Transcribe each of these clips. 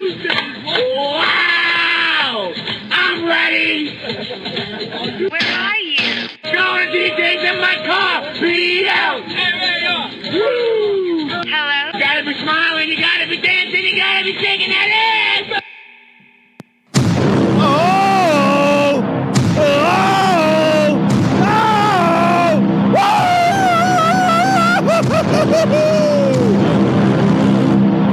Wow! I'm ready! Where are you? Going these days in my car! B.L.O.W! Woo! Hello? You gotta be smiling, you gotta be dancing, you gotta be shaking that ass!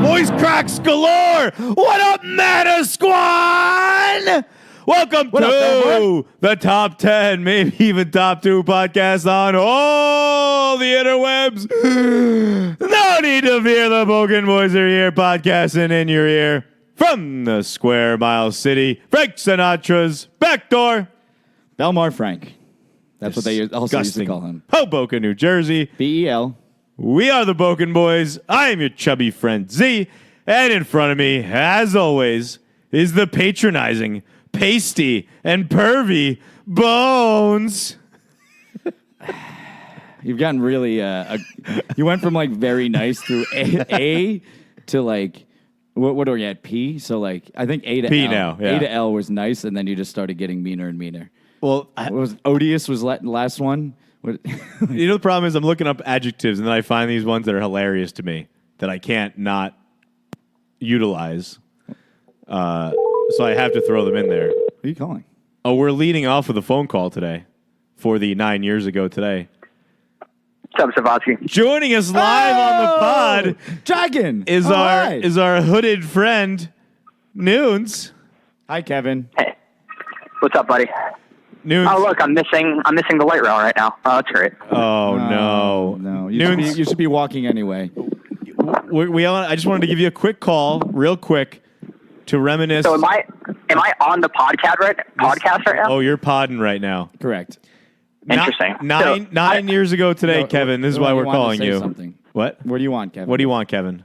Voice cracks galore! What up, Meta Squad? Welcome to the top 10, maybe even top 2 podcast on all the interwebs. No need to fear, the Hoboken boys are here, podcasting in your ear. From the Square Mile City, Frank Sinatra's back door. Belmar Frank. That's what they also used to call him. Hoboken, New Jersey. B.E.L. We are the Hoboken boys. I am your chubby friend Z. And in front of me, as always, is the patronizing, pasty, and pervy Bones. You've gotten really, you went from like very nice through A to like, what are we at, P? So like, I think A to P L. now, yeah. A to L was nice, and then you just started getting meaner and meaner. Well, What was odious was last one? What, you know the problem is I'm looking up adjectives, and then I find these ones that are hilarious to me that I can't not utilize. So I have to throw them in there. Who are you calling? Oh, we're leading off with a phone call today for the 9 years ago today. What's up, Savatsky? Joining us live on the pod Dragon is our hooded friend Noons. Hi, Kevin. Hey, what's up, buddy? Noons. Oh, look, I'm missing the light rail right now. Oh, that's great. Oh no, No, Noons. you should be walking anyway. I just wanted to give you a quick call, real quick, to reminisce. So am I on the podcast right now? Oh, you're podding right now. Correct. Interesting. Nine years ago today, Kevin. This is why we're calling you. Something. What? What do you want, Kevin? What do you want, Kevin?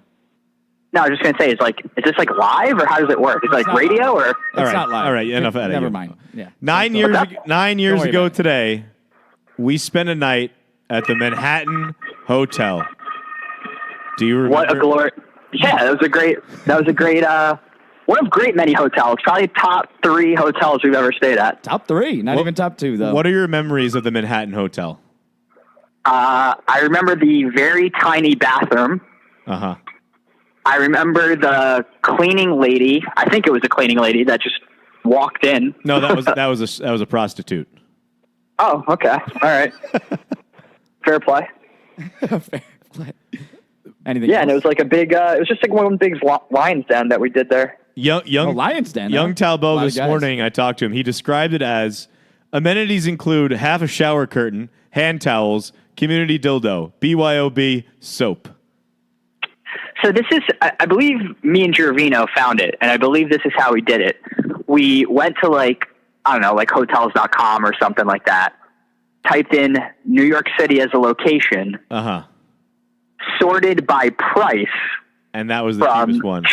No, I was just gonna say, is this like live or how does it work? Is it like radio or? It's not live. All right. Enough out of Never you. mind. Yeah. 9 years. What's up? 9 years worry ago about it. today, we spent a night at the Manhattan Hotel. Do you remember? What a glory! Yeah, that was a great. One of great many hotels. Probably top 3 hotels we've ever stayed at. Top 3, not even top 2 though. What are your memories of the Manhattan Hotel? I remember the very tiny bathroom. Uh huh. I remember the cleaning lady. I think it was a cleaning lady that just walked in. No, that was a prostitute. Oh, okay. All right. Fair play. Fair play. Anything? Yeah, else? and it was like a big. It was just like one big lion's den that we did there. Young Lion's Den. Young huh? Talbot A lot of this guys. morning, I talked to him. He described it as amenities include half a shower curtain, hand towels, community dildo, BYOB, soap. So this is, I believe, me and Gervino found it, and I believe this is how we did it. We went to like hotels.com or something like that. Typed in New York City as a location. Uh huh. Sorted by price. And that was the cheapest one.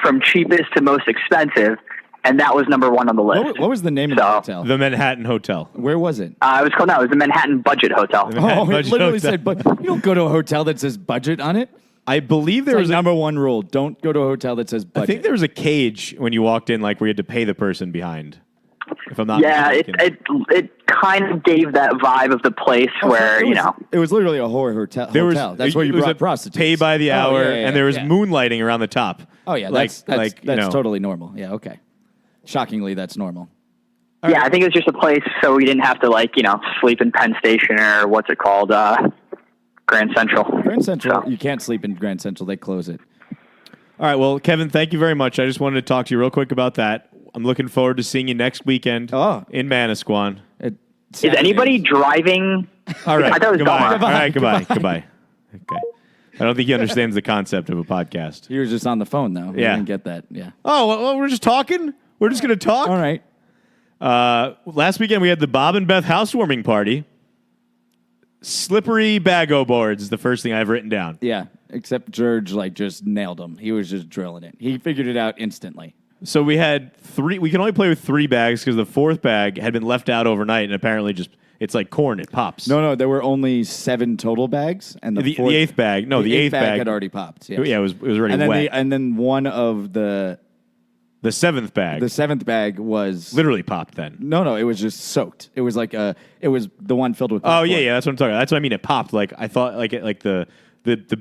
From cheapest to most expensive, and that was number 1 on the list. What was the name of the hotel? The Manhattan Hotel. Where was it? It was the Manhattan Budget Hotel. Manhattan Oh, it Budget literally Hotel. said, but you don't go to a hotel that says budget on it. I believe there It's was like a number 1 rule: don't go to a hotel that says budget. I think there was a cage when you walked in, like where you had to pay the person behind. If I'm not Yeah, mistaken. it kind of gave that vibe of the place where, it was literally a whore hotel. There was That's where you it was brought a prostitutes. pay by the hour, yeah, and there was yeah. moonlighting around the top. Oh yeah, that's totally normal. Yeah, okay. Shockingly, that's normal. Yeah, I think it was just a place so we didn't have to sleep in Penn Station or what's it called, Grand Central. Grand Central, So. you can't sleep in Grand Central. They close it. All right, well, Kevin, thank you very much. I just wanted to talk to you real quick about that. I'm looking forward to seeing you next weekend in Manasquan. Is anybody driving? All right, I thought it was goodbye. Belmar. All right, goodbye. Okay. I don't think he understands the concept of a podcast. You were just on the phone, though. Yeah. I didn't get that. Yeah. Oh, well, we're just talking? We're just going to talk? All right. Last weekend, we had the Bob and Beth housewarming party. Slippery bago boards is the first thing I've written down. Yeah, except George, just nailed him. He was just drilling it. He figured it out instantly. So we had 3. We can only play with 3 bags because the 4th bag had been left out overnight, and apparently it's like corn. It pops. No, there were only 7 total bags, and The 8th bag. No, the 8th bag had already popped. Yes. Yeah, it was already and then wet. and then one of the The seventh bag. The seventh bag was Literally popped then. no, it was just soaked. It was like it was the one filled with Oh, popcorn. yeah, that's what I'm talking about. That's what I mean. It popped. Like, I thought, like the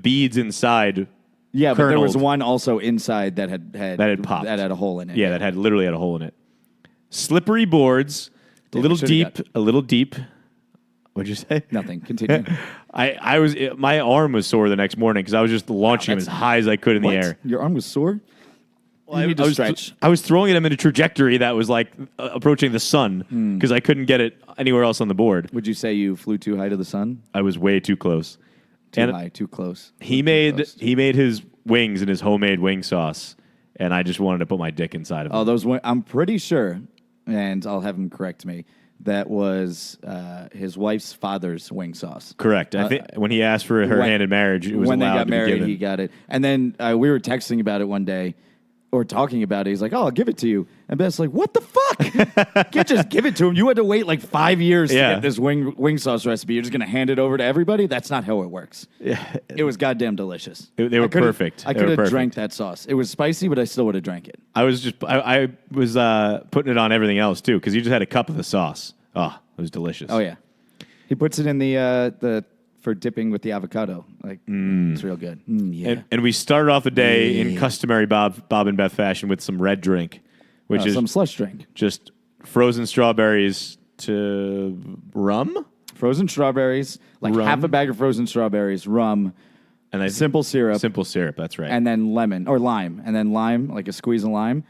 beads inside. Yeah, but there was kerneled. one also inside that had popped. that had a hole in it. Yeah, that literally had a hole in it. Slippery boards. Damn, a little we should've deep. got- A little deep. What'd you say? Nothing. Continue. I was my arm was sore the next morning because I was just launching him as high as I could in the What? air. Your arm was sore? Well, You need to was stretch. I was throwing at him in a trajectory that was like approaching the sun because I couldn't get it anywhere else on the board. Would you say you flew too high to the sun? I was way too close. Too And high, too close. He Too made close. his wings in his homemade wing sauce, and I just wanted to put my dick inside of them. Oh, I'm pretty sure, and I'll have him correct me. That was his wife's father's wing sauce. Correct. I think when he asked for her when- hand in marriage, it was When they allowed got to be married, given. he got it. And then we were texting about it one day, or talking about it. He's like, "Oh, I'll give it to you." And Beth's like, "What the fuck? You can't just give it to him. You had to wait like 5 years to Yeah. get this wing sauce recipe. You're just gonna hand it over to everybody? That's not how it works." It was goddamn delicious. They were I could've- perfect. I They could were have perfect. drank that sauce. It was spicy, but I still would have drank it. I was putting it on everything else too because you just had a cup of the sauce. Oh, it was delicious. Oh yeah, he puts it in the for dipping with the avocado. Like it's real good. Yeah. And we started off the day in customary Bob and Beth fashion with some red drink, which is some slush drink. just frozen strawberries to rum. Frozen strawberries, like Rum. half a bag of frozen strawberries, rum, And I simple syrup, Simple syrup, that's right. and then lemon or lime, and then lime, like a squeeze of lime.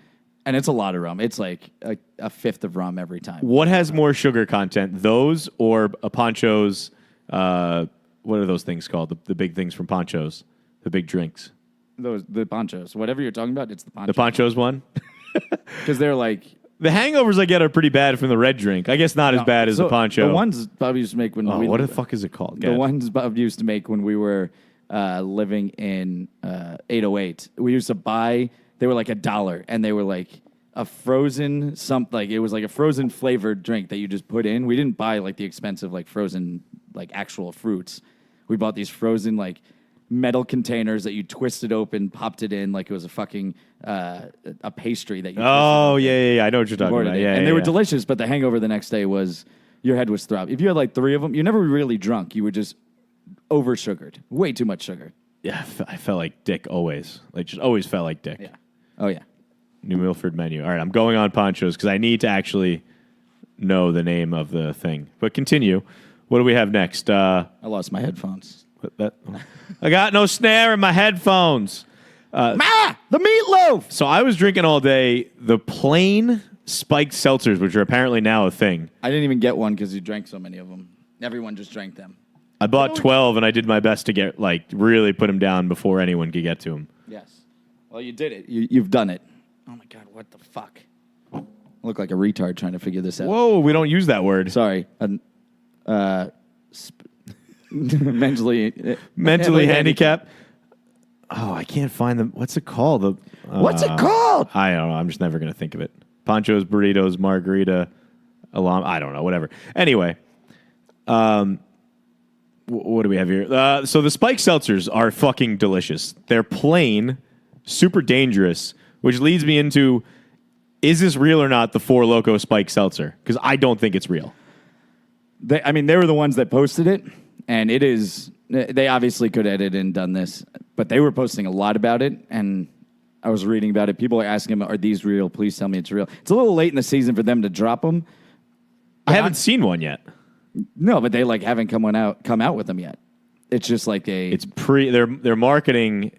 And it's a lot of rum. It's like a fifth of rum every time. What has more sugar content, those or a Poncho's? What are those things called? The big things from Poncho's, the big drinks. The ponchos, whatever you're talking about, it's the ponchos. The Poncho's one. Because they're like The hangovers I get are pretty bad from the red drink. I guess not as bad as so the Poncho. The ones Bob used to make when what the fuck is it called? The ones Bob used to make when we were living in 808. We used to buy. They were like $1, and they were like a frozen like it was like a frozen flavored drink that you just put in. We didn't buy like the expensive like frozen like actual fruits. We bought these frozen like metal containers that you twisted open, popped it in like it was a fucking a pastry that you. Oh yeah. I know what you're talking Ordered about. it. Yeah, and yeah, they were yeah. delicious, but the hangover the next day was your head was throbbing. If you had like 3 of them, you never really drunk. You were just over sugared, way too much sugar. Yeah, I felt like dick always. Like just always felt like dick. Yeah. Oh yeah. New Milford menu. All right, I'm going on Ponchos because I need to actually know the name of the thing. But continue. What do we have next? I lost my headphones. I got no snare in my headphones. The meatloaf. So I was drinking all day the plain spiked seltzers, which are apparently now a thing. I didn't even get one because you drank so many of them. Everyone just drank them. I bought 12, and I did my best to get really put them down before anyone could get to them. Yes. Well, you did it. You've done it. Oh my God! What the fuck? I look like a retard trying to figure this out. Whoa, we don't use that word. Sorry. Mentally handicapped. Oh, I can't find them. What's it called? What's it called? I don't know. I'm just never going to think of it. Ponchos, burritos, margarita, alarm. I don't know. Whatever. Anyway, what do we have here? So the spiked seltzers are fucking delicious. They're plain, super dangerous, which leads me into, is this real or not, the Four Loko spiked seltzer? Because I don't think it's real. They were the ones that posted it, and it is. They obviously could edit and done this, but they were posting a lot about it, and I was reading about it. People are asking them, "Are these real? Please tell me it's real." It's a little late in the season for them to drop them. I haven't seen one yet. No, but they haven't come out with them yet. It's just like It's they're marketing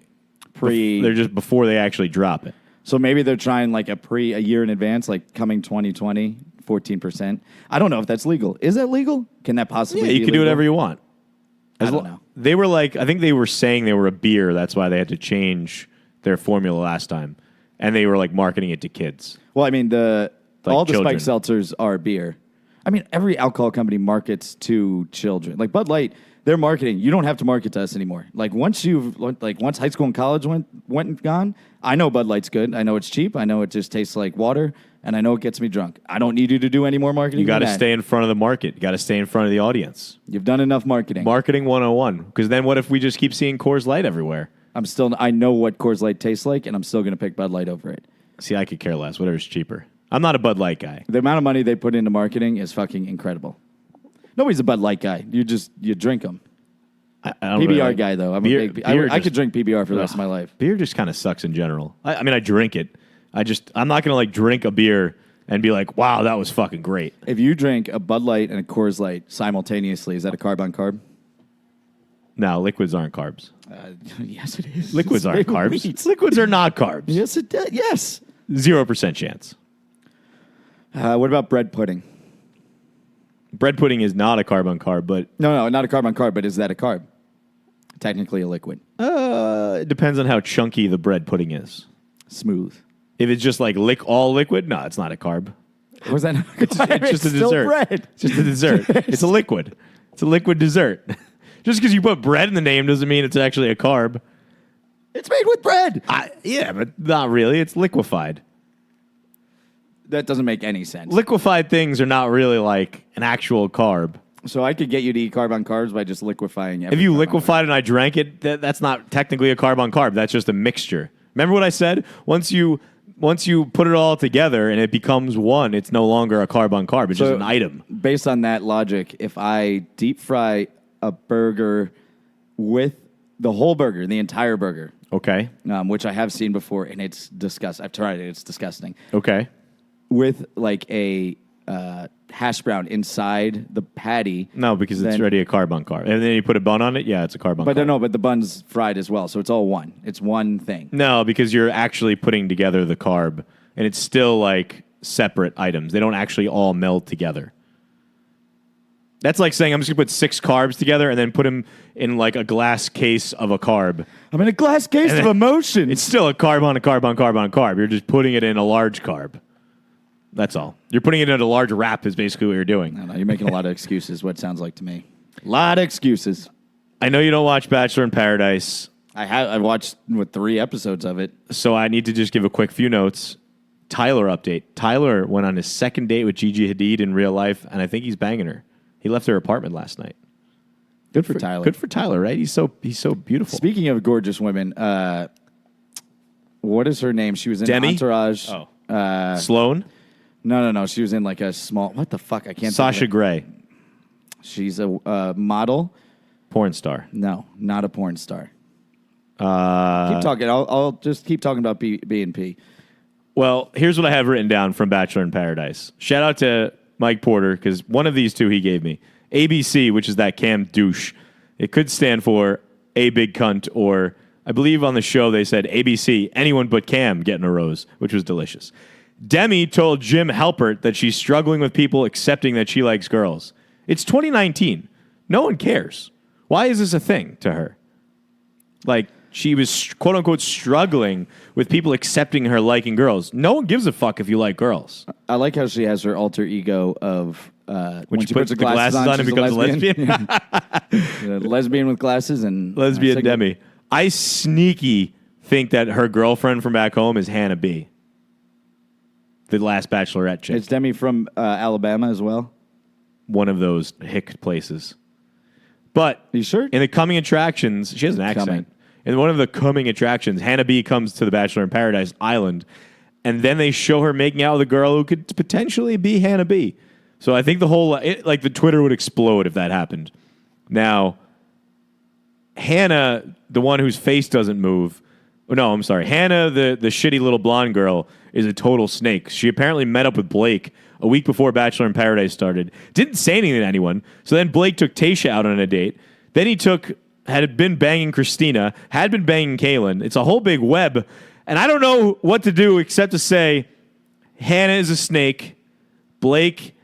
pre. They're just before they actually drop it. So maybe they're trying like a year in advance, like coming 2020, 14%. I don't know if that's legal. Is that legal? Can that possibly? Yeah, be you can do legal? whatever you want. I don't know. They were I think they were saying they were a beer. That's why they had to change their formula last time, and they were marketing it to kids. Well, I mean all the children. spiked seltzers are beer. I mean, every alcohol company markets to children. Like Bud Light, they're marketing. You don't have to market to us anymore. Once high school and college went and gone, I know Bud Light's good. I know it's cheap. I know it just tastes like water, and I know it gets me drunk. I don't need you to do any more marketing. You got to than that. stay in front of the market. You got to stay in front of the audience. You've done enough marketing. Marketing 101. Because then what if we just keep seeing Coors Light everywhere? I know what Coors Light tastes like, and I'm still going to pick Bud Light over it. See, I could care less. Whatever's cheaper. I'm not a Bud Light guy. The amount of money they put into marketing is fucking incredible. Nobody's a Bud Light guy. You drink them. I don't PBR really- guy though. I'm Beer- a big. beer I just- could drink PBR for the rest of my life. Beer just kind of sucks in general. I mean, I drink it. I'm not going to like drink a beer and be like, wow, that was fucking great. If you drink a Bud Light and a Coors Light simultaneously, is that a carb on carb? No, liquids aren't carbs. Yes, it is. Liquids aren't It's carbs. wheat. Liquids are not carbs. Yes, it does. Yes. 0% chance. What about bread pudding? Bread pudding is not a carb on carb, but No, not a carb on carb, but is that a carb? Technically a liquid. it depends on how chunky the bread pudding is. Smooth. If it's just like all liquid, no, it's not a carb. How is that not a It's carb? just a still dessert. bread. It's just a dessert. It's a liquid. It's a liquid dessert. Just because you put bread in the name doesn't mean it's actually a carb. It's made with bread. Yeah, but not really. It's liquefied. That doesn't make any sense. Liquefied things are not really like an actual carb. So I could get you to eat carb on carbs by just liquefying it. If you liquefied and I drank it, that's not technically a carb on carb. That's just a mixture. Remember what I said? Once you put it all together and it becomes one, it's no longer a carb on carb. It's just an item. Based on that logic, if I deep fry a burger with the whole burger, the entire burger, Okay. which I have seen before, and it's disgusting. I've tried it. It's disgusting. Okay. With like a hash brown inside the patty. No, because it's Then- already a carb on carb. And then you put a bun on it. Yeah, it's a carb on But carb. no, but the bun's fried as well, so it's all one. It's one thing. No, because you're actually putting together the carb, and it's still like separate items. They don't actually all meld together. That's like saying I'm just gonna put 6 carbs together and then put them in like a glass case of a carb. I'm in a glass case And of then- emotion. It's still a carb on a carb on carb on carb. You're just putting it in a large carb. That's all. You're putting it in a large wrap is basically what you're doing. I don't know, you're making a lot of excuses, what it sounds like to me. A lot of excuses. I know you don't watch Bachelor in Paradise, I watched 3 episodes of it. so I need to just give a quick few notes. Tyler update. Tyler went on his second date with Gigi Hadid in real life, and I think he's banging her. He left her apartment last night. Good for Tyler. Good for Tyler, right? He's so beautiful. Speaking of gorgeous women, what is her name? She was in Demi? Entourage. Oh. Sloane? No. She was in like a small. What the fuck? I can't. Sasha think of it. Grey, She's a model. porn star. No, not a porn star. Keep talking. I'll just keep talking about B and P. Well, here's what I have written down from Bachelor in Paradise. Shout out to Mike Porter, because one of these two he gave me. ABC, which is that Cam douche. It could stand for a big cunt, or I believe on the show they said ABC, anyone but Cam getting a rose, which was delicious. Demi told Jim Halpert that she's struggling with people accepting that she likes girls. It's 2019. No one cares. Why is this a thing to her? Like, she was, quote unquote, struggling with people accepting her liking girls. No one gives a fuck if you like girls. I like how she has her alter ego of when she she puts puts her the glasses on and she's becomes a lesbian. A lesbian with glasses and Lesbian Demi. I sneaky think that her girlfriend from back home is Hannah B. The last Bachelorette chick. It's Demi from Alabama as well. One of those hick places. But You sure? in the coming attractions, she has an accent. Coming. In one of the coming attractions, Hannah B comes to the Bachelor in Paradise Island, and then they show her making out with a girl who could potentially be Hannah B. So I think the Twitter would explode if that happened. Now, Hannah, the one whose face doesn't move. Oh, no, I'm sorry. Hannah, the shitty little blonde girl, is a total snake. She apparently met up with Blake a week before Bachelor in Paradise started. Didn't say anything to anyone. So then Blake took Tayshia out on a date. Then he had been banging Christina, had been banging Kaylin. It's a whole big web. And I don't know what to do except to say Hannah is a snake. Blake,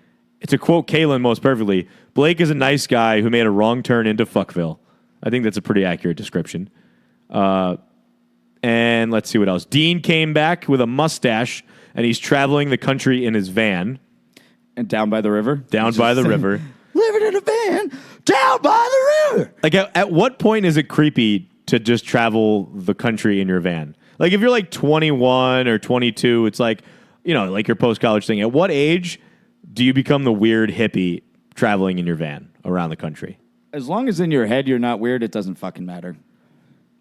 to quote Kaylin most perfectly, Blake is a nice guy who made a wrong turn into Fuckville. I think that's a pretty accurate description. And let's see what else. Dean came back with a mustache, and he's traveling the country in his van. And down by the river? Down by the river. Living in a van down by the river. Like, at what point is it creepy to just travel the country in your van? Like, if you're like 21 or 22, it's like, like your post-college thing. At what age do you become the weird hippie traveling in your van around the country? As long as in your head you're not weird, it doesn't fucking matter.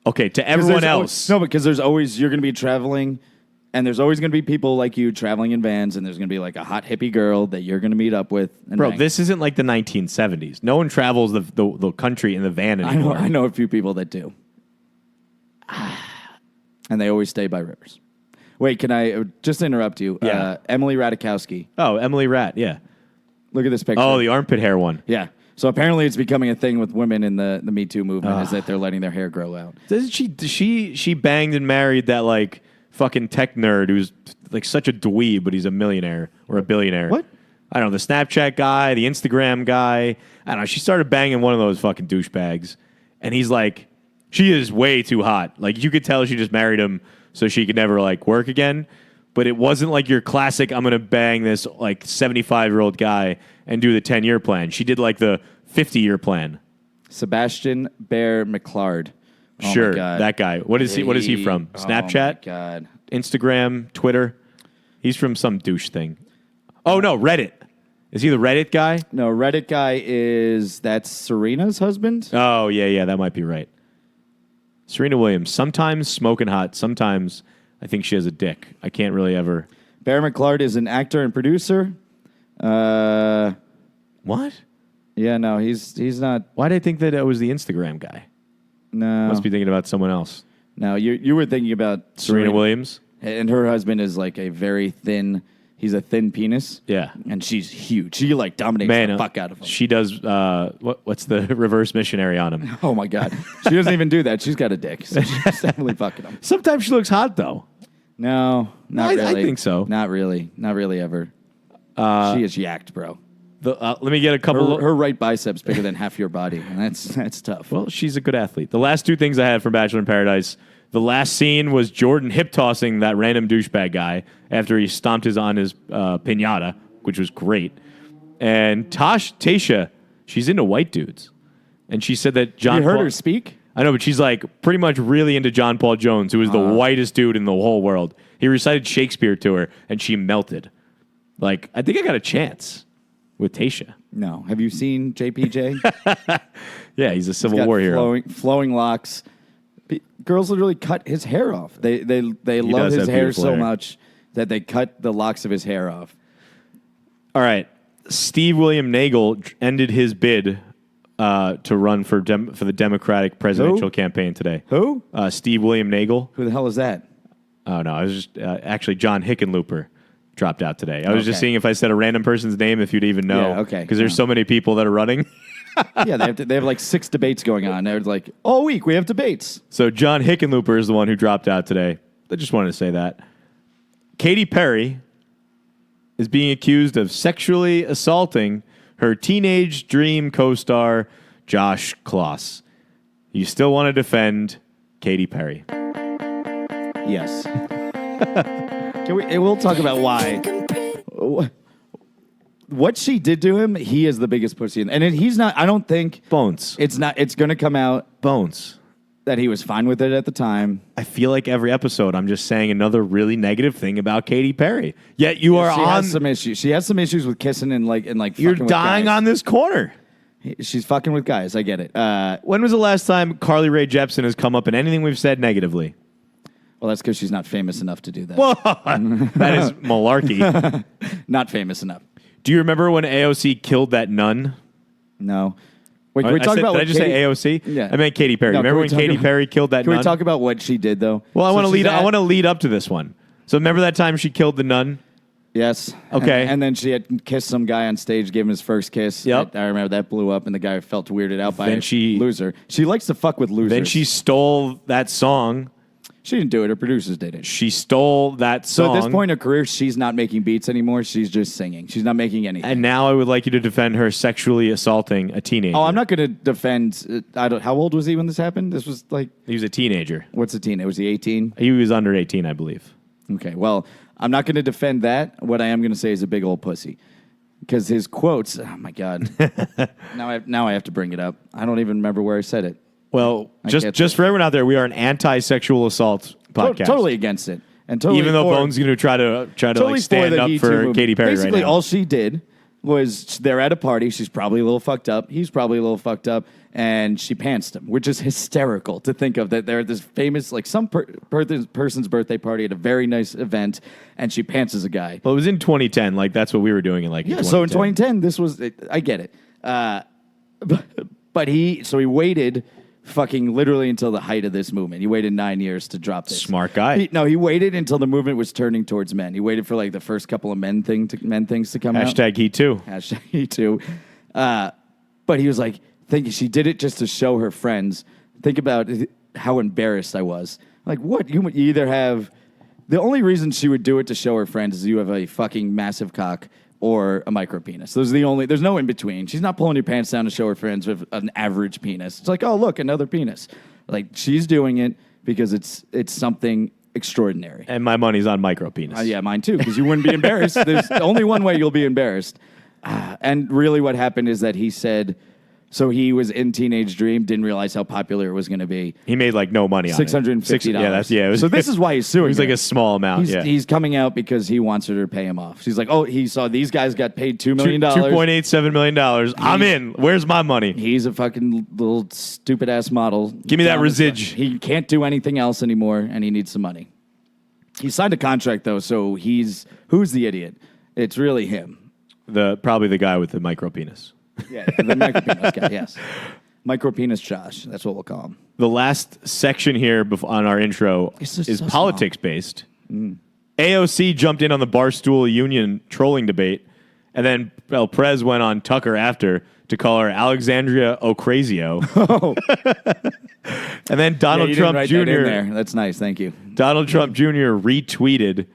Okay, to everyone else. No, because there's always, you're going to be traveling And there's always going to be people like you traveling in vans, and there's going to be like a hot hippie girl that you're going to meet up with. And Bro, bang. this isn't like the 1970s. No one travels the country in the van anymore. I know a few people that do. And they always stay by rivers. Wait, can I just interrupt you? Yeah. Emily Ratajkowski. Oh, Emily Ratt, yeah. Look at this picture. Oh, the armpit hair one. Yeah. So apparently it's becoming a thing with women in the Me Too movement is that they're letting their hair grow out. Doesn't she banged and married that like fucking tech nerd who's like such a dweeb, but he's a millionaire or a billionaire. What? I don't know, the Snapchat guy, the Instagram guy. I don't know. She started banging one of those fucking douchebags. And he's like, she is way too hot. Like you could tell she just married him so she could never like work again. But it wasn't like your classic, I'm going to bang this like 75-year-old guy and do the 10-year plan. She did like the 50-year plan. Sebastian Bear McLard. Oh Sure, my God. that guy. What is he? What is he from? Snapchat? Oh my God. Instagram, Twitter. He's from some douche thing. Oh no, Reddit. Is he the Reddit guy? No, Reddit guy that's Serena's husband? Oh yeah, that might be right. Serena Williams. Sometimes smoking hot. Sometimes I think she has a dick. I can't really ever. Bear McLard is an actor and producer. What? Yeah, no, he's not. Why did I think that it was the Instagram guy? No, Must be thinking about someone else. no. You were thinking about Serena Williams. and her husband is like a very thin. He's a thin penis. Yeah. and she's huge. She like dominates the fuck out of him. She does. What's the reverse missionary on him? Oh my God, she doesn't even do that. She's got a dick, so she's definitely fucking him. Sometimes she looks hot though. No, not I really. think so. Not really ever. She is yacked, bro. Let me get a couple. Her right bicep's bigger than half your body, and that's tough. Well, she's a good athlete. The last two things I had from Bachelor in Paradise. The last scene was Jordan hip tossing that random douchebag guy after he stomped on his pinata, which was great. And Tasha, she's into white dudes, and she said that John. You heard Paul, her speak? I know, but she's like pretty much really into John Paul Jones, who is the whitest dude in the whole world. He recited Shakespeare to her, and she melted. Like, I think I got a chance with Tasha. No. Have you seen JPJ? Yeah, he's a Civil Got War hero. flowing locks. Girls literally cut his hair off. They love does his have hair beautiful so hair. much that they cut the locks of his hair off. All right. Steve William Nagel ended his bid to run for the Democratic presidential campaign today. Who? Steve William Nagel. Who the hell is that? Oh, no. I was just actually John Hickenlooper dropped out today. I was just Okay. seeing if I said a random person's name, if you'd even know. Yeah, okay. Because there's so many people that are running. Yeah, they have like 6 debates going on. They're like, all week we have debates. So John Hickenlooper is the one who dropped out today. I just wanted to say that. Katy Perry is being accused of sexually assaulting her teenage dream co-star, Josh Kloss. You still want to defend Katy Perry? Yes. We'll talk about why. What she did to him, he is the biggest pussy. And he's not, I don't think Bones. it's going to come out Bones. that he was fine with it at the time. I feel like every episode I'm just saying another really negative thing about Katy Perry. Yet you are She on. has some issues. She has some issues with kissing and like You're fucking with dying guys. on this corner. She's fucking with guys. I get it. When was the last time Carly Rae Jepsen has come up in anything we've said negatively? Well, that's because she's not famous enough to do that. That is malarkey. Not famous enough. Do you remember when AOC killed that nun? No. Wait, can we talk about did what I just say AOC? Yeah. I meant Katy Perry. No, Remember can we when talk Katy about- Perry killed that Can nun? we talk about what she did though? Well, I So want to she's lead. I at- want to lead up to this one. So remember that time she killed the nun? Yes. Okay. And then she had kissed some guy on stage, gave him his first kiss. Yep. I remember that blew up, and the guy felt weirded out by Then it. she- Loser. She likes to fuck with losers. Then she stole that song. She didn't do it. Her producers did it. She stole that So song. at this point in her career, she's not making beats anymore. She's just singing. She's not making anything. And now I would like you to defend her sexually assaulting a teenager. Oh, I'm not going to defend. How old was he when this happened? This was like, He was a teenager. what's a teen? Was he 18? He was under 18, I believe. Okay, well, I'm not going to defend that. What I am going to say is a big old pussy. Because his quotes, oh my God. now I have to bring it up. I don't even remember where I said it. Well, get just for everyone out there, we are an anti-sexual assault podcast. Totally against it. And totally Even though for- Bones is going to try to totally like stand the up Me Too for movement. Katy Perry Basically, right now. all she did was they're at a party. She's probably a little fucked up. He's probably a little fucked up. And she pantsed him, which is hysterical to think of, that they're at this famous, like some person's birthday party at a very nice event, and she pantses a guy. Well, it was in 2010. Like, that's what we were doing in, like, Yeah, so in 2010, this was, I get it. But he waited fucking literally until the height of this movement. He waited 9 years to drop this. Smart guy. He waited until the movement was turning towards men. He waited for like the first couple of men things to come out. Hashtag he too. Hashtag he too. But he was like, she did it just to show her friends. Think about how embarrassed I was. Like, what? You either have... The only reason she would do it to show her friends is you have a fucking massive cock or a micro penis. Those are the only... There's no in between. She's not pulling your pants down to show her friends with an average penis. It's like, oh, look, another penis. Like, she's doing it because it's something extraordinary. And my money's on micro penis. Yeah, mine too, because you wouldn't be embarrassed. There's only one way you'll be embarrassed. And really what happened is that he said... So he was in Teenage Dream, didn't realize how popular it was going to be. He made like no money on it. $650. Yeah. So this is why he's suing. It was like a small amount. He's coming out because he wants her to pay him off. She's like, oh, he saw these guys got paid $2 million. $2.87 million. I'm in. Where's my money? He's a fucking little stupid ass model. Give me that residge. He can't do anything else anymore, and he needs some money. He signed a contract though, so who's the idiot? It's really him. Probably the guy with the micro penis. Yeah, the micro penis guy, yes. Micro penis Josh, that's what we'll call him. The last section here on our intro is so politics-based. AOC jumped in on the Barstool Union trolling debate, and then Prez went on Tucker after to call her Alexandria Ocasio. And then Donald Trump Jr. That in there. That's nice, thank you. Donald Trump Jr. retweeted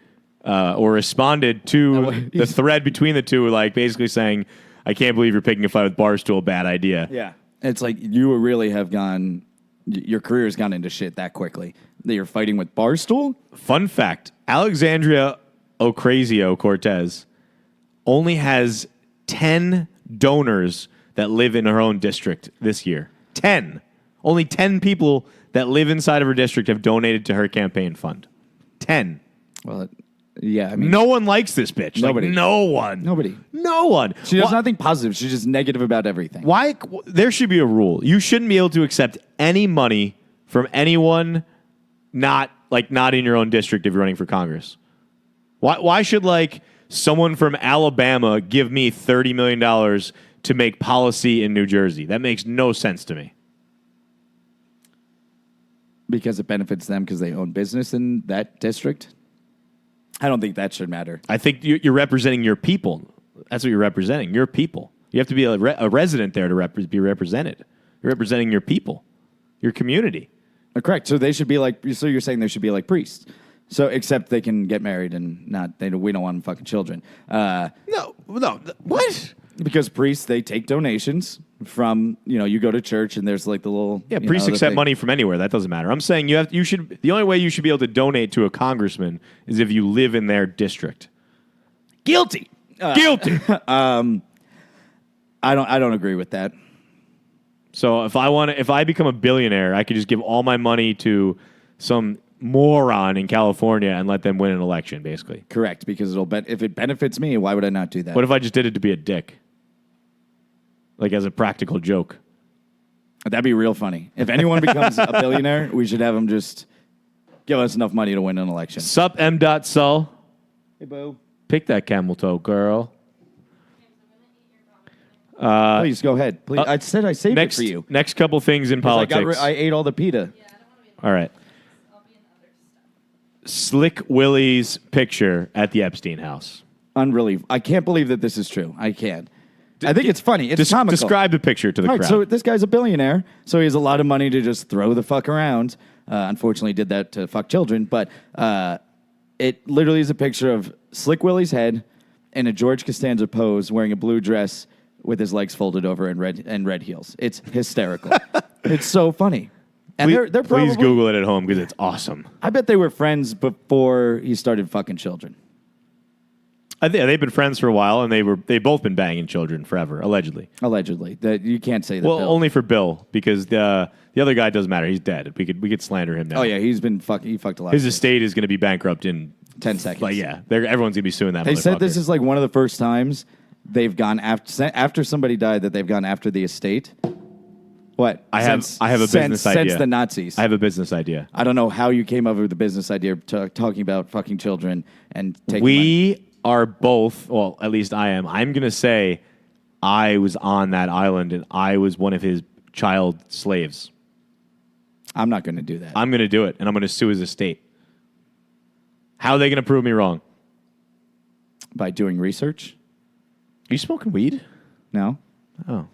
or responded to the thread between the two, like basically saying, I can't believe you're picking a fight with Barstool. Bad idea. Yeah. It's like you really have your career has gone into shit that quickly. That you're fighting with Barstool? Fun fact, Alexandria Ocasio-Cortez only has 10 donors that live in her own district this year. 10. Only 10 people that live inside of her district have donated to her campaign fund. 10. Well, yeah, I mean... No one likes this bitch. Nobody. Like, no one. Nobody. No one. She does nothing positive. She's just negative about everything. Why? There should be a rule. You shouldn't be able to accept any money from anyone not in your own district if you're running for Congress. Why should, someone from Alabama give me $30 million to make policy in New Jersey? That makes no sense to me. Because it benefits them because they own business in that district? I don't think that should matter. I think you're representing your people. That's what you're representing, your people. You have to be a resident there to be represented. You're representing your people, your community. Correct. So they should be so you're saying they should be like priests. So except they can get married and we don't want them fucking children. No. What? Because priests, they take donations from, you go to church and there's like the little... Yeah, priests accept money from anywhere. That doesn't matter. I'm saying the only way you should be able to donate to a congressman is if you live in their district. Guilty. Guilty. I don't agree with that. So if I become a billionaire, I could just give all my money to some moron in California and let them win an election, basically. Correct, because if it benefits me, why would I not do that? What if I just did it to be a dick? Like as a practical joke. That'd be real funny. If anyone becomes a billionaire, we should have them just give us enough money to win an election. Sup, M.Sul. Hey, Bo. Pick that camel toe, girl. Please, go ahead. Please. I said I saved it for you. Next couple things in politics. I ate all the pita. All right. Slick Willie's picture at the Epstein house. Unbelievable. I can't believe that this is true. I can't. I think it's funny. It's comical. Describe the picture to the crowd. So this guy's a billionaire, so he has a lot of money to just throw the fuck around. Unfortunately, did that to fuck children, but it literally is a picture of Slick Willie's head in a George Costanza pose, wearing a blue dress with his legs folded over and red heels. It's hysterical. It's so funny. And they're probably, please Google it at home because it's awesome. I bet they were friends before he started fucking children. They've been friends for a while, and they've both been banging children forever, allegedly. Allegedly, you can't say that. Well, Bill. only for Bill, because the other guy doesn't matter. He's dead. We could slander him now. Oh yeah, he fucked a lot. His estate is going to be bankrupt in 10 seconds. Everyone's going to be suing that. They said this is like one of the first times they've gone after somebody died, that they've gone after the estate. What? I have a business idea. Since the Nazis. I have a business idea. I don't know how you came up with the business idea of talking about fucking children and taking We are both, well, at least I am. I'm going to say I was on that island and I was one of his child slaves. I'm not going to do that. I'm going to do it, and I'm going to sue his estate. How are they going to prove me wrong? By doing research? Are you smoking weed? No. Oh. Are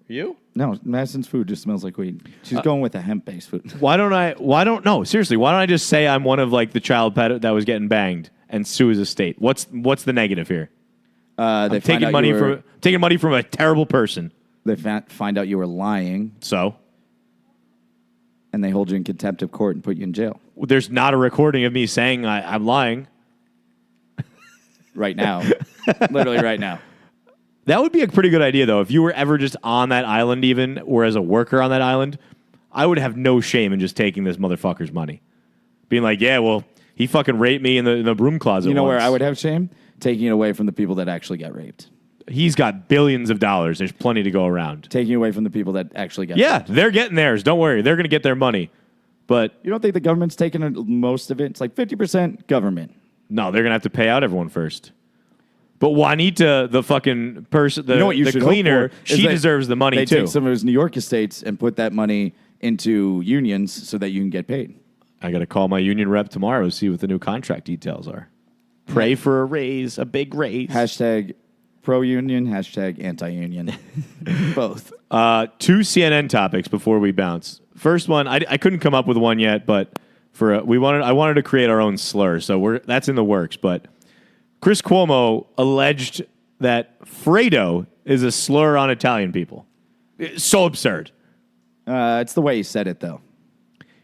you? No, Madison's food just smells like weed. She's going with a hemp-based food. Seriously, why don't I just say I'm one of like the child pet that was getting banged and sue his estate? What's the negative here? They taking money from a terrible person. They find out you were lying. So? And they hold you in contempt of court and put you in jail. There's not a recording of me saying I'm lying. Right now. Literally right now. That would be a pretty good idea, though. If you were ever just on that island even, or as a worker on that island, I would have no shame in just taking this motherfucker's money. Being like, yeah, well, he fucking raped me in the broom closet You know once. where I would have shame? Taking it away from the people that actually got raped. He's got billions of dollars. There's plenty to go around. Taking away from the people that actually got Yeah, raped. they're getting theirs. Don't worry. They're going to get their money. But You don't think the government's taking most of it? It's like 50% government. no, they're going to have to pay out everyone first. But Juanita, the fucking person, You know what you the should cleaner, hope for is she that deserves the money they too. take some of his New York estates and put that money into unions so that you can get paid. I got to call my union rep tomorrow to see what the new contract details are. Pray for a raise, a big raise. Hashtag pro-union, hashtag anti-union. Both. Two CNN topics before we bounce. First one, I couldn't come up with one yet, but I wanted to create our own slur, so that's in the works. But Chris Cuomo alleged that Fredo is a slur on Italian people. It's so absurd. It's the way he said it, though.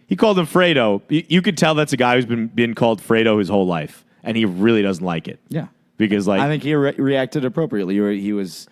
He called him Fredo. You could tell that's a guy who's been called Fredo his whole life, and he really doesn't like it. Yeah. Because I think he reacted appropriately. He was...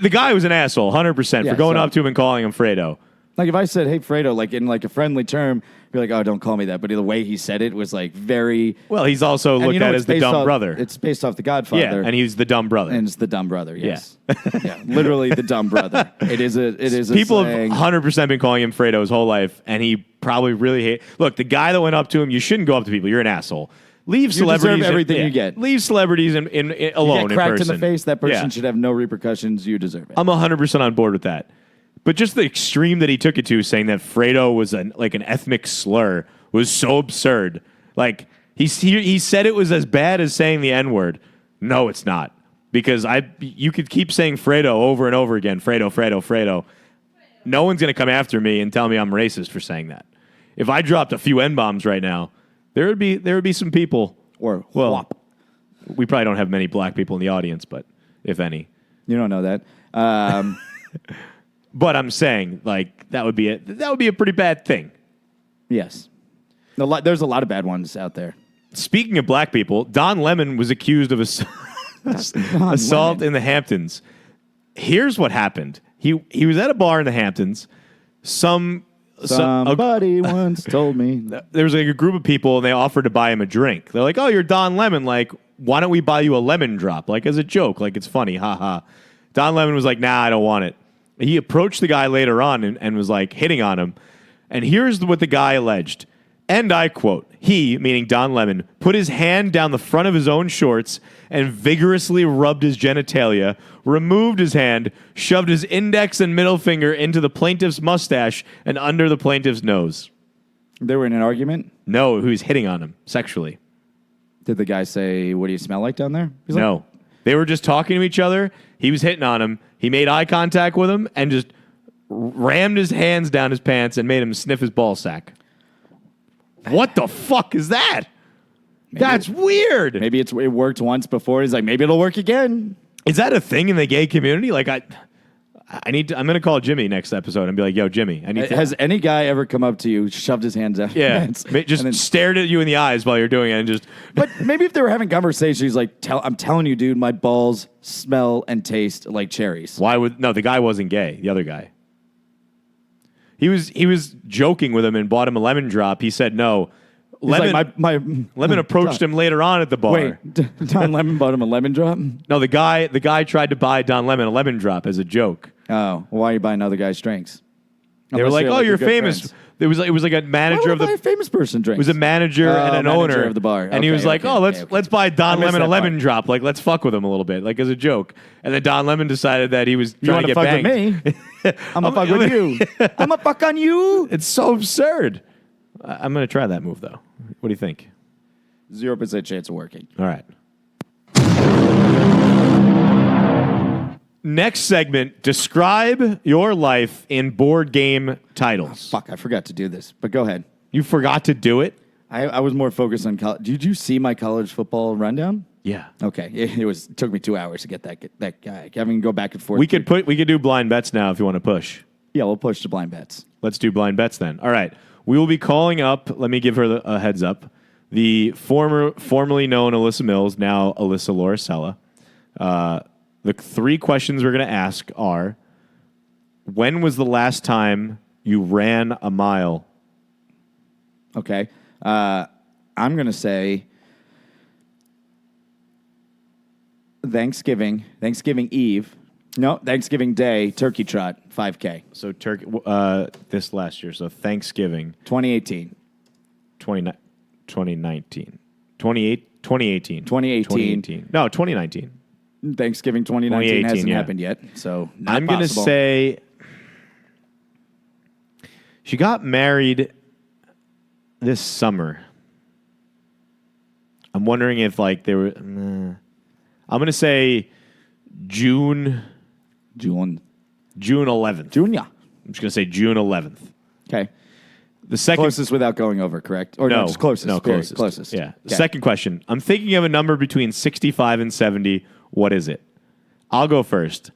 the guy was an asshole, 100%, for going up to him and calling him Fredo. Like, if I said, hey, Fredo, like, in, like, a friendly term, be like, oh, don't call me that. But the way he said it was, like, very... Well, he's also looked at as the dumb brother. It's based off The Godfather. Yeah, and he's the dumb brother. And it's the dumb brother, yes. Yeah, literally the dumb brother. It is a People slang. have 100% been calling him Fredo his whole life, and he probably really hate... Look, the guy that went up to him, you shouldn't go up to people. You're an asshole. Leave celebrities... deserve everything you get. Leave celebrities alone you get cracked in the face, that person Yeah. should have no repercussions. You deserve it. I'm 100% on board with that. But just the extreme that he took it to, saying that Fredo was an ethnic slur, was so absurd. Like, he said it was as bad as saying the N-word. No, it's not. Because you could keep saying Fredo over and over again. Fredo. No one's going to come after me and tell me I'm racist for saying that. If I dropped a few N-bombs right now, there would be some people. Or Well, whop. we probably don't have many black people in the audience, but if any. You don't know that. But I'm saying, like, that would be a pretty bad thing. Yes. There's a lot of bad ones out there. Speaking of black people, Don Lemon was accused of assault in the Hamptons. Here's what happened. He was at a bar in the Hamptons. Somebody once told me. There was like a group of people, and they offered to buy him a drink. They're like, "Oh, you're Don Lemon. Like, why don't we buy you a lemon drop? Like, as a joke. Like, it's funny. Ha ha." Don Lemon was like, "Nah, I don't want it." He approached the guy later on and was like hitting on him. And here's what the guy alleged. And I quote, he, meaning Don Lemon, put his hand down the front of his own shorts and vigorously rubbed his genitalia, removed his hand, shoved his index and middle finger into the plaintiff's mustache and under the plaintiff's nose. They were in an argument? No, he was hitting on him sexually. Did the guy say, what do you smell like down there? He's like, No. They were just talking to each other. He was hitting on him. He made eye contact with him and just rammed his hands down his pants and made him sniff his ball sack. What the fuck is that? That's weird. Maybe it worked once before. He's like, maybe it'll work again. Is that a thing in the gay community? Like, I'm going to call Jimmy next episode and be like, yo, Jimmy, I need to... Has any guy ever come up to you, shoved his hands out? Yeah, Just just stared at you in the eyes while you're doing it and just... But maybe if they were having conversations, he's like, I'm telling you, dude, my balls smell and taste like cherries. Why would... No, the guy wasn't gay. The other guy. He was joking with him and bought him a lemon drop. He said no. He's Lemon, like, my Lemon approached him later on at the bar. Wait, Don Lemon bought him a lemon drop? No, the guy tried to buy Don Lemon a lemon drop as a joke. Oh, well, why are you buying other guys' drinks? They were like, "Oh, you're famous." Friends. It was like a manager Why of would I buy the. a famous person drinks? It was a manager and an manager owner of the bar. and he was like, Okay, okay. let's buy Don I missed Lemon a that lemon part. drop. Like, let's fuck with him a little bit, like as a joke. And then Don Lemon decided that he was You trying want to to get fuck banged. with me? I'm gonna fuck with you. I'm gonna fuck on you. It's so absurd. I'm gonna try that move though. What do you think? 0% chance of working. All right. Next segment, describe your life in board game titles. Fuck, I forgot to do this, but go ahead. You forgot to do it? I was more focused on college. Did you see my college football rundown? Yeah. Okay, it took me 2 hours to get that guy. Having to go back and forth. We could do blind bets now if you want to push. Yeah, we'll push to blind bets. Let's do blind bets then. All right. We will be calling up, let me give her a heads up, the formerly known Alyssa Mills, now Alyssa Lauricella. The 3 questions we're going to ask are, when was the last time you ran a mile? Okay. I'm going to say Thanksgiving Eve. No, Thanksgiving Day, turkey trot, 5K. So this last year, so Thanksgiving. 2018. 2019. 2018. 2018. No, 2019. Thanksgiving 2019 hasn't happened yet, so not I'm going to possible. say she got married this summer. I'm wondering if they were. I'm going to say June 11th. June, yeah. I'm just going to say June 11th. Okay. The second Closest without going over, correct? Or no, just closest. No, period. closest. Closest. Yeah. The Okay. second question. I'm thinking of a number between 65 and 70. What is it? I'll go first.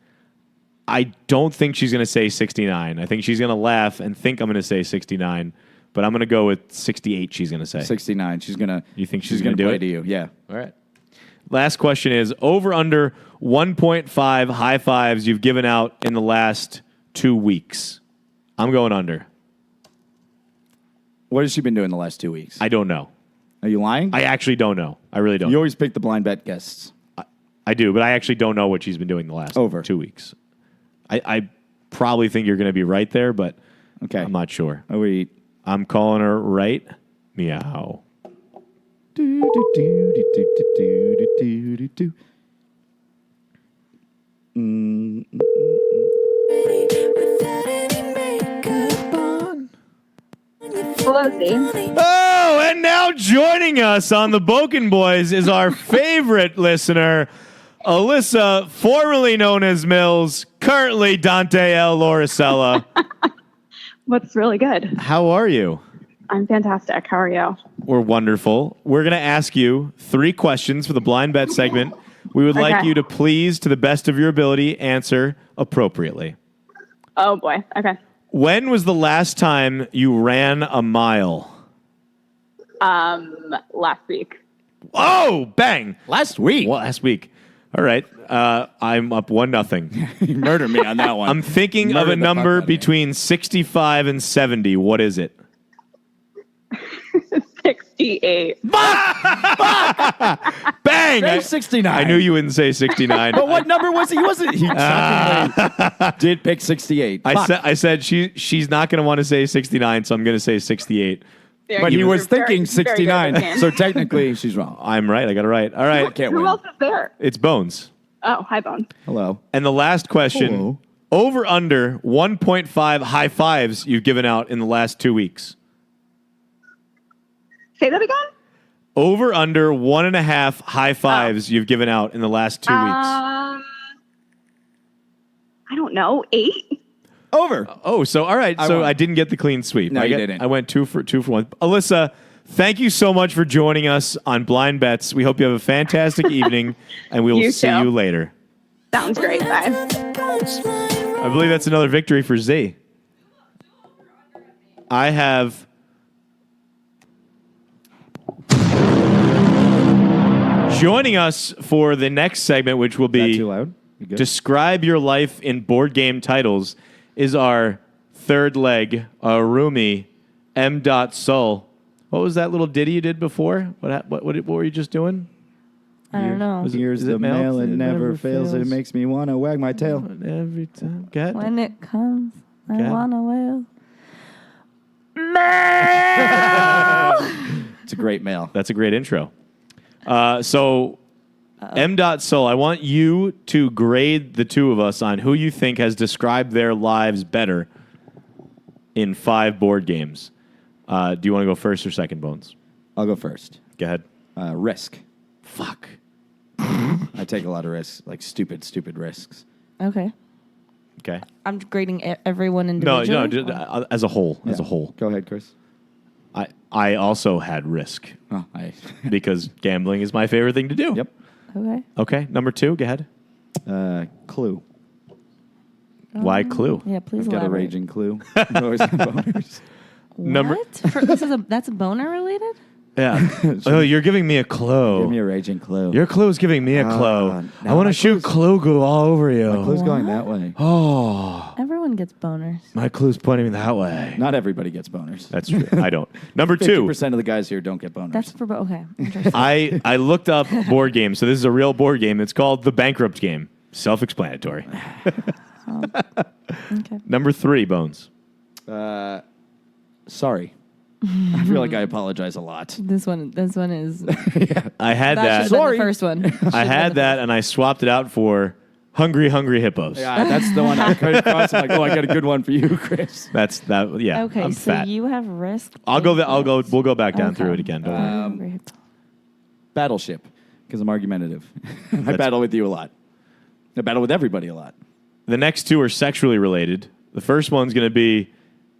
I don't think she's going to say 69. I think she's going to laugh and think I'm going to say 69, but I'm going to go with 68 she's going to say. 69. She's going to. You think she's gonna going to do play it? to you? Yeah. All right. Last question is over under 1.5 high fives you've given out in the last 2 weeks. I'm going under. What has she been doing the last 2 weeks? I don't know. Are you lying? I actually don't know. I really don't. You always pick the blind bet guests. I do, but I actually don't know what she's been doing the last Over. 2 weeks. I probably think you're going to be right there, but Okay. I'm not sure. Oh, wait. I'm calling her right. Meow. Oh, and now joining us on the Boken Boys is our favorite listener, Alyssa, formerly known as Mills, currently Dante L. Lauricella. What's really good? How are you? I'm fantastic. How are you? We're wonderful. We're going to ask you 3 questions for the blind bet segment. We would like Okay. you to please, to the best of your ability, answer appropriately. Oh boy. Okay. When was the last time you ran a mile? Last week. Oh, bang. Last week. Well, last week. All right. I'm up 1-0. You murdered me on that one. I'm thinking of Murdered a the fuck number out of me. between 65 and 70. What is it? 68. Bang! Say 69. I knew you wouldn't say 69. But what number was he? He shockingly did pick 68. Fuck. I said she's not going to want to say 69, so I'm going to say 68. But he was Very- thinking very good 69, with me. so technically she's wrong. I'm right. I got it right. All right. Can't Who win. else is there? It's Bones. Oh, hi, Bone. Hello. And the last question, Hello. over under 1.5 high fives you've given out in the last 2 weeks. Say that again? Over under 1.5 high fives you've given out in the last 2 weeks. I don't know. 8? Over. Oh, so all right. I So won. I didn't get the clean sweep. No, I you didn't. I went 2 for 1. Alyssa, thank you so much for joining us on Blind Bets. We hope you have a fantastic evening, and we will You see too. you later. Sounds great. Bye. I believe that's another victory for Z. I have joining us for the next segment, which will Is that be too loud? You good? Describe Your Life in Board Game Titles, is our third leg, Arumi M. Soul, What was that little ditty you did before? What were you just doing? I don't know. Here's is the it mail? mail, it It never never fails. It fails. makes me want to wag my tail. Every time. Go ahead. When it comes, I Okay. wanna wail. Mail. It's a great mail. That's a great intro. So, M.Soul, I want you to grade the two of us on who you think has described their lives better in 5 board games. Do you want to go first or second, Bones? I'll go first. Go ahead. Risk. Fuck. I take a lot of risks, like stupid risks. Okay. Okay. I'm grading everyone No, individually. no, as a whole. As a Yeah. whole. Go ahead, Chris. I also had Risk Oh, because gambling is my favorite thing to do. Yep. Okay. Okay. Number 2, go ahead. Clue. Why Clue? Yeah, please I've got a elaborate. raging clue. Always have boners. Number- What? That's a boner related? Yeah. Oh, you're giving me a clue. Give me a raging clue. Your clue's giving me a clue. I now want my to shoot clue goo all over you. My clue's going What? that way. Oh, Everyone gets boners. my clue's pointing that way. Not everybody gets boners. That's true. I don't. Number 2. 50% of the guys here don't get boners. That's for okay. Interesting. I looked up board games. So this is a real board game. It's called The Bankrupt Game. Self-explanatory. Okay. Number 3, Bones. Sorry. I feel like I apologize a lot. This one is. I had That that. should have been the first one. I had that, and I swapped it out for Hungry Hippos. Yeah, that's the one I cut across. I'm like, oh, I got a good one for you, Chris. That's that. Yeah. Okay, I'm so fat. you have risk. I'll go. We'll go back down Okay. through it again. Don't worry. Battleship, because I'm argumentative. I battle with you a lot. I battle with everybody a lot. The next 2 are sexually related. The first one's going to be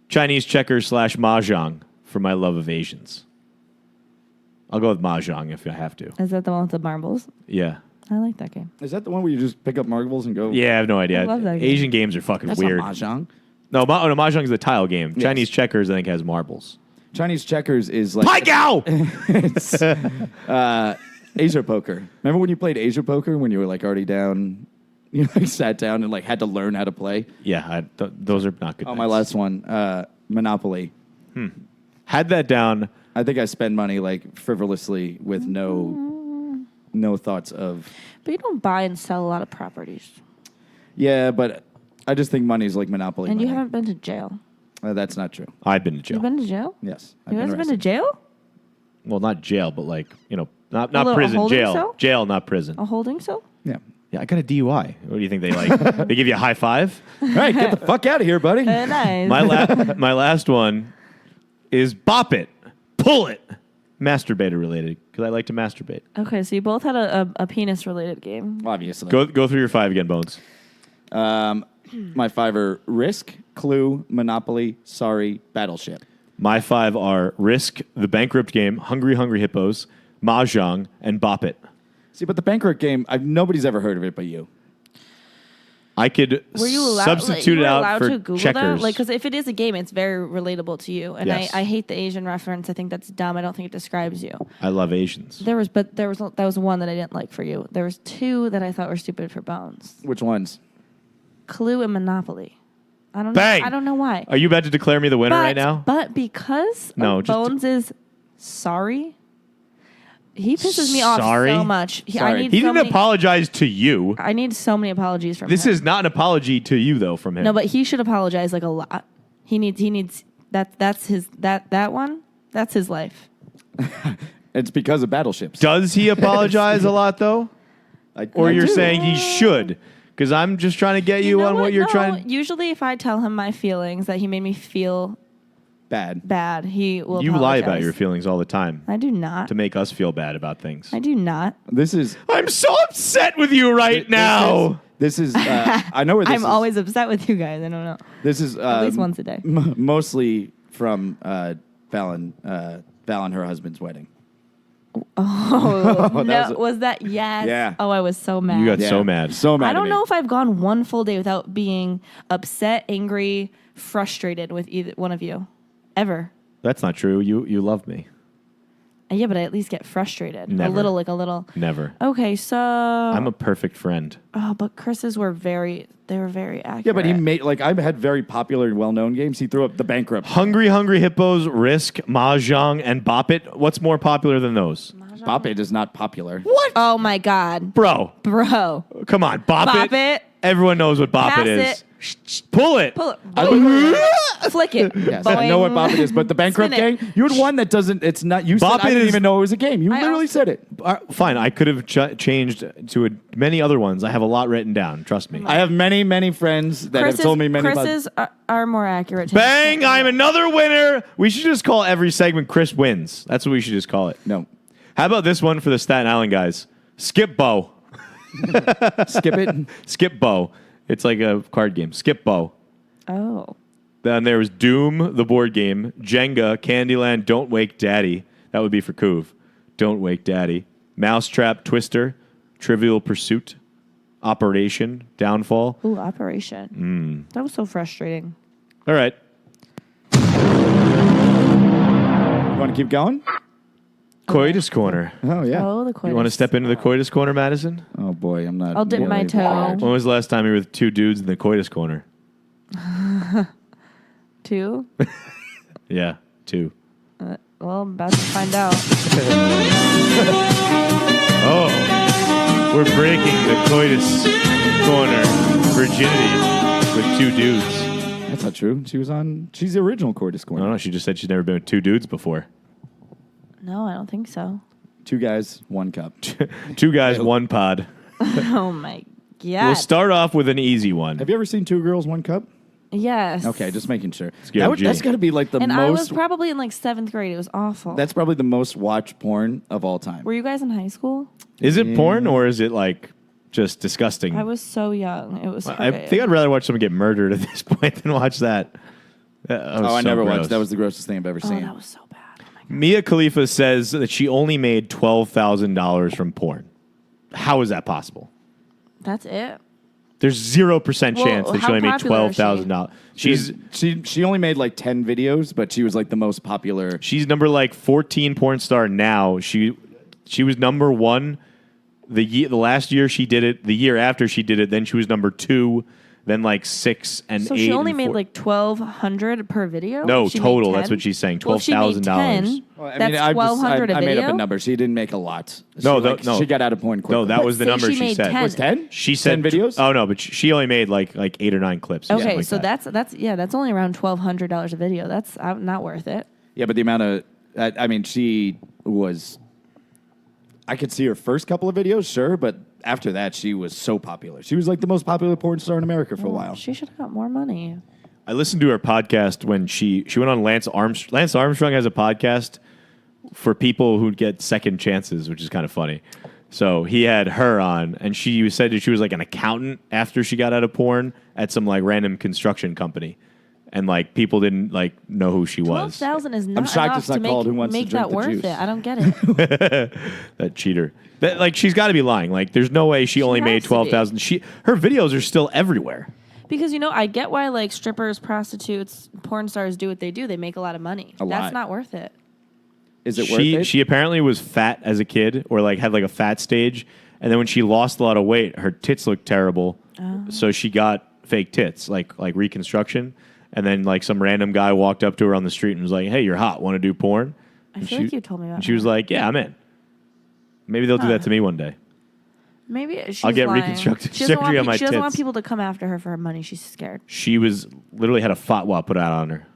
Chinese checkers / mahjong for my love of Asians. I'll go with mahjong if I have to. Is that the one with the marbles? Yeah. I like that game. Is that the one where you just pick up marbles and go? Yeah, I have no idea. I love that game. Asian games are fucking That's weird. not mahjong. No, mahjong is the tile game. Yes. Chinese checkers, I think, has marbles. Chinese checkers is like Pai Gow! it's, Asia poker. Remember when you played Asia poker when you were like already down? You like sat down and like had to learn how to play. Yeah, those are not good. Oh, my nights. last one, Monopoly. Had that down. I think I spend money like frivolously with no thoughts of. But you don't buy and sell a lot of properties, Yeah, but I just think money is like Monopoly. and money. you haven't been to jail. That's not true. I've been to jail. You've been to jail? Yes, You guys been to arrested. jail? Well, not jail, but like, not little prison. holding Jail. cell? Jail, not prison. A holding cell? Yeah. Yeah, I got a DUI. What do you think they like? They give you a high five? All right, get the fuck out of here, buddy. Nice. My last one is bop it, pull it, masturbator related because I like to masturbate. Okay, so you both had a penis related game. Obviously. Go through your 5 again, Bones. My 5 are Risk, Clue, Monopoly, Sorry, Battleship. My 5 are Risk, The Bankrupt Game, Hungry Hippos, Mahjong, and Bop It. See, but the bankrupt game, nobody's ever heard of it but you. I could Were you allowed, substitute you it were out allowed for to Google checkers. that? Like, because if it is a game, it's very relatable to you. And Yes. I hate the Asian reference. I think that's dumb. I don't think it describes you. I love Asians. That was one that I didn't like for you. There was 2 that I thought were stupid for Bones. Which ones? Clue and Monopoly. I don't Bang! know. I don't know why. Are you about to declare me the winner right now? But because No, of just- Bones is sorry, he pisses me off Sorry? so much. Sorry. He didn't apologize to you. I need so many apologies from This him. is not an apology to you, though, from him. No, but he should apologize like a lot. He needs that's his one. That's his life. It's because of battleships. Does he apologize a lot, though? Or I you're do. saying he should? Because I'm just trying to get you, know on what you're No, trying. Usually, if I tell him my feelings that he made me feel Bad. bad, he will. You lie about apologize. your feelings all the time I do not. to make us feel bad about things. I do not. This is I'm so upset with you right now. This is I know where this is. I'm always upset with you guys. I don't know. This is At least once a day. mostly from Val and her husband's wedding. Oh, that no, was a- was that yes? Yeah. Oh, I was so mad. You got Yeah. so mad. So mad. I at don't me. know if I've gone one full day without being upset, angry, frustrated with either one of you, ever. That's not true. You love me. Yeah, but I at least get frustrated. Never. A little. Never. Okay, so I'm a perfect friend. oh, but Chris's were very accurate. Yeah, but he made like I've had very popular and well-known games. He threw up the Bankrupt. Hungry Hippos, Risk, Mahjong, and Bop It. What's more popular than those? Bop It is not popular. What? Oh my god, Bro, come on. Bop It. Everyone knows what Bop Pass It is. it. Pull it. Flick it. Yes, I know what Bop It is, but the Bankrupt Spin it. game, you had one that doesn't. It's not. You Bop said I It didn't is- even know it was a game. You I literally also- said it. Fine, I could have changed to many other ones. I have a lot written down. Trust me. I have many friends that have told me many. Chris's are more accurate. Bang! I'm another winner. We should just call every segment Chris wins. That's what we should just call it. No, How about this one for the Staten Island guys? Skip Bow. skip it. Skip Bow. It's like a card game. Skip Bow. Oh. Then there was Doom, the board game, Jenga, Candyland, Don't Wake Daddy. That would be for Coov. Don't Wake Daddy. Mousetrap, Twister, Trivial Pursuit, Operation, Downfall. Ooh, Operation. That was so frustrating. All right. You want to keep going? Coitus Corner. Oh yeah. Oh, the coin. You want to step into the Coitus Corner, Madison? Oh boy, I'm not. I'll dip my really toe. prepared. When was the last time you were with two dudes in the Coitus Corner? 2? Yeah, two. Well, I'm about to find out. Oh, we're breaking the Coitus Corner virginity with two dudes. That's not true. She was on. She's the original Coitus I don't Corner. know. She just said she's never been with two dudes before. No, I don't think so. 2 guys, 1 cup. Two guys, one pod. Oh my god. We'll start off with an easy one. Have you ever seen 2 girls, 1 cup? Yes. Okay, just making sure. good, That's G. got to be like the And I was most. probably in like 7th grade. It was awful. That's probably the most watched porn of all time. Were you guys in high school? Is it porn or is it like just disgusting? I was so young. It was. I think I'd rather watch someone get murdered at this point than watch that. I never watched. That was the grossest thing I've ever Oh, seen. that was so bad. Oh my god. Mia Khalifa says that she only made $12,000 from porn. How is that possible? That's it. There's 0% Well, chance that she how only made popular is she? $12,000. She only made like 10 videos, but she was like the most popular. She's number like 14 porn star now. She was number 1 the last year she did it. The year after she did it, then she was number 2. Then like 6 and 8. So she only and made 4. like $1,200 per video. No, She made total. 10? That's what she's saying. Well, if she made $12,000. 10, Well, that's $1,200 a I made up video? a number. She didn't make a lot. No, She got out of porn quickly. No, that But was the say number she she made said. 10. was 10. She said 10 videos. Oh no, but she only made like 8 or 9 clips. or Okay, something like so that. that's only around $1,200 a video. That's not worth it. Yeah, but the amount of. I mean, she was. I could see her first couple of videos, sure, but after that, she was so popular. She was like the most popular porn star in America for a while. She should have got more money. I listened to her podcast when she went on Lance Armstrong. Lance Armstrong has a podcast for people who get second chances, which is kind of funny. So he had her on, and she said that she was like an accountant after she got out of porn at some like random construction company, and like people didn't like know who she was. 12,000 is not shocked enough it's not to called Who Wants to make Drink that the worth Juice. it. I don't get it. That cheater. That, like she's got to be lying. Like there's no way she only made has to be. 12,000. Her videos are still everywhere. Because, I get why, like, strippers, prostitutes, porn stars do what they do. They make a lot of money. A lot. That's not worth it. Is it worth it? She apparently was fat as a kid, or like had like a fat stage, and then when she lost a lot of weight, her tits looked terrible. So she got fake tits, like reconstruction. And then like some random guy walked up to her on the street and was like, "Hey, you're hot. Want to do porn?" I feel like you told me about And she was her. like, "Yeah, I'm in." Maybe they'll do that to me one day. Maybe she's I'll get lying. reconstructive She doesn't surgery on my She doesn't want tits. people to come after her for her money. She's scared. She was literally had a fatwa put out on her,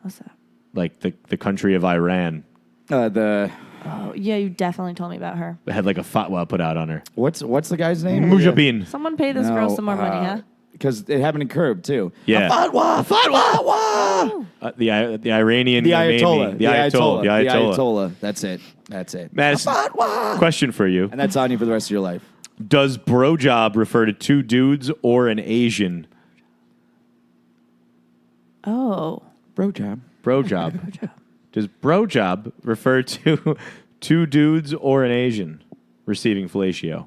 What's that? like the country of Iran Oh, yeah, you definitely told me about her. had like a fatwa put out on her. What's the guy's name? Mujabin. Someone pay this girl some more money, huh? Because it happened in Curb too. Yeah. A fatwa. The Iranian The Khomeini. Ayatollah. The Ayatollah. That's it. Madison, question for you. And that's on you for the rest of your life. Does bro job refer to two dudes or an Asian? Oh. Bro job. Bro job. Does bro job refer to two dudes or an Asian receiving fellatio?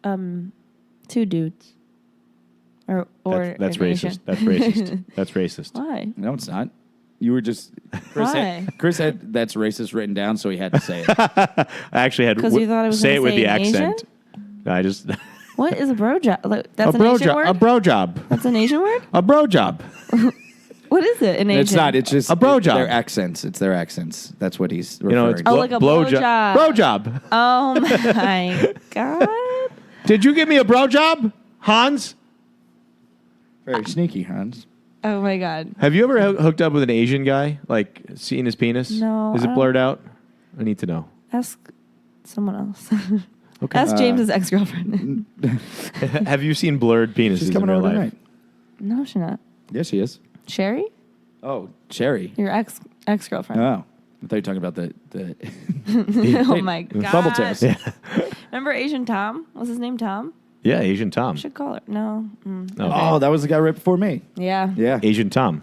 2 dudes. Or That's an racist. Asian. That's racist. That's racist. Why? No, it's not. You were just Why? Chris had that's racist written down, so he had to say it. I actually had 'Cause you thought I was say gonna it with say the an accent. I just What is a bro job? That's a an bro Asian job. word? A bro job. That's an Asian word? A bro job. What is it in Asian? It's not. It's just A bro job. Their accents. It's their accents. That's what he's You know, referring it's to. Oh, like a blow job. Bro job. Oh my God. Did you give me a bro job, Hans? Very sneaky, Hans. Oh my God. Have you ever hooked up with an Asian guy, like seen his penis? No, Is I it don't- blurred out? I need to know. Ask someone else. Okay. Ask James's ex-girlfriend. Have you seen blurred penises She's in coming real over life? tonight. No, she's not. Yes, she is. Sherry? Oh, Cherry. Your ex-girlfriend. Oh, I thought you were talking about the Oh my God. bubble test. Remember Asian Tom? Was his name Tom? Yeah, Asian Tom. Should call her. No. Oh, that was the guy right before me. Yeah. Yeah. Asian Tom.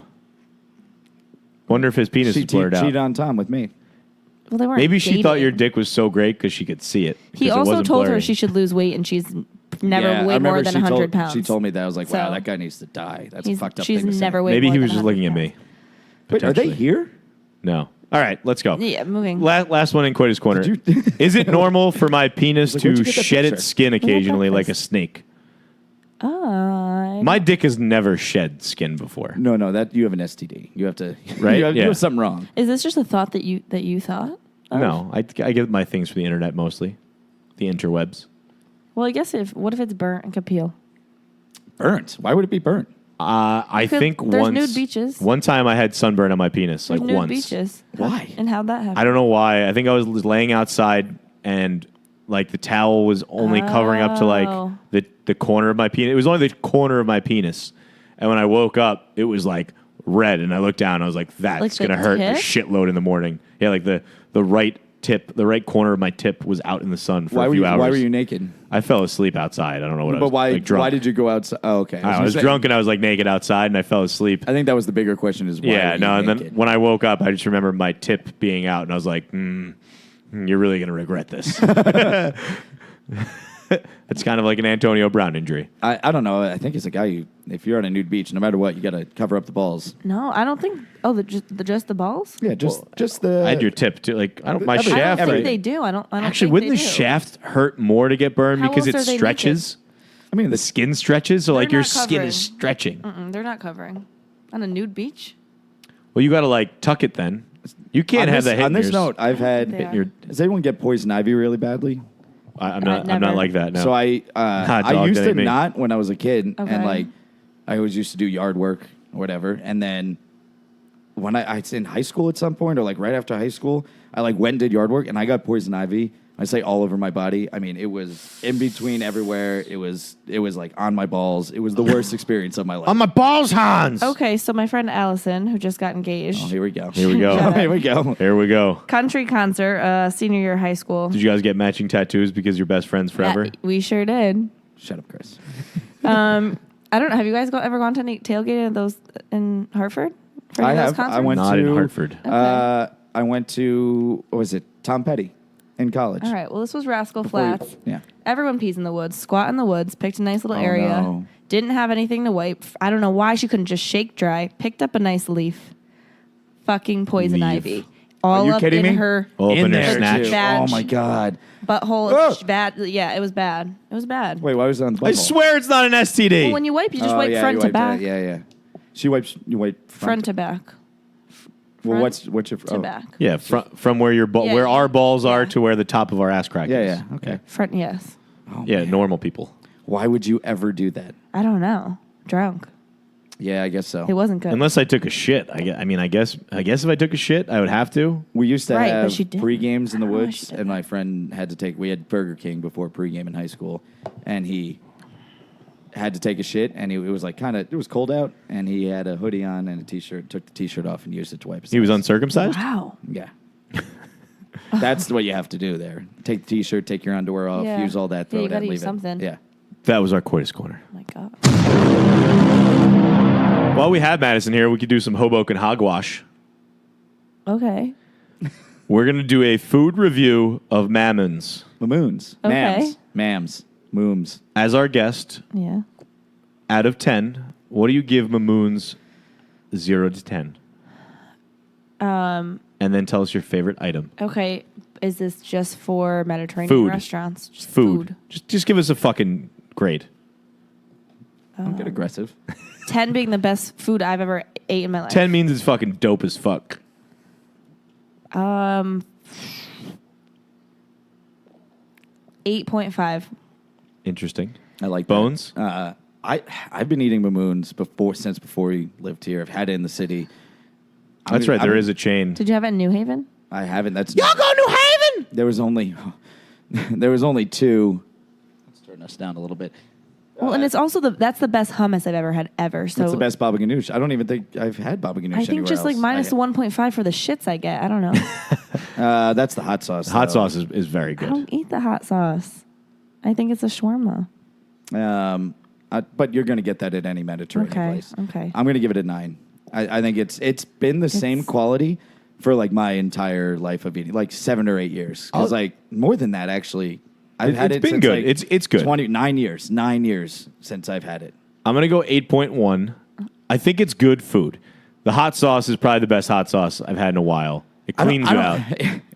Wonder if his penis She is blurred cheated out. on Tom with me. Well, they weren't Maybe she thought dating. your dick was so great because she could see it. He 'cause it also wasn't told her blurry. she should lose weight, and she's never Yeah, I weighed more remember than she 100 told- pounds. She told me that. I was like, wow, So- that guy needs to die. That's a He's- fucked up she's thing to say. never weighed Maybe more he than was just 100 looking at me. pounds. Wait, are they Potentially. here? No. All right, let's go. Yeah, moving. Last one in Coitus Corner. Did you- Is it normal for my penis Like, where'd to you get that shed picture? its skin occasionally like a breakfast. snake? Oh, My dick has never shed skin before. No, that you have an STD. You have to. Right? You have, Yeah. you have something wrong. is this just a thought that you thought? of? No, I get my things from the internet mostly, the interwebs. Well, I guess what if it's burnt and could peel? Burnt. Why would it be burnt? I Because think there's once nude beaches. one time I had sunburn on my penis, There's like nude once. beaches. Why? And how'd that happen? I don't know why. I think I was laying outside and like the towel was only covering up to like Oh. the corner of my penis. It was only the corner of my penis. And when I woke up, it was like red. And I looked down and I was like, that's Like the going to hurt a tip? shitload in the morning. Yeah, like the right tip, the right corner of my tip was out in the sun for a few hours. Why were you naked? I fell asleep outside. I don't know what I But was why? like, drunk. Why did you go outside? Oh, okay. I was drunk and I was like naked outside and I fell asleep. I think that was the bigger question. Is why were Yeah, you no, and then naked? when I woke up, I just remember my tip being out, and I was like, "You're really gonna regret this." It's kind of like an Antonio Brown injury. I don't know. I think as a guy, if you're on a nude beach, no matter what, you got to cover up the balls. No, I don't think. Oh, just the balls? Yeah, just the. I had your tip too. Like, I don't. My everything. I shaft. don't think Everything. they do. I don't. Actually, think wouldn't they the do. shaft hurt more to get burned How because else it are they stretches? I mean, The skin stretches, so like They're your not skin covering. is stretching. They're not covering on a nude beach. Well, you got to like tuck it then. You can't have that hit on in this your- note, I've had. They are. your- Does anyone get poison ivy really badly? I'm not never. like that. No. So I Hot I dog, used that to ain't me. not when I was a kid, Okay. and like I always used to do yard work or whatever, and then when I was in high school at some point, or like right after high school, I like went and did yard work, and I got poison ivy. I say all over my body. I mean, it was in between everywhere. It was like on my balls. It was the worst experience of my life. on my balls, Hans. Okay, so my friend Allison, who just got engaged, Oh, here we go. Here we go. Shut up. Here we go. Here we go. country concert, senior year of high school. Did you guys get matching tattoos because you're best friends forever? Yeah, we sure did. Shut up, Chris. I don't know. Have you guys ever gone to any tailgating of those in Hartford? For I any of those have. I concerts? went Not to in Hartford. I went to what was it? Tom Petty in college. All right. Well, this was Rascal Before you- Flats. yeah. Everyone pees in the woods. Squat in the woods. Picked a nice little Oh, area. no. Didn't have anything to wipe. I don't know why she couldn't just shake dry. Picked up a nice leaf. Fucking poison Leaf. ivy. All you up kidding in me? her All up in there her snatch. too. Badge. Oh my god! butthole. Ugh. Bad. Yeah, it was bad. It was bad. Wait, why was it on the butthole? I swear it's not an STD. Well, when you wipe, you just wipe yeah, front you to wiped back. that. Yeah. She wipes. You wipe Front to back. Well, front what's your To back. yeah, from where your Yeah, where our balls are yeah. to where the top of our ass crack is. Yeah. Okay. Front. Yes. Oh, Yeah, man. normal people. Why would you ever do that? I don't know. Drunk. Yeah, I guess so. It wasn't good. Unless I took a shit. I mean, I guess if I took a shit, I would have to. We used to Right, but have she didn't. pre-games in the I don't know why woods, she did and that. my friend had to take. We had Burger King before pre-game in high school, and he had to take a shit, and it was like it was cold out, and he had a hoodie on and a t-shirt. Took the t-shirt off and used it to wipe his He was ass. uncircumcised. Wow. Yeah. That's what you have to do there. Take the t-shirt, take your underwear off, Yeah. use all that, Yeah, throw you it out, gotta leave use it. something. Yeah. That was our coitus corner. Oh my God. While we have Madison here, we could do some Hoboken hogwash. Okay. We're gonna do a food review of Mammons. Mamoons. Okay. Mams. Mooms. As our guest, Yeah. out of 10, what do you give Mamoons 0 to 10? And then tell us your favorite item. Okay, is this just for Mediterranean Food. restaurants? Just Food. Just give us a fucking grade. Don't get aggressive. 10 being the best food I've ever ate in my life. 10 means it's fucking dope as fuck. 8.5. Interesting. I like Bones? that. I've been eating Mamoons since before we lived here. I've had it in the city. That's right. There is a chain. Did you have it in New Haven? I haven't. That's Y'all go New Haven! There was only two. Let's turn us down a little bit. Well, and it's also that's the best hummus I've ever had ever. So It's the best baba ganoush. I don't even think I've had baba ganoush. I think just like minus the 1.5 for the shits I get. I don't know. That's the hot sauce. Hot though. sauce is very I good. don't eat the hot sauce. I think it's a shawarma. But you're going to get that at any Mediterranean place. Okay. I'm going to give it a 9. I think it's been the same quality for like my entire life of eating, like 7 or 8 years. Because like more than that, actually, I've had It's it been since, good. like, It's good. 9 years. 9 years since I've had it. I'm going to go 8.1. I think it's good food. The hot sauce is probably the best hot sauce I've had in a while. It cleans you out.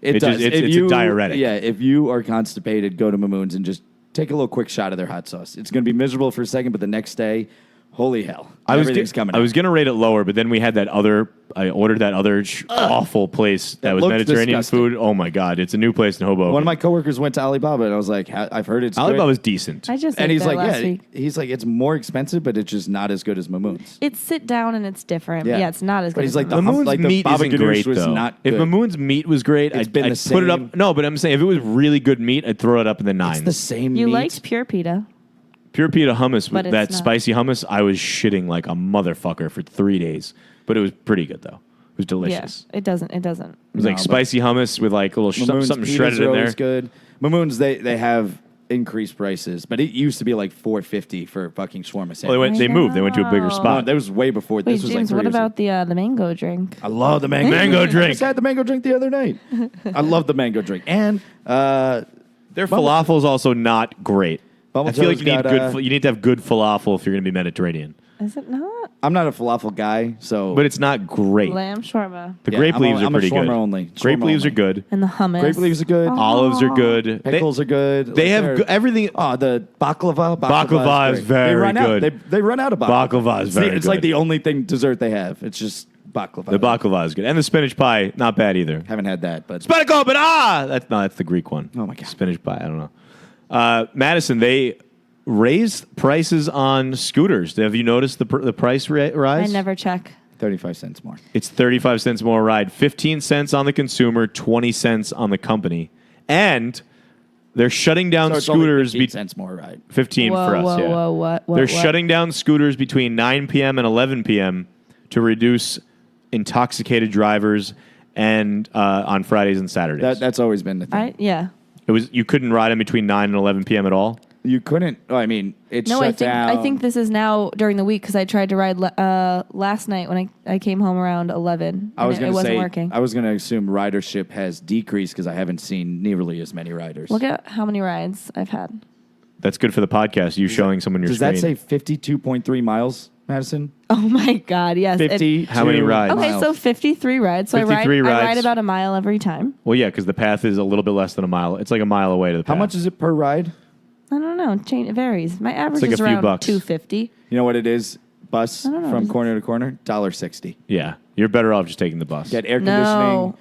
It does. It's a diuretic. Yeah, if you are constipated, go to Mamoons and just take a little quick shot of their hot sauce. It's going to be miserable for a second, but the next day, holy hell. Everything's coming I out. was going to rate it lower, but then we had that other, I ordered that other awful place that was looked Mediterranean disgusting. food. Oh my God. It's a new place in Hoboken. One of my coworkers went to Alibaba, and I was like, I've heard it's Alibaba's good. decent. I just And ate he's there like, last yeah, week. he's like, it's more expensive, but it's just not as good as Mamoons. It's sit down and it's different. Yeah, it's not as good. But he's as like, Mamoons. Mamoon's like the meat baba isn't ganoush great, was though. not If good. Mamoon's meat was great, It's I'd been the put it same- up. No, but I'm saying if it was really good meat, I'd throw it up in the nines. It's the same You meat. liked pure pita. Pure pita hummus, But with it's that not. spicy hummus, I was shitting like a motherfucker for 3 days. But it was pretty good, though. It was delicious. Yeah, it doesn't. It doesn't. It was like No, but- spicy hummus with like a little Mamoons something pitas shredded are in there. always good. Mamoons, they have increased prices, but it used to be like $4.50 for a fucking shawarma sandwich. Well, they moved. They went to a bigger know. spot. That was way before. Wait, This was James, like 3 what years about the mango drink? I love the mango Mango drink. I just had the mango drink the other night. I love the mango drink. And Their falafel is also not great. I feel like Bubble you need Toe's got, you need to have good falafel if you're going to be Mediterranean. Is it not I'm not a falafel guy, so But it's not great. lamb shawarma The Yeah, grape I'm leaves a- are I'm a pretty good. shawarma only. Grape Shawarma leaves are only. good. and the hummus? grape leaves are good. Olives are good. Pickles are good. They have they're- good, everything. Oh, the baklava. Baklava is great. very they run good. Out. They run out of baklava. Baklava is It's the- very It's like good. the only thing dessert they have. It's just baklava. The baklava is good. And the spinach pie, not bad either. Haven't had that, but Spanico, but that's the Greek one. Oh, my God. Spinach pie, I don't know. Madison, they raised prices on scooters. Have you noticed the price rise? I never check. 35 cents more. It's 35 cents more a ride, 15 cents on the consumer, 20 cents on the company. And they're shutting down So it's only scooters. 15 cents more, right? 15 Whoa, for us, whoa, yeah. whoa, what? They're shutting down scooters between 9 p.m. and 11 p.m. to reduce intoxicated drivers and on Fridays and Saturdays. That's always been the thing. Yeah. You couldn't ride them between 9 and 11 p.m. at all? You couldn't. Oh, I mean, it's No, shut down. I think this is now during the week because I tried to ride last night when I came home around 11. I was and it going to wasn't say. working. I was going to assume ridership has decreased because I haven't seen nearly as many riders. Look at how many rides I've had. That's good for the podcast. You showing someone your Does screen. that say 52.3 miles, Madison? Oh my God! Yes. 50. How many rides? Okay, so 53 rides. So 53 I rides. ride about a mile every time. Well, yeah, because the path is a little bit less than a mile. It's like a mile away to the path. How much is it per ride? I don't know. It varies. My average like is a few around bucks. $2.50. You know what it is? Bus I don't know. from Is it- corner to corner, $1.60. Yeah, you're better off just taking the bus. Get air No. conditioning.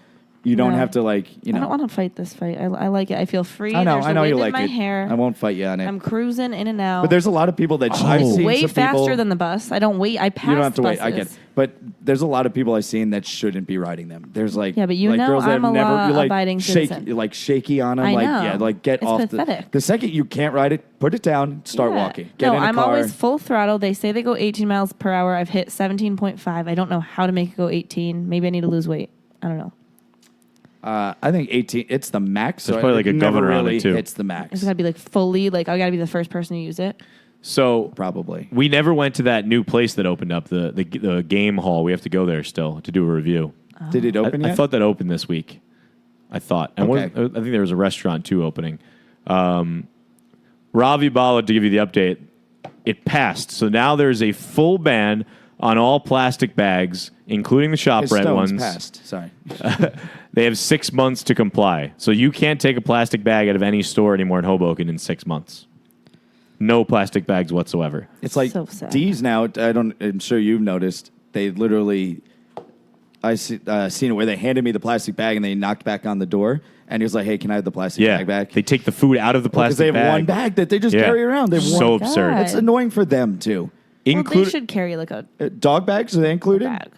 You don't No. have to I don't know. want to fight this fight. I like it. I feel free. I know. There's I a know you wind like in my it. hair. I won't fight you on it. I'm cruising in and out. But there's a lot of people that I've seen way some faster people, than the bus. I don't wait. I pass. You don't have to wait. I buses. get it. But there's a lot of people I've seen that shouldn't be riding them. There's like Yeah, but you like know girls that I'm have a never you're, like law-abiding citizen. you're, like shaky on them. I like know. yeah, like get It's off pathetic. the second you can't ride it, put it down, start Yeah. walking. Get no, in a I'm car. always full throttle. They say they go 18 miles per hour. I've hit 17.5. I don't know how to make it go 18. Maybe I need to lose weight. I don't know. I think 18. It's the max. There's so probably like a never governor on it, really too. hits the max. It's got to be like fully, like, I got to be the first person to use it. So Probably. we never went to that new place that opened up, the game hall. We have to go there still to do a review. Did it open I yet? thought that opened this week. I thought. And Okay. I think there was a restaurant too opening. Ravi Bala, to give you the update, it passed. So now there's a full ban on all plastic bags, including the shop His brand stone's ones. passed. Sorry. They have 6 months to comply. So you can't take a plastic bag out of any store anymore in Hoboken in 6 months. No plastic bags whatsoever. It's like So sad. D's now. I'm sure you've noticed. They literally, seen it where they handed me the plastic bag and they knocked back on the door. And he was like, "Hey, can I have the plastic Yeah, bag back?" they take the food out of the Because plastic they have bag. one bag that they just Yeah. carry around. They have So one. absurd. God. It's annoying for them too. Well, they Include should carry like a Dog bags, are they included? bag.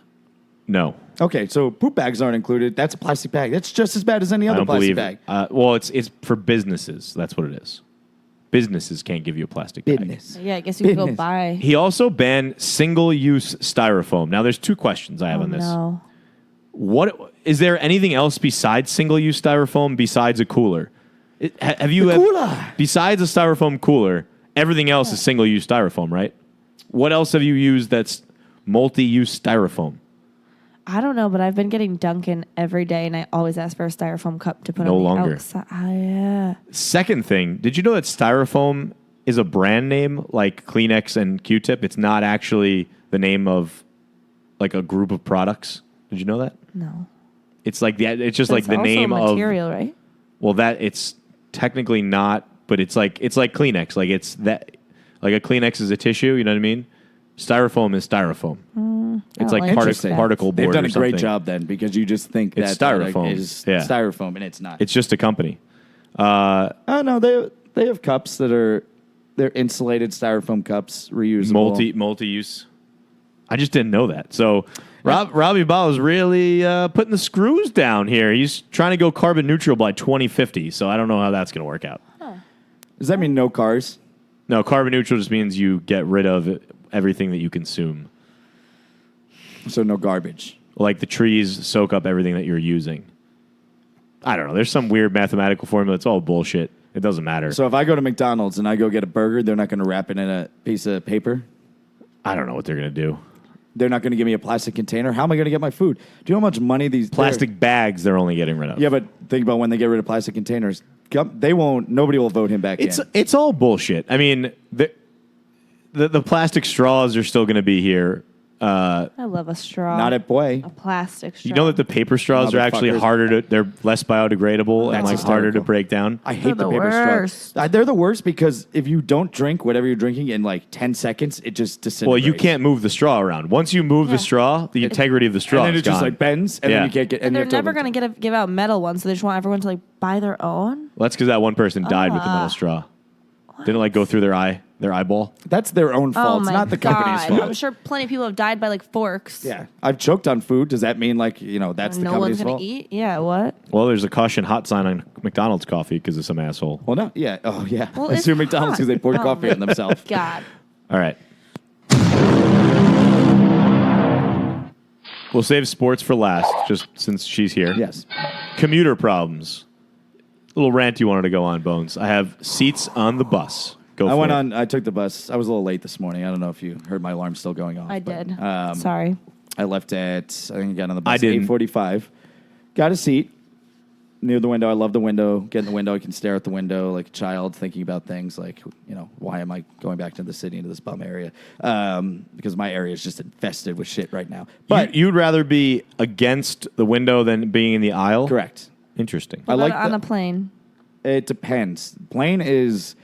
no. Okay, so poop bags aren't included. That's a plastic bag. That's just as bad as any I other don't plastic believe. bag. Well, it's for businesses. That's what it is. Businesses can't give you a plastic bag. Business. Yeah, I guess you could go Business. buy. He also banned single-use styrofoam. Now, there's 2 questions I have on this. No. What is there anything else besides single-use styrofoam besides a cooler? Have you cooler. besides a styrofoam cooler? Everything else is single-use styrofoam, right? What else have you used that's multi-use styrofoam? I don't know, but I've been getting Dunkin' every day, and I always ask for a styrofoam cup to put No on the longer. outside. Yeah. Second thing, did you know that styrofoam is a brand name like Kleenex and Q-Tip? It's not actually the name of like a group of products. Did you know that? No. It's like it's just But like it's the also name a of. material, right? Well, that it's technically not, but it's like Kleenex. Like it's that, like a Kleenex is a tissue. You know what I mean? Styrofoam is styrofoam. It's don't like like that. particle board. They've done or a great something. job then because you just think It's that product styrofoam. is Yeah. styrofoam and it's not. It's just a company. Oh no, they have cups that they're insulated styrofoam cups, reusable. Multi-use. I just didn't know that. So Robbie Ball is really putting the screws down here. He's trying to go carbon neutral by 2050. So I don't know how that's going to work out. Does that mean no cars? No, carbon neutral just means you get rid of everything that you consume. So no garbage. Like the trees soak up everything that you're using. I don't know. There's some weird mathematical formula. It's all bullshit. It doesn't matter. So if I go to McDonald's and I go get a burger, they're not going to wrap it in a piece of paper. I don't know what they're going to do. They're not going to give me a plastic container. How am I going to get my food? Do you know how much money these Plastic bags they're only getting rid of. Yeah, but think about when they get rid of plastic containers. They won't. Nobody will vote him back in. It's all bullshit. I mean, the plastic straws are still going to be here. I love a straw. Not at Boy. a plastic straw. You know that the paper straws are actually Motherfuckers. harder to, they're less biodegradable and That's like harder to hysterical. break down. I hate the the paper worst. straws. They're the worst because if you don't drink whatever you're drinking in like 10 seconds, it just disintegrates. Well, you can't move the straw around. Once you move the straw, the integrity of the straw And then is it just gone. like bends, and Yeah. then you can't get. And And they're you have to never open- going to give out metal ones, so they just want everyone to like buy their own. Well, that's because that one person died with the metal straw. Didn't it, like go through their eyeball. That's their own fault. Oh It's my not the company's God. fault. I'm sure plenty of people have died by like forks. Yeah, I've choked on food. Does that mean like that's the No company's one's going fault? to eat. Yeah, what? Well, there's a caution hot sign on McDonald's coffee because of some asshole. Well, no, yeah, oh yeah. Well, I it's sue McDonald's hot. because they poured Oh coffee my on themselves. God. All right. We'll save sports for last, just since she's here. Yes. Commuter problems. Little rant you wanted to go on, Bones. I have seats on the bus. Go for it. I took the bus. I was a little late this morning. I don't know if you heard my alarm still going off. I but, did. Um, Sorry. I left I think I got on the bus I didn't. 8:45. Got a seat near the window. I love the window. Get in the window. I can stare at the window like a child, thinking about things like, why am I going back to the city, into this bum area? Because my area is just infested with shit right now. But You'd rather be against the window than being in the aisle? correct. Interesting. I like on the- a plane. It depends. Plane is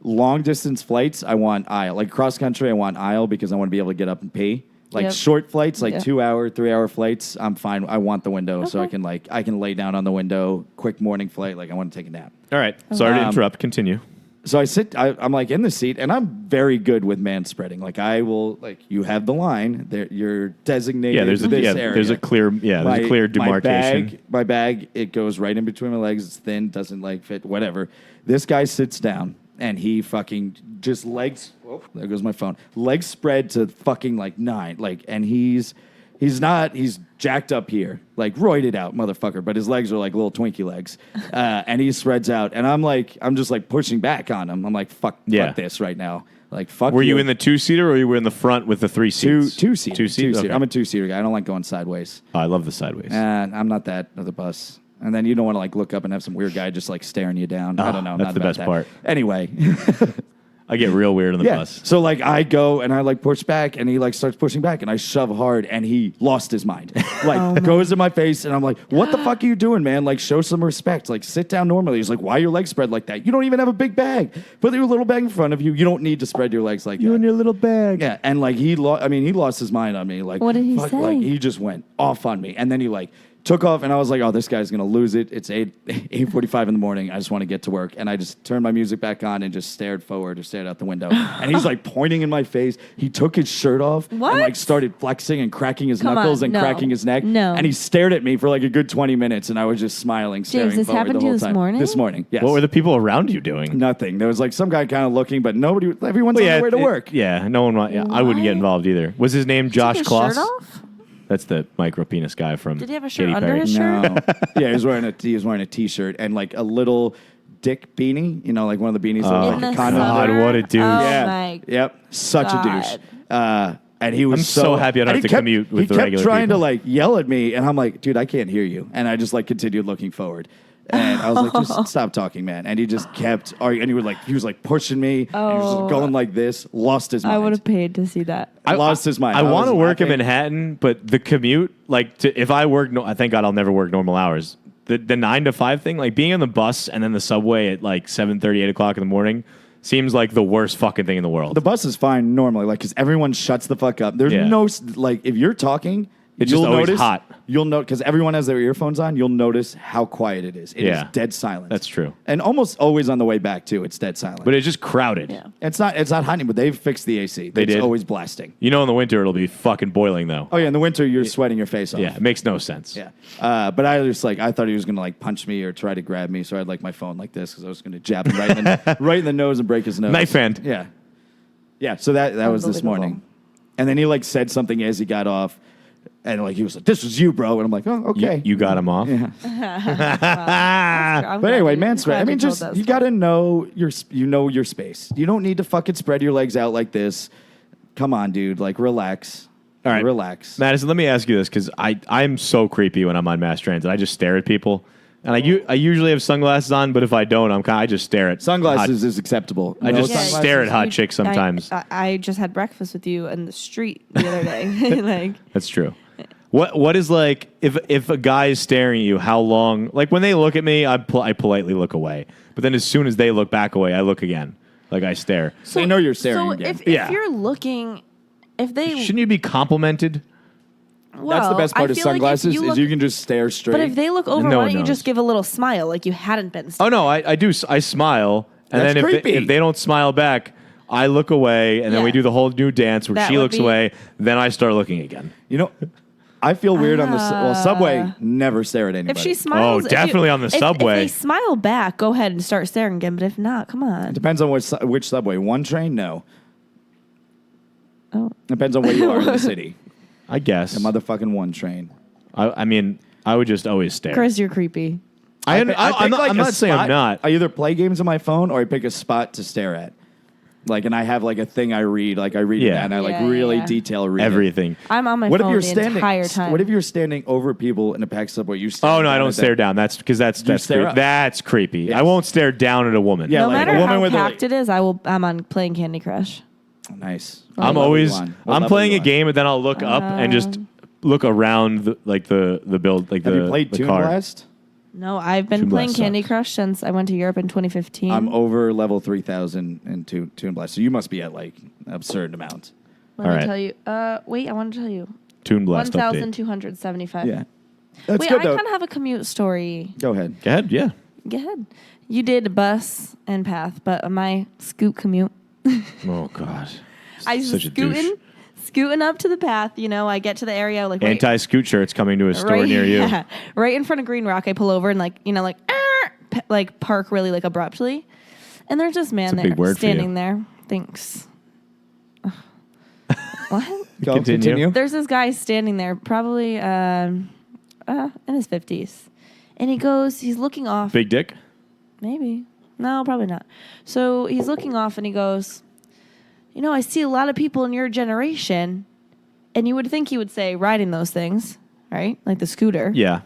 long distance flights. I want aisle. Like cross country, I want aisle because I want to be able to get up and pee. Like Yep. short flights, like Yeah. 2 hour, 3 hour flights, I'm fine. I want the window so I Okay. can lay down on the window. Quick morning flight, like I want to take a nap. All right. Sorry to interrupt. Continue. So I'm like in the seat, and I'm very good with man spreading. Like I will, like you have the line. There, you're designated. Yeah, there's a this there's area. a clear there's a clear demarcation. My bag, it goes right in between my legs. It's thin, doesn't like fit, whatever. This guy sits down and he fucking just legs. Oh, there goes my phone. Legs spread to fucking like 9. Like, and he's jacked up here, like roided out, motherfucker. But his legs are like little Twinkie legs, and he spreads out. And I'm just like pushing back on him. I'm like, fuck this right now. Like, fuck. Were you in the 2-seater or you were in the front with the 3 seats? two seat? Two-seater? Okay. I'm a 2-seater guy. I don't like going sideways. Oh, I love the sideways. And I'm not that of the bus. And then you don't want to like look up and have some weird guy just like staring you down. I don't know. I'm that's not the about best that. part. Anyway, I get real weird on the bus. So like I go and I like push back and he like starts pushing back and I shove hard and he lost his mind. Like goes in my face and I'm like, what the fuck are you doing, man? Like show some respect. Like sit down normally. He's like, why are your legs spread like that? You don't even have a big bag. Put your little bag in front of you. You don't need to spread your legs like that. You and your little bag. Yeah, and like he lost his mind on me. Like What did he fuck, say? Like he just went off on me, and then he like took off, and I was like, oh, this guy's gonna lose it. It's 8:45 in the morning. I just want to get to work, and I just turned my music back on and just stared forward or stared out the window. And he's like pointing in my face. He took his shirt off What? and like started flexing and cracking his Come knuckles on, and no. cracking his neck. No. And he stared at me for like a good 20 minutes, and I was just smiling, staring this forward happened the to you whole this time. morning? This morning, yes. What were the people around you doing? Nothing. There was like some guy kind of looking, but everyone's on their way to work. Yeah, no one. I wouldn't get What? involved either. Was his name Josh Took his Kloss? shirt off? That's the micro penis guy from. Did he have a shirt Katy under Perry. his shirt? No. Yeah, he was wearing a t-shirt and like a little dick beanie, you know, like one of the beanies that Oh, was In like the a condom. God, summer? what a douche. Oh Yeah. my Yep. Such a douche. And he was I'm so happy I don't and have he to commute with the He kept regular trying people. to like yell at me, and I'm like, dude, I can't hear you. And I just like continued looking forward. And I was like, just stop talking, man. And he just kept arguing. And he was like pushing me. And he was Oh. going like this. Lost his mind. I would have paid to see that. I lost his mind. I want to was work in laughing. Manhattan, but the commute, like, if I work, thank God I'll never work normal hours. The 9 to 5 thing, like being on the bus and then the subway at like 7:30, 8 o'clock in the morning, seems like the worst fucking thing in the world. The bus is fine normally, like, because everyone shuts the fuck up. There's Yeah. no, like, if you're talking, It's you'll just always notice, hot. You'll note, because everyone has their earphones on, you'll notice how quiet it is. It is Yeah. dead silent. That's true. And almost always on the way back, too, it's dead silent. But it's just crowded. Yeah. It's not hot anymore, but they've fixed the AC. They It's did? always blasting. You know, in the winter it'll be fucking boiling though. Oh, yeah, in the winter, you're sweating your face off. Yeah, it makes no sense. Yeah. But I thought he was going to, like, punch me or try to grab me, so I had, like, my phone like this, because I was going to jab him right in the nose and break his nose. Knife hand. Yeah. Yeah, so that was this Unbelievable. morning. And then he, like, said something as he got off, and, like, he was like, this was you, bro. And I'm like, oh, okay. You got him off. Yeah. I'm But glad anyway, you- man, I'm glad I mean, told just, that you story. got to know your space. You don't need to fucking spread your legs out like this. Come on, dude. Like, relax. All right. Relax. Madison, let me ask you this, because I'm so creepy when I'm on mass transit. I just stare at people. And I usually have sunglasses on, but if I don't, I just stare at Sunglasses hot- is acceptable. I No just sunglasses? stare at hot You- chicks sometimes. I just had breakfast with you in the street the other day. Like, That's true. What is like if a guy is staring at you? How long? Like when they look at me, I politely look away. But then as soon as they look back away, I look again. Like I stare. They know you're staring so again. if Yeah. you're looking, if they Shouldn't you be complimented? That's the best part of sunglasses is you can just stare straight. But if they look over, No why one don't you knows. just give a little smile like you hadn't been? Oh no, I do. I smile, and That's then creepy. if they don't smile back, I look away, and then we Yeah. do the whole new dance where That she would looks be- away. Then I start looking again. You know, I feel weird on the subway. Never stare at anybody. If she smiles, Oh, definitely on the subway. If they smile back, go ahead and start staring again. But if not, come on. Depends on which subway. One train, no. Oh. Depends on where you are in the city. I guess. The motherfucking one train. I mean, I would just always stare. Chris, you're creepy. I'm pick, not like, a saying I'm spot. not. I either play games on my phone or I pick a spot to stare at. Like, and I have like a thing I read. Like I read Yeah. that and I like Yeah, really yeah. detail read it. Everything. I'm on my What if phone you're the standing? entire time. What if you're standing over people in a packed subway? You stare Oh no, I down don't at stare them. down. That's because that's stare creepy. up. That's creepy. Yes. I won't stare down at a woman. Yeah, no like a matter woman how with a, packed it is, I'm on playing Candy Crush. Nice. I'm What level always you on? What I'm level playing you a on? game and then I'll look up and just look around the build like Have the you played the Toon car. Blast? No, I've been Toon playing Blast Candy sucks. Crush since I went to Europe in 2015. I'm over level 3,000 in Toon Blast, so you must be at like an absurd amount. Let All me right. tell you. Wait, I want to tell you. Toon Blast update. 1,275. Yeah, that's Wait, good I though. kind of have a commute story. Go ahead. Go ahead, yeah. Go ahead. You did bus and path, but my scoot commute. Oh god. I was Such a douche. scooting up to the path. You know, I get to the area like Anti-scoot shirts coming to a store near you. yeah, right in front of Green Rock. I pull over and like park really like abruptly, and there's this man It's a big there word for you. standing there. Thanks. What? Go Continue. There's this guy standing there, probably in his 50s, and he's looking off. Big dick? Maybe. No, probably not. So he's looking off and he goes, you know, I see a lot of people in your generation, and you would think he would say riding those things, right? Like the scooter. Yeah.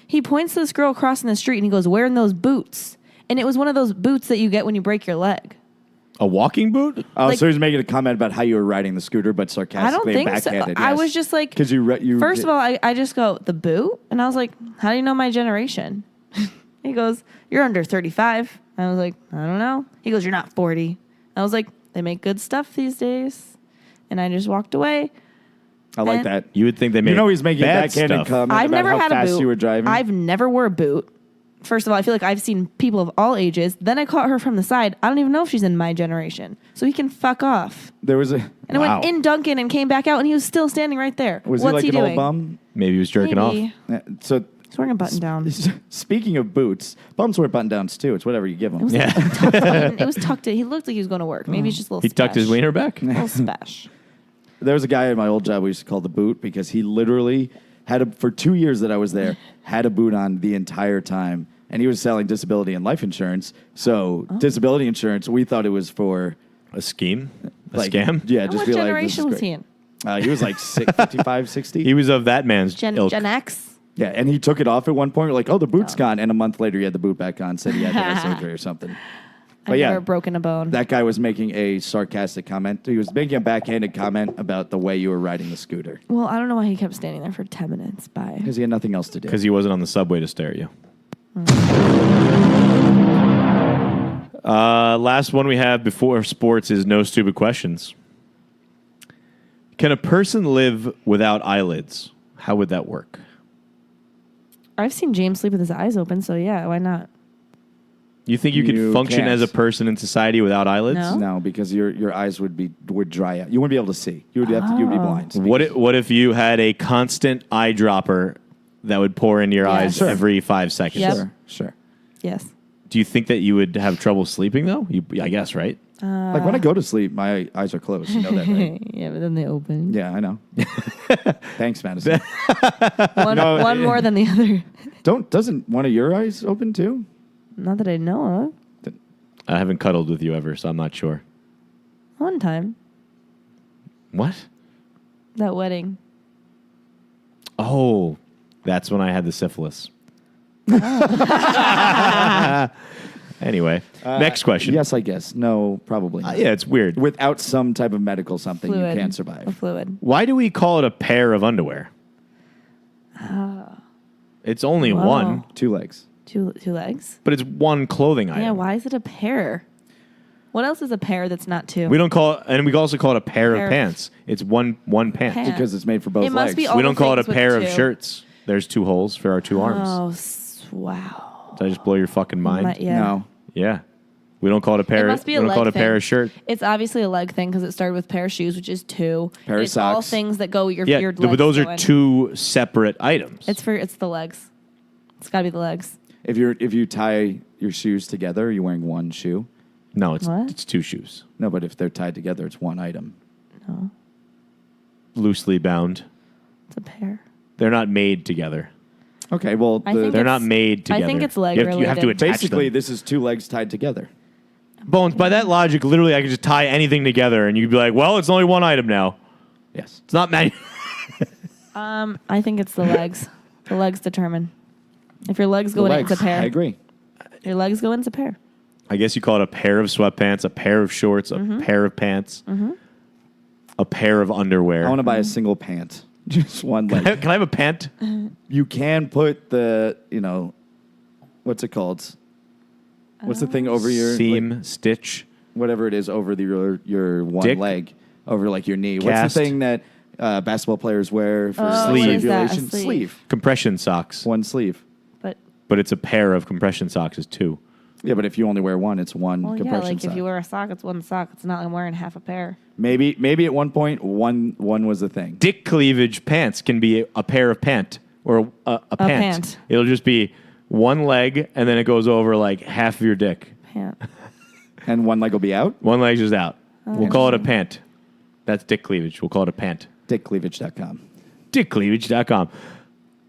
He points to this girl crossing the street and he goes, wearing those boots. And it was one of those boots that you get when you break your leg. A walking boot? Oh, Like- so he's making a comment about how you were riding the scooter, but I sarcastically don't think so. backhanded. I yes. was just like, because you first of all, I just go, the boot? And I was like, how do you know my generation? He goes, you're under 35. I was like, I don't know. He goes, you're not 40. I was like, they make good stuff these days. And I just walked away. I like and- that. You would think they make He's making a bad backhanded stuff. comment I've about never how had a fast boot. you were driving. I've never wore a boot. First of all, I feel like I've seen people of all ages. Then I caught her from the side. I don't even know if she's in my generation. So he can fuck off. There was a. And I went in Duncan and came back out, and he was still standing right there. Was What's he like he an doing? old bum? Maybe he was jerking off. Maybe. So He's wearing a button down. speaking of boots, bums wear button downs too. It's whatever you give them. Yeah. It was tucked in. He looked like he was going to work. Maybe he's just a little He tucked his spash. wiener back? A little spash. There was a guy at my old job we used to call the boot because he literally had for 2 years that I was there had a boot on the entire time, and he was selling disability and life insurance. So disability insurance, we thought it was for A scheme? A like, scam? Yeah, And just what be like, generation was this he is in? great. He was like 55, 60. He was of that man's Gen ilk. X? Yeah, and he took it off at one point. We're like, oh, the boot's gone. And a month later, he had the boot back on, said he had to have surgery or something. But I've yeah, never broken a bone. that guy was making a sarcastic comment. He was making a backhanded comment about the way you were riding the scooter Well, I don't know why he kept standing there for 10 minutes. Bye. because he had nothing else to do. Because he wasn't on the subway to stare at you. Last one we have before sports is no stupid questions. Can a person live without eyelids? How would that work? I've seen James sleep with his eyes open, so yeah, why not? You think you could You function can't. as a person in society without eyelids? No. No, because your eyes would dry out. You wouldn't be able to see. You would you'd be blind. What if you had a constant eyedropper that would pour into your Yes. eyes Sure. every 5 seconds? Yep. Sure. Yes. Do you think that you would have trouble sleeping though? I guess, right? Like when I go to sleep, my eyes are closed. You know that, right? Yeah, but then they open. Yeah, I know. Thanks, Madison. One more than the other. Doesn't one of your eyes open too? Not that I know of. I haven't cuddled with you ever, so I'm not sure. One time. What? That wedding. Oh, that's when I had the syphilis. Anyway, next question. Yes, I guess. No, probably not. Yeah, it's weird. Without some type of medical something, Fluid. you can't A survive. fluid. Why do we call it a pair of underwear? It's only Wow. one, 2 legs. Two legs? but it's one clothing item. Yeah, why is it a pair? What else is a pair that's not two? We don't call it, and we also call it a pair Pair of of- pants. It's one pant. Pant. Because it's made for both It must legs. be all We the don't call it a things with pair of two. shirts. There's 2 holes for our 2 arms. Oh, wow. Did I just blow your fucking mind? Yeah. No. Yeah. We don't call it a pair. It must be a we don't call it leg a pair thing. of shirt. It's obviously a leg thing because it started with pair of shoes, which is 2. Pair of it's all socks. things that go your Yeah, your but legs those go are in. 2 separate items. It's the legs. It's got to be the legs. If you tie your shoes together, are you wearing one shoe? No, it's What? 2 shoes, No, but if they're tied together, it's one item. No, loosely bound. it's a pair. They're not made together. Okay, well, I think They're not it's- made together. I think it's leg you have to related. attach basically them. this is 2 legs tied together. Bones. By that logic, literally, I could just tie anything together, and you'd be like, "Well, it's only one item now. Yes. It's not many." I think it's the legs. The legs determine. If your legs go The in, legs. it's a pair. I agree. Your legs go in, it's a pair. I guess you call it a pair of sweatpants, a pair of shorts, a Mm-hmm. pair of pants, a pair of underwear. I want to buy a single pant. Just one leg. Can I have a pant? You can put the, what's it called? What's the thing over your Seam, like, stitch. whatever it is over your one Dick? leg over like your knee? Cast? What's the thing that basketball players wear for Oh, what is that? A circulation? sleeve. Sleeve. Compression socks. One sleeve. But it's a pair of compression socks is 2. Yeah, but if you only wear one, it's one Well, yeah, compression like sock. if you wear a sock, it's one sock. It's not like I'm wearing half a pair. Maybe at one point one was the thing. Dick cleavage pants can be a pair of pant or a pant. pant. It'll just be one leg, and then it goes over like half of your dick. Pant. And one leg will be out. One leg's just out. Oh, We'll call it a pant. That's dick cleavage. We'll call it a pant. Dickcleavage.com. Dickcleavage.com.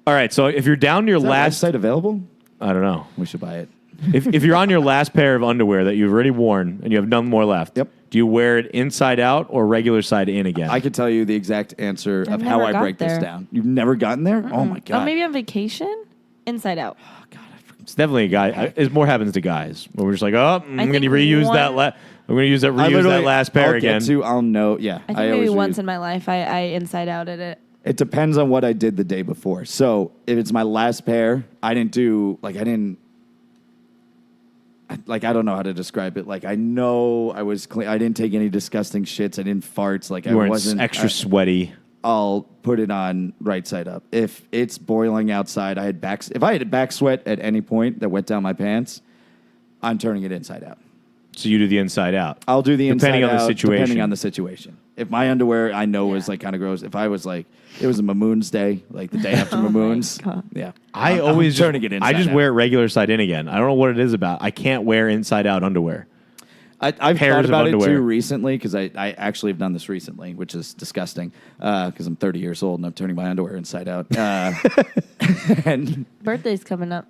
All right, so if you're down to your Is that last... website available? I don't know. We should buy it. If you're on your last pair of underwear that you've already worn and you have none more left, Yep. do you wear it inside out or regular side in again? I could tell you the exact answer of I've how never I got break this there. down. You've never gotten there? Oh my god. Oh, maybe on vacation? Inside out. God, I'm It's definitely a guy. It more happens to guys. Where we're just like, oh, I'm going to think reuse that. one- I'm going to use that. Reuse that last pair again. I'll know. Yeah, I think maybe always once reuse- in my life I inside outed it. It depends on what I did the day before. So if it's my last pair, I don't know how to describe it. Like, I know I was clean. I didn't take any disgusting shits. I didn't farts. Like, You I weren't wasn't extra sweaty. I'll put it on right side up. If it's boiling outside, if I had back sweat at any point that went down my pants, I'm turning it inside out. So you do the inside out. I'll do the depending inside on the out, situation. depending on the situation. If my underwear I know was like kind of gross, if I was like, it was a Mamoons day, like the day after Mamoons, yeah. I'm always turning it inside I just out. wear it regular side in again. I don't know what it is about. I can't wear inside out underwear. I've Pairs thought of about it underwear. too recently because I actually have done this recently, which is disgusting because I'm 30 years old and I'm turning my underwear inside out. And Birthday's coming up.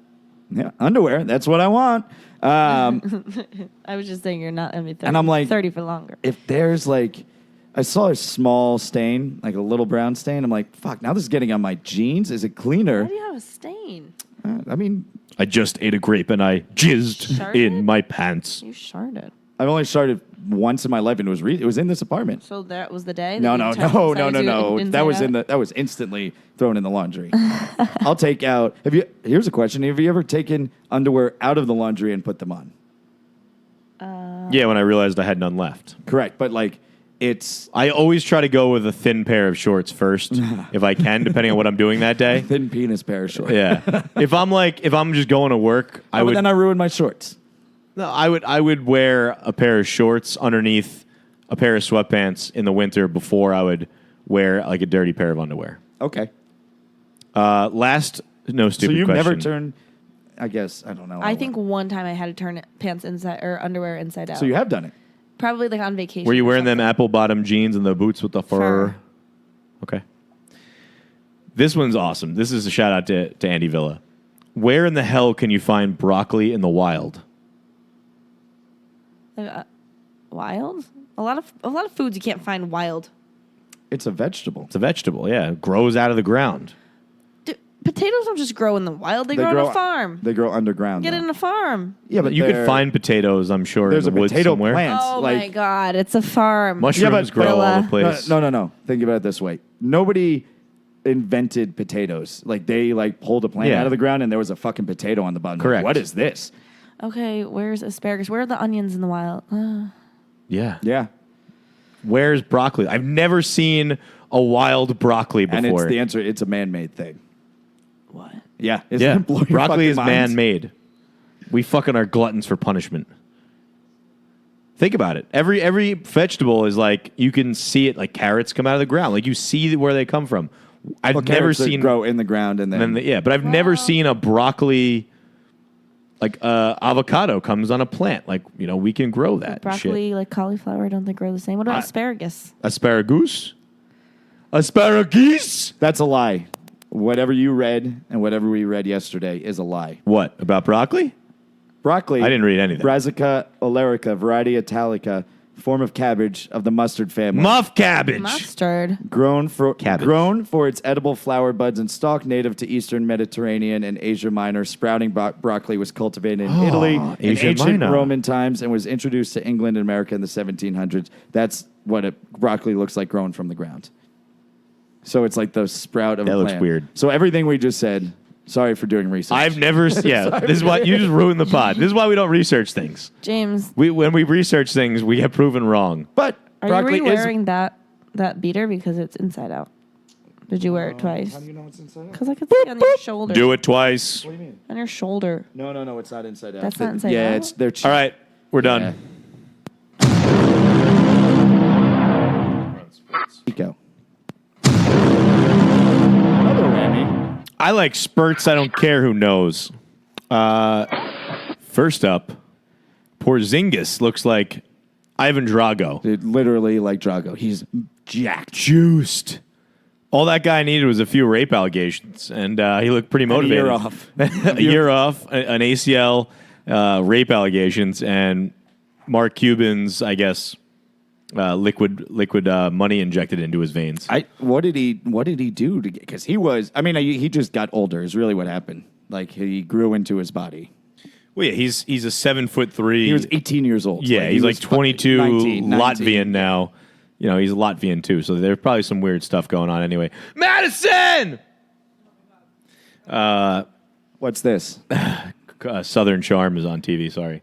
yeah, underwear, that's what I want. I was just saying you're not going to be 30, And I'm like- 30 for longer. If there's like, I saw a small stain, like a little brown stain. I'm like, fuck, now this is getting on my jeans. Is it cleaner? Why do you have a stain? I mean, I just ate a grape and I jizzed Sharted? in my pants. You sharted. I've only started once in my life, and it was in this apartment. So that was the day? No. that you turned inside That was out? that was instantly thrown in the laundry. I'll take out. Here's a question: have you ever taken underwear out of the laundry and put them on? Yeah, when I realized I had none left. Correct, but like it's I always try to go with a thin pair of shorts first, if I can, depending on what I'm doing that day. thin penis pair of shorts. Yeah. if I'm just going to work, I But would then I ruined my shorts. No, I would wear a pair of shorts underneath a pair of sweatpants in the winter before I would wear like a dirty pair of underwear. Okay, Last no stupid so you've question. never turned. I guess I don't know. I think one time I had to turn pants inside or underwear inside out. so. You have done it. Probably like on vacation. Were you or wearing them something. apple bottom jeans and the boots with the fur? Fur. Okay. This one's awesome. This is a shout out to Andy Villa. Where in the hell can you find broccoli in the wild? Wild? A lot of foods you can't find wild. It's a vegetable. It's a vegetable, yeah. It grows out of the ground. Potatoes don't just grow in the wild. They grow on a farm. They grow underground. Get though. in a farm. Yeah, but You could they're- find potatoes, I'm sure, There's in the a woods potato somewhere. plant. Oh like, my God, it's a farm. Mushrooms grow all over the place. No. Think about it this way. Nobody invented potatoes. Like they pulled a plant Yeah. out of the ground and there was a fucking potato on the bottom. Correct. What is this? Okay, where's asparagus? Where are the onions in the wild? Yeah. Yeah. Where's broccoli? I've never seen a wild broccoli before. And it's the answer. It's a man-made thing. What? Yeah. Isn't Yeah. it blow your Broccoli fucking is minds? man-made. We fucking are gluttons for punishment. Think about it. Every vegetable is like, you can see it, like carrots come out of the ground. Like you see where they come from. I've Well, never carrots that seen grow in the ground and then but I've never seen a broccoli, like avocado comes on a plant. Like, we can grow that Broccoli, shit. like cauliflower, I don't think grow the same. What about asparagus? Asparagus? Asparagus? that's a lie. Whatever you read and whatever we read yesterday is a lie. What, about broccoli? Broccoli. I didn't read anything. Brassica oleracea, variety italica, form of cabbage of the mustard family. Muff cabbage. Mustard. Grown for Cabbage. its edible flower buds and stalk, native to Eastern Mediterranean and Asia Minor. Sprouting broccoli was cultivated in Italy in Asia ancient Minor. Roman times and was introduced to England and America in the 1700s. That's what broccoli looks like growing from the ground. So it's like the sprout of That a looks plant. weird. So everything we just said, sorry for doing research. I've never, yeah, this is why you just ruined the pod. This is why we don't research things. James, When we research things, we get proven wrong. But are broccoli you wearing that beater because it's inside out? Did you wear it twice? How do you know it's inside out? Because I could see on your shoulder. Do it twice. What do you mean? On your shoulder. No, it's not inside out. That's not inside yeah, out? it's they're cheap. All right, we're done. Yeah. Go. Another whammy. I like spurts. I don't care who knows. First up, Porzingis looks like Ivan Drago. Dude, literally like Drago. He's jacked. Juiced. All that guy needed was a few rape allegations, and he looked pretty motivated. year off. A year off, an ACL, rape allegations, and Mark Cuban's, I guess, liquid money injected into his veins. What did he do? Because he was. I mean, he just got older. Is really what happened. Like he grew into his body. Well, yeah, he's a 7'3". He was 18 years old. Yeah, he he's was like 22, 19. Latvian now. You know, he's Latvian too, so there's probably some weird stuff going on anyway. Madison! What's this? Southern Charm is on TV, sorry.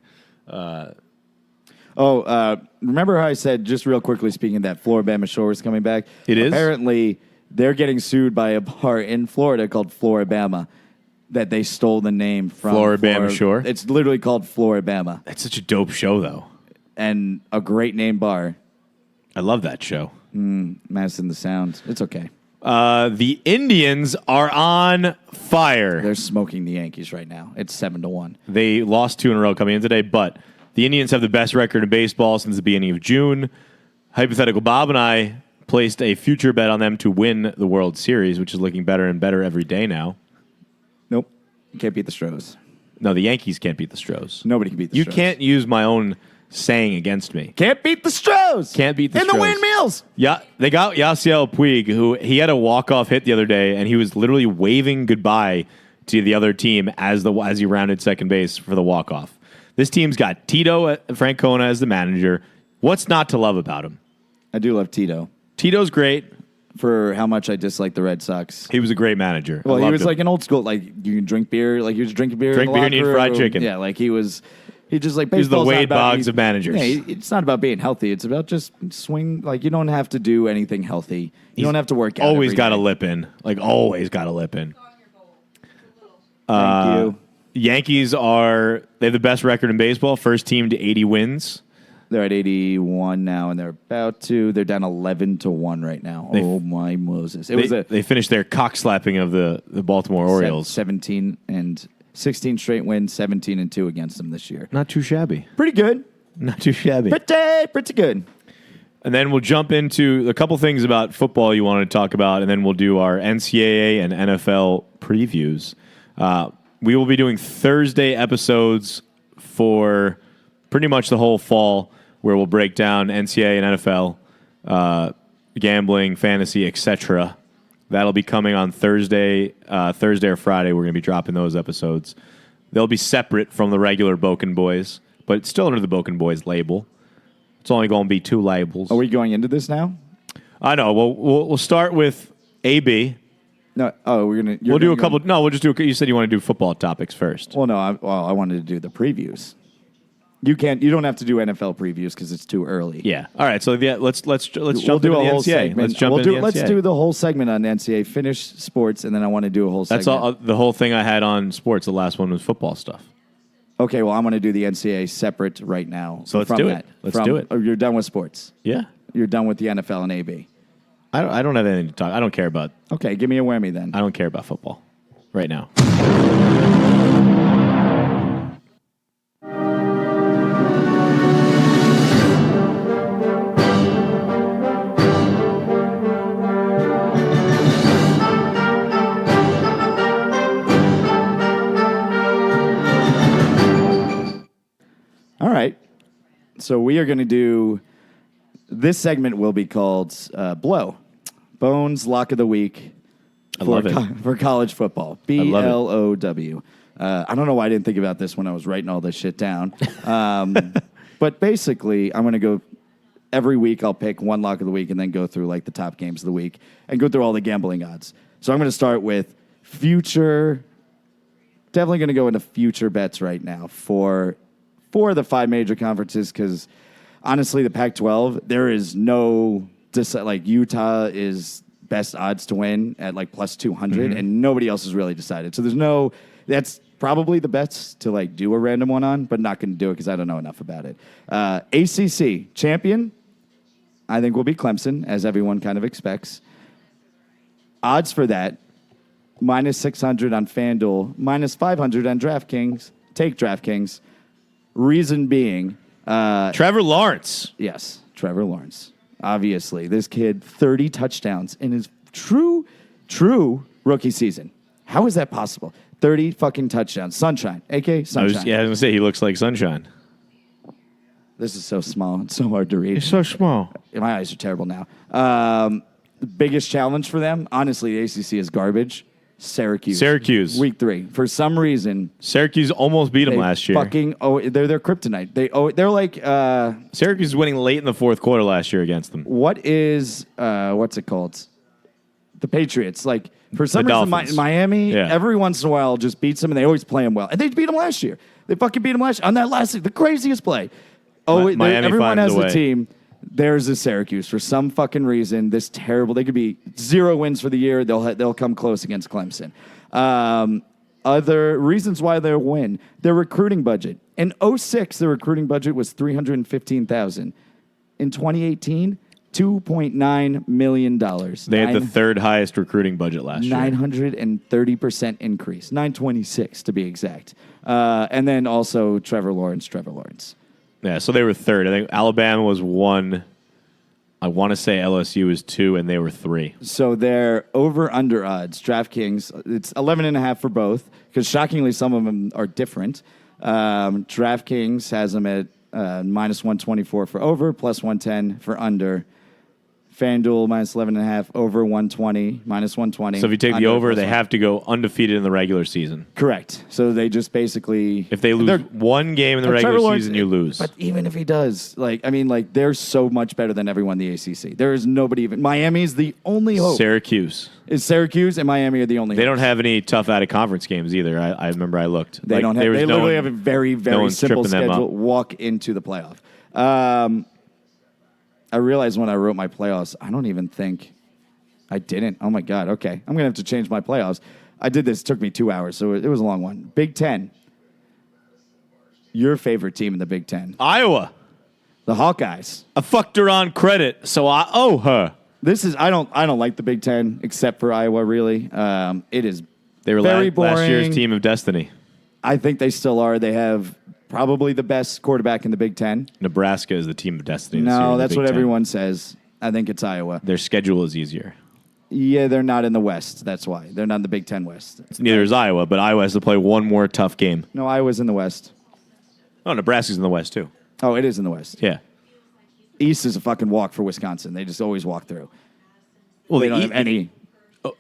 Remember how I said, just real quickly speaking, that Floribama Shore is coming back? It is? Apparently, they're getting sued by a bar in Florida called Floribama that they stole the name from. Floribama Shore? It's literally called Floribama. That's such a dope show, though. And a great name bar. I love that show. Madison the Sound. It's okay. The Indians are on fire. They're smoking the Yankees right now. It's 7-1. They lost 2 in a row coming in today, but the Indians have the best record in baseball since the beginning of June. Hypothetical Bob and I placed a future bet on them to win the World Series, which is looking better and better every day now. Nope. You can't beat the Stros. No, the Yankees can't beat the Stros. Nobody can beat the Stros. You can't use my own saying against me. Can't beat the Stros. Can't beat the In Stros. the windmills. Yeah, they got Yasiel Puig, who he had a walk-off hit the other day, and he was literally waving goodbye to the other team as he rounded second base for the walk-off. This team's got Tito Francona as the manager. What's not to love about him? I do love Tito. Tito's great. For how much I dislike the Red Sox. He was a great manager. Well, I he loved was him. like an old school, like you can drink beer, like he was drinking beer. Drink in the beer and eat locker fried room. chicken. Yeah, like he just like He's the baseball's not Wade about Boggs of managers. Yeah, it's not about being healthy. It's about just swing. Like you don't have to do anything healthy. You don't have to work out. Always every got a day. lip in. Like always got a lip in. Thank you. Yankees they have the best record in baseball. First team to 80 wins. They're at 81 now, and they're down 11-1 right now. Oh my Moses! They finished their cock slapping of the Baltimore Orioles. 16 straight wins, 17-2 against them this year. Not too shabby. Pretty good. Not too shabby. Pretty good. And then we'll jump into a couple things about football you wanted to talk about, and then we'll do our NCAA and NFL previews. We will be doing Thursday episodes for pretty much the whole fall, where we'll break down NCAA and NFL, gambling, fantasy, etc. That'll be coming on Thursday or Friday. We're going to be dropping those episodes. They'll be separate from the regular Boken Boys, but still under the Boken Boys label. It's only going to be 2 labels. Are we going into this now? I know. Well, we'll start with AB. No. Oh, we're gonna. We'll do a couple. No, we'll just do. You said you want to do football topics first. Well, no. I wanted to do the previews. You don't have to do NFL previews because it's too early. Yeah. All right. So yeah, let's jump We'll into do the a whole NCAA. segment. Let's jump into the NCAA. Let's do the whole segment on NCAA. Finish sports, and then I want to do a whole segment. That's all. The whole thing I had on sports. The last one was football stuff. Okay. Well, I'm going to do the NCAA separate right now. So let's do it. Let's do it. Oh, you're done with sports. Yeah. You're done with the NFL and AB. I don't have anything to talk. I don't care about. Okay. Give me a whammy then. I don't care about football right now. All right. So we are going to do, this segment will be called B.L.O.W. Bones Lock of the Week I love it. For college football. B.L.O.W. I don't know why I didn't think about this when I was writing all this shit down. But basically, I'm going to go, every week I'll pick one lock of the week and then go through like the top games of the week and go through all the gambling odds. So I'm going to start with definitely going to go into future bets right now for the 5 major conferences, because honestly, the Pac-12, there is no, like Utah is best odds to win at like plus 200, and nobody else has really decided. So that's probably the best to like do a random one on, but not going to do it because I don't know enough about it. ACC champion, I think will be Clemson, as everyone kind of expects. Odds for that, minus 600 on FanDuel, minus 500 on DraftKings. Take DraftKings. Reason being, Trevor Lawrence. yes, Trevor Lawrence. Obviously, this kid, 30 touchdowns in his true rookie season. How is that possible? 30 fucking touchdowns. Sunshine, a.k.a. Sunshine. I was going to say he looks like sunshine. This is so small. It's so hard to read. He's so small. My eyes are terrible now. The biggest challenge for them, honestly, the ACC is garbage. Syracuse. Week 3. For some reason, Syracuse almost beat them last year. They're their kryptonite. They're like Syracuse is winning late in the fourth quarter last year against them. what is what's it called? The Patriots. Like for some reason, Dolphins. Miami Yeah. every once in a while just beats them, and they always play them well. And they beat them last year. They fucking beat them last year on that last the craziest play. Miami everyone has finds a a way. team. There's a Syracuse for some fucking reason. This terrible. They could be 0 wins for the year. They'll come close against Clemson. Other reasons why they'll win: their recruiting budget. In 2006, their recruiting budget was $315,000. In 2018, $2.9 million. They had the third highest recruiting budget last year. 930% increase. 926 to be exact. And then also Trevor Lawrence. Yeah, so they were third. I think Alabama was 1. I want to say LSU was 2, and they were 3. So they're over-under odds. DraftKings, it's 11.5 for both, because shockingly some of them are different. DraftKings has them at minus 124 for over, plus 110 for under. FanDuel minus 11.5, over 120, minus 120. So if you take the under, over, plus they 1. have to go undefeated in the regular season. Correct. So they just basically... If they lose one game in the Trevor regular Lawrence- season, you lose. But even if he does, they're so much better than everyone in the ACC. There is nobody even... Miami's the only hope. Syracuse. Is Syracuse and Miami are the only They hope. don't have any tough out-of-conference games either. I remember I looked. They don't have... there was They no literally one- have a very, no very one's simple tripping them schedule. up. Walk into the playoff. I realized when I wrote my playoffs, I don't even think... I didn't. Oh, my God. Okay. I'm going to have to change my playoffs. I did this. It took me 2 hours, so it was a long one. Big Ten. Your favorite team in the Big Ten. Iowa. The Hawkeyes. I fucked her on credit, so I owe her. This is I don't like the Big Ten except for Iowa. Really, it is. They were very boring. last year's team of destiny. I think they still are. They have probably the best quarterback in the Big Ten. Nebraska is the team of destiny. this year No, in the that's Big what Ten. everyone says. I think it's Iowa. Their schedule is easier. Yeah, they're not in the West. That's why they're not in the Big Ten West. Neither is Iowa, but Iowa has to play one more tough game. No, Iowa's in the West. Oh, Nebraska's in the West too. Oh, it is in the West. Yeah. East is a fucking walk for Wisconsin. They just always walk through. Well, They don't have any.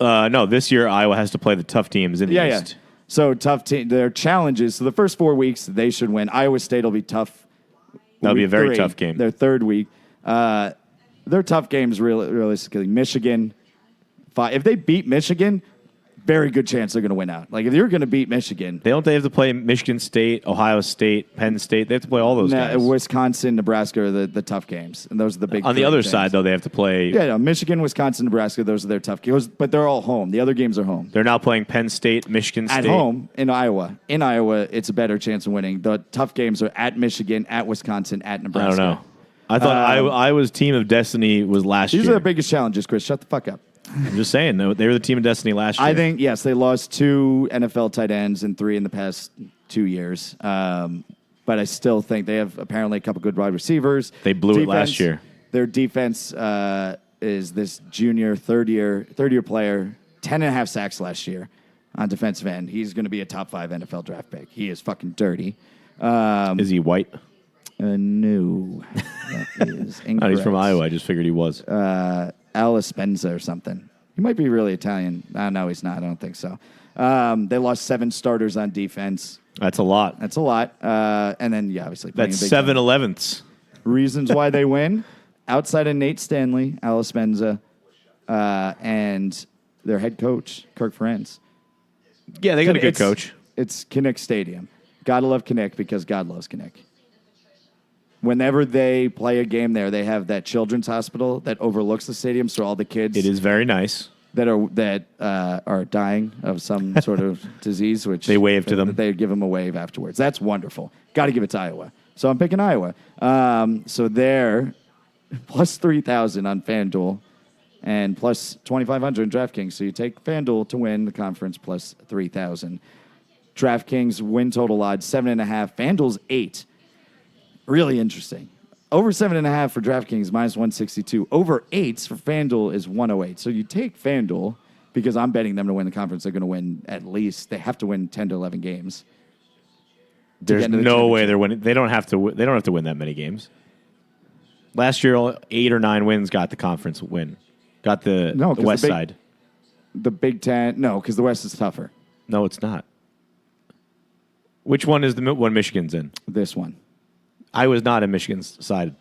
No, this year Iowa has to play the tough teams in the Yeah. East. So tough team. Their challenges. So the first 4 weeks they should win. Iowa State will be tough. That'll be a Week very 3, tough game. Their third week. Their tough games realistically. Michigan. If they beat Michigan, very good chance they're going to win out. Like if you're going to beat Michigan, They have to play Michigan State, Ohio State, Penn State. They have to play all those guys. Wisconsin, Nebraska are the tough games, and those are the big. On the three other things. side, though, they have to play. Yeah, no, Michigan, Wisconsin, Nebraska. Those are their tough games, but they're all home. The other games are home. They're now playing Penn State, Michigan State. At home in Iowa. In Iowa, it's a better chance of winning. The tough games are at Michigan, at Wisconsin, at I Nebraska. don't know. I thought Iowa's team of destiny was last These year. are the biggest challenges, Chris. Shut the fuck up. I'm just saying, though, they were the team of destiny last year. I think, yes, they lost 2 NFL tight ends and 3 in the past 2 years. But I still think they have apparently a couple good wide receivers. They blew it last year. Their defense is this junior, third year player, 10.5 sacks last year on defensive end. He's going to be a top 5 NFL draft pick. He is fucking dirty. Is he white? No, that is incorrect. No, he's from Iowa. I just figured he was. Alice Spenza or something. He might be really Italian. No, he's not. I don't think so. They lost 7 starters on defense. That's a lot. That's a lot. And then, yeah, obviously. playing That's a big 7/11ths. game. Reasons why they win. Outside of Nate Stanley, Alice Spenza, and their head coach, Kirk Ferentz. Yeah, they got a good coach. It's Kinnick Stadium. Gotta love Kinnick because God loves Kinnick. Whenever they play a game there, they have that children's hospital that overlooks the stadium, so all the kids It is very nice. that are dying of some sort of disease, which They wave to them. They give them a wave afterwards. That's wonderful. Got to give it to Iowa. So I'm picking Iowa. So they're plus 3,000 on FanDuel and plus 2,500 in DraftKings. So you take FanDuel to win the conference plus 3,000. DraftKings win total odds 7.5. FanDuel's 8. Really interesting. Over 7.5 for DraftKings, minus 162. Over 8s for FanDuel is 108. So you take FanDuel because I'm betting them to win the conference. They're going to win at least. They have to win 10 to 11 games. There's get into the no way championship. they're winning. They don't have to. They don't have to win that many games. Last year, 8 or 9 wins got the conference win. Got the 'cause West the side. The Big Ten. No, because the West is tougher. No, it's not. Which one is the one Michigan's in? This one. I was not in Michigan's side.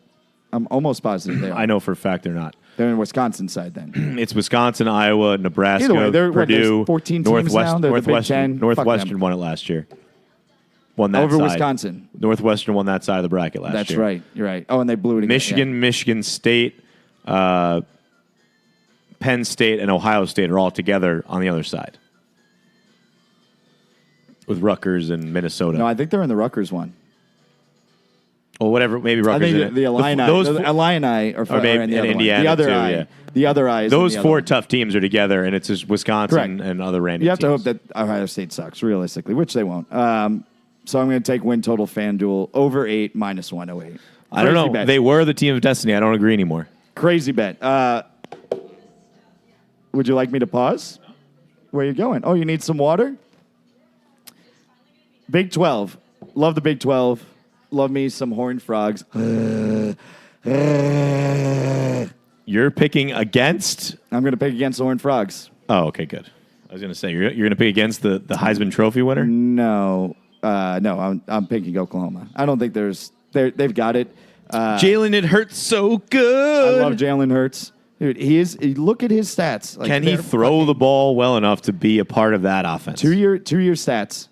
I'm almost positive they are. I know for a fact they're not. They're in Wisconsin side then. It's Wisconsin, Iowa, Nebraska, Either way, Purdue, there's 14 teams now. They're the Big Ten. Fuck Northwestern them. won it last year. Won that Over side. Wisconsin. Northwestern won that side of the bracket last year. That's right. You're right. Oh, and they blew it again. Michigan, Michigan State, Penn State, and Ohio State are all together on the other side. With Rutgers and Minnesota. No, I think they're in the Rutgers one. Or whatever, maybe I Rutgers. think the Illini, those Illini are maybe in the in other Indiana one. The other too, eye. yeah. The other eye is in those the other four one. tough teams are together, and it's just Wisconsin Correct. and other random You have to hope teams. that Ohio State sucks, realistically, which they won't. So I'm going to take win total FanDuel over 8 minus 108. I don't know. Crazy bet. They were the team of destiny. I don't agree anymore. Crazy bet. Would you like me to pause? Where are you going? Oh, you need some water? Big 12. Love the Big 12. Love me some Horned Frogs. You're picking against. I'm going to pick against the Horned Frogs. Oh, okay, good. I was going to say you're going to pick against the Heisman Trophy winner. No, I'm picking Oklahoma. I don't think they've got it. Jalen, it hurts so I good. love Jalen Hurts. Dude, look at his stats. Like, Can he they're throw the ball well enough to be a part of that offense? Two-year stats.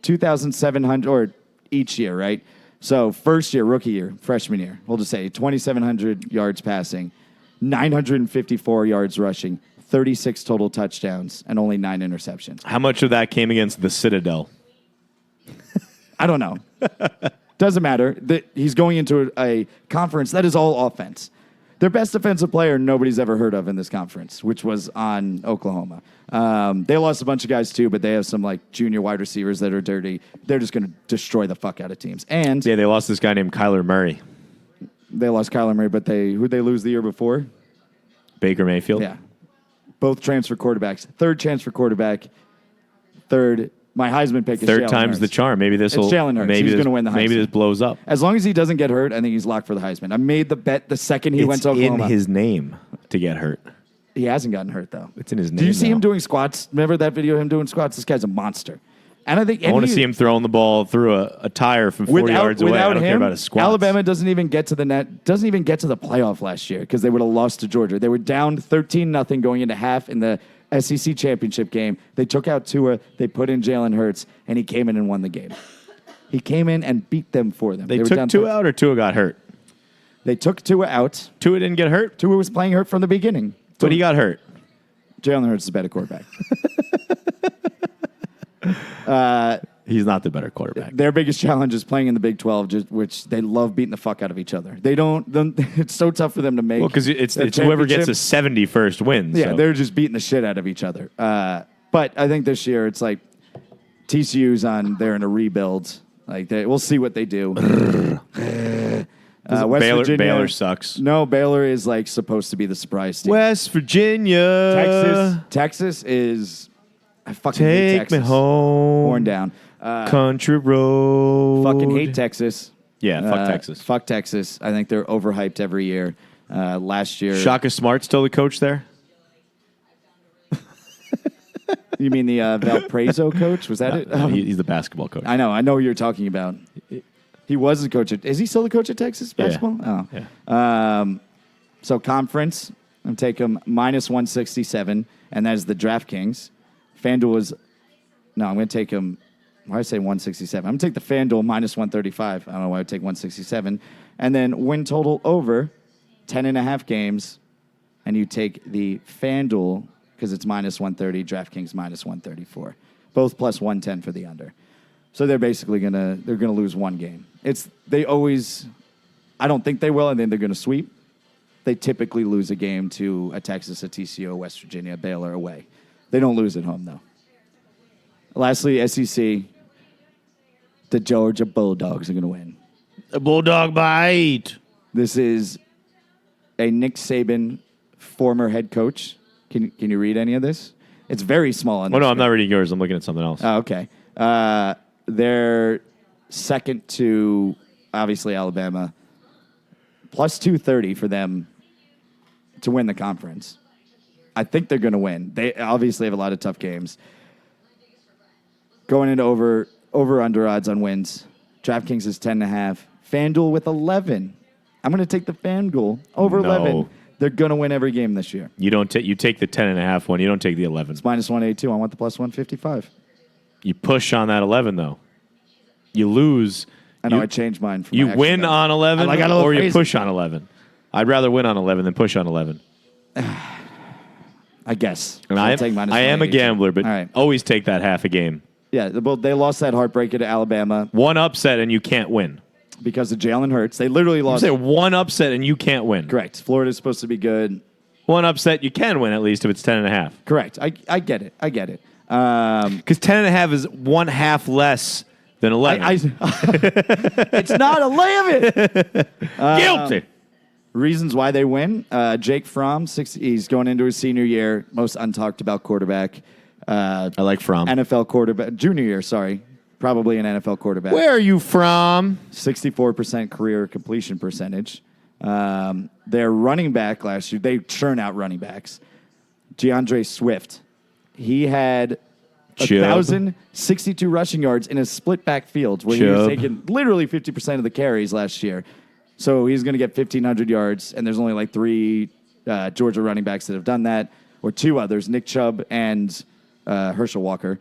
2,700 or each year, right? So first year, rookie year, freshman year, we'll just say 2,700 yards passing, 954 yards rushing, 36 total touchdowns, and only 9 interceptions. How much of that came against the Citadel? I don't know. Doesn't matter. He's going into a conference that is all offense. Their best defensive player nobody's ever heard of in this conference, which was on Oklahoma. They lost a bunch of guys too, but they have some like junior wide receivers that are dirty. They're just going to destroy the fuck out of teams. And Yeah, they lost this guy named Kyler Murray. they lost Kyler Murray, but who'd they lose the year before? Baker Mayfield. Yeah. Both transfer quarterbacks. Third chance for quarterback. Third, my Heisman pick is Third Jalen time's the Hurts. charm. Maybe this will. It's Jalen Hurts. Maybe He's this- gonna win the Maybe Heisman. this blows up. As long as he doesn't get hurt, I think he's locked for the Heisman. I made the bet the second he went to It's Oklahoma. in his name to get hurt. He hasn't gotten hurt, though. It's in his Do name you see him now. doing squats? Remember that video of him doing squats? This guy's a monster. And I think I want to see him throwing the ball through a tire from 40 yards away. I don't care about his squats. Alabama doesn't even get to the net, doesn't even get to the playoff last year because they would have lost to Georgia. They were down 13-0 going into half in the SEC championship game. They took out Tua. They put in Jalen Hurts, and he came in and won the game. He came in and beat them for them. They were took down Tua out or Tua got hurt? They took Tua out. Tua didn't get hurt, Tua was playing hurt from the beginning. but he got hurt. Jalen Hurts is a better quarterback. He's not the better quarterback. Their biggest challenge is playing in the Big 12, which they love beating the fuck out of each other. They don't. It's so tough for them to make. Well, because it's a whoever gets a championship. 71st win. Yeah, so. they're just beating the shit out of each other. But I think this year it's like TCU's on. They're in a rebuild. Like we'll see what they do. West Virginia, Baylor sucks. No, Baylor is like supposed to be the surprise team. West Virginia. Texas is. I fucking hate Take Texas. me home. Horn down. Country road. Fucking hate Texas. Yeah, fuck Texas. Fuck Texas. I think they're overhyped every year. Last year. Shaka Smart's still the coach there? You mean the Valparaiso coach? Was that it? No, he's the basketball coach. I know who you're talking about. He was the coach. Is he still the coach at Texas basketball? Yeah. Oh. Yeah. So conference, I'm taking minus 167, and that is the DraftKings. FanDuel is, no, I'm going to take him, why did I say 167? I'm going to take the FanDuel minus 135. I don't know why I would take 167. And then win total over 10.5 games, and you take the FanDuel, because it's minus 130, DraftKings minus 134. Both plus 110 for the under. So they're basically they're gonna lose one game. I don't think they will. I think they're gonna sweep. They typically lose a game to a Texas, a TCU, West Virginia, Baylor away. They don't lose at home though. Lastly, SEC, the Georgia Bulldogs are gonna win. A Bulldog bite. This is a Nick Saban former head coach. Can you read any of this? It's very small. On Oh, no, this I'm not reading yours. I'm looking at something else. Oh, okay. They're second to, obviously, Alabama. Plus 230 for them to win the conference. I think they're going to win. They obviously have a lot of tough games. Going into over-under odds on wins. DraftKings is 10.5. FanDuel with 11. I'm going to take the FanDuel over 11. They're going to win every game this year. You don't take. You take the 10.5 one. You don't take the 11. It's minus 182. I want the plus 155. You push on that 11 though. You lose. I know I changed mine. You win on 11 or you crazy. push on 11. I'd rather win on 11 than push on 11. I guess. And I'll I take minus am a 182. gambler, but All right. always take that half a game. Yeah, they lost that heartbreaker to Alabama One upset and you can't win. because of Jalen Hurts. They literally You lost. say one upset and you can't win. Correct. Florida's supposed to be good. One upset you can win at least if it's 10.5. Correct. I get it. I get it. Because 10.5 is one half less than 11. It's not 11. Guilty. Reasons why they win. Jake Fromm, he's going into his senior year. Most untalked about quarterback. I like from. NFL quarterback. Junior year, sorry. Probably an NFL quarterback. Where are you from? 64% career completion percentage. Their running back last year, they churn out running backs. DeAndre Swift. He had Chubb. 1,062 rushing yards in a split backfield where he was Chubb. taking literally 50% of the carries last year. So he's going to get 1,500 yards, and there's only like 3 Georgia running backs that have done that, or 2 others, Nick Chubb and Herschel Walker.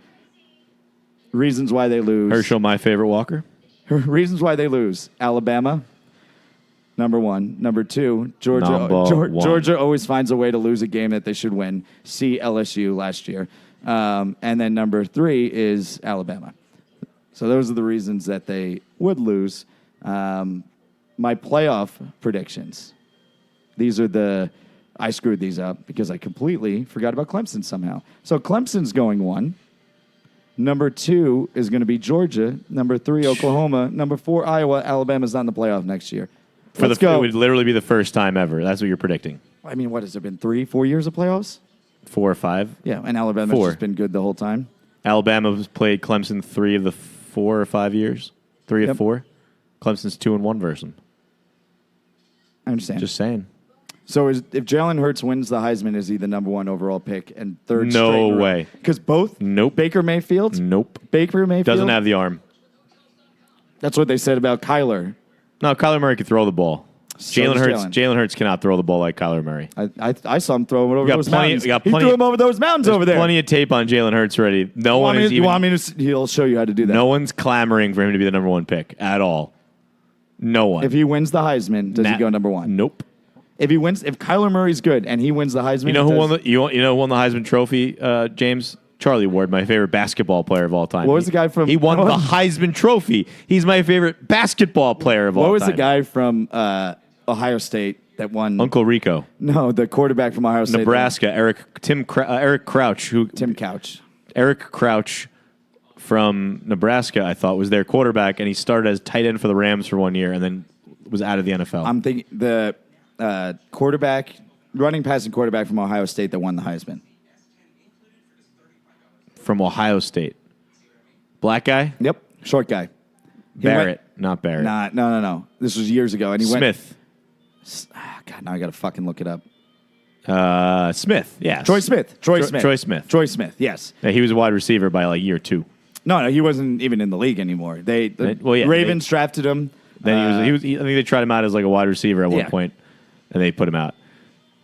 Reasons why they lose. Herschel, my favorite Walker. Reasons why they lose. Alabama, number 1. Number 2, Georgia. Number one. Georgia always finds a way to lose a game that they should win. See LSU last year. And then number 3 is Alabama. So those are the reasons that they would lose. My playoff predictions. I screwed these up because I completely forgot about Clemson somehow. So Clemson's going 1. Number 2 is going to be Georgia. Number 3, Oklahoma. Number 4, Iowa. Alabama's not in the playoff next year. Let's go. It would literally be the first time ever. That's what you're predicting. I mean, what has there been, 3-4 years of playoffs? 4 or 5. Yeah, and Alabama's 4. just been good the whole time. Alabama has played Clemson 3 of the 4 or 5 years. 3 Yep. of 4. Clemson's 2-1 versus them. I understand. Just saying. So if Jalen Hurts wins the Heisman, is he the number 1 overall pick and third No straight way. Because both Nope. Baker Mayfield? Nope. Baker Mayfield? Doesn't have the arm. That's what they said about Kyler. No, Kyler Murray can throw the ball. So Jalen does Hurts. Jalen. Jalen Hurts cannot throw the ball like Kyler Murray. I saw him throw it over got those plenty- mountains. you got He plenty- threw him over those mountains over there. Plenty of tape on Jalen Hurts already. No You one is even. want me to? He'll show you how to do that. No one's clamoring for him to be the number 1 pick at all. No one. If he wins the Heisman, does he go number 1? Nope. If Kyler Murray's good and he wins the Heisman, You know who won the you know who won the Heisman Trophy? James Charlie Ward, my favorite basketball player of all time. What was the guy from- He won the Heisman Trophy. He's my favorite basketball player of all time. What was the guy from Ohio State that won? Uncle Rico, No, the quarterback from Ohio State. Nebraska. Eric Crouch, Tim Couch. Eric Crouch from Nebraska, I thought was their quarterback, and he started as tight end for the Rams for 1 year, and then was out of the NFL. I'm thinking the passing quarterback from Ohio State that won the Heisman. From Ohio State, black guy, Yep, short guy. Barrett, not Barrett. No. This was years ago, and he Smith. God, now I got to fucking look it up. Smith, yes. Troy Smith. Troy Smith. Troy Smith. Yes. Yeah, he was a wide receiver by like year 2. No, he wasn't even in the league anymore. Ravens drafted him. Then he was. I think they tried him out as like a wide receiver at one point, and they put him out.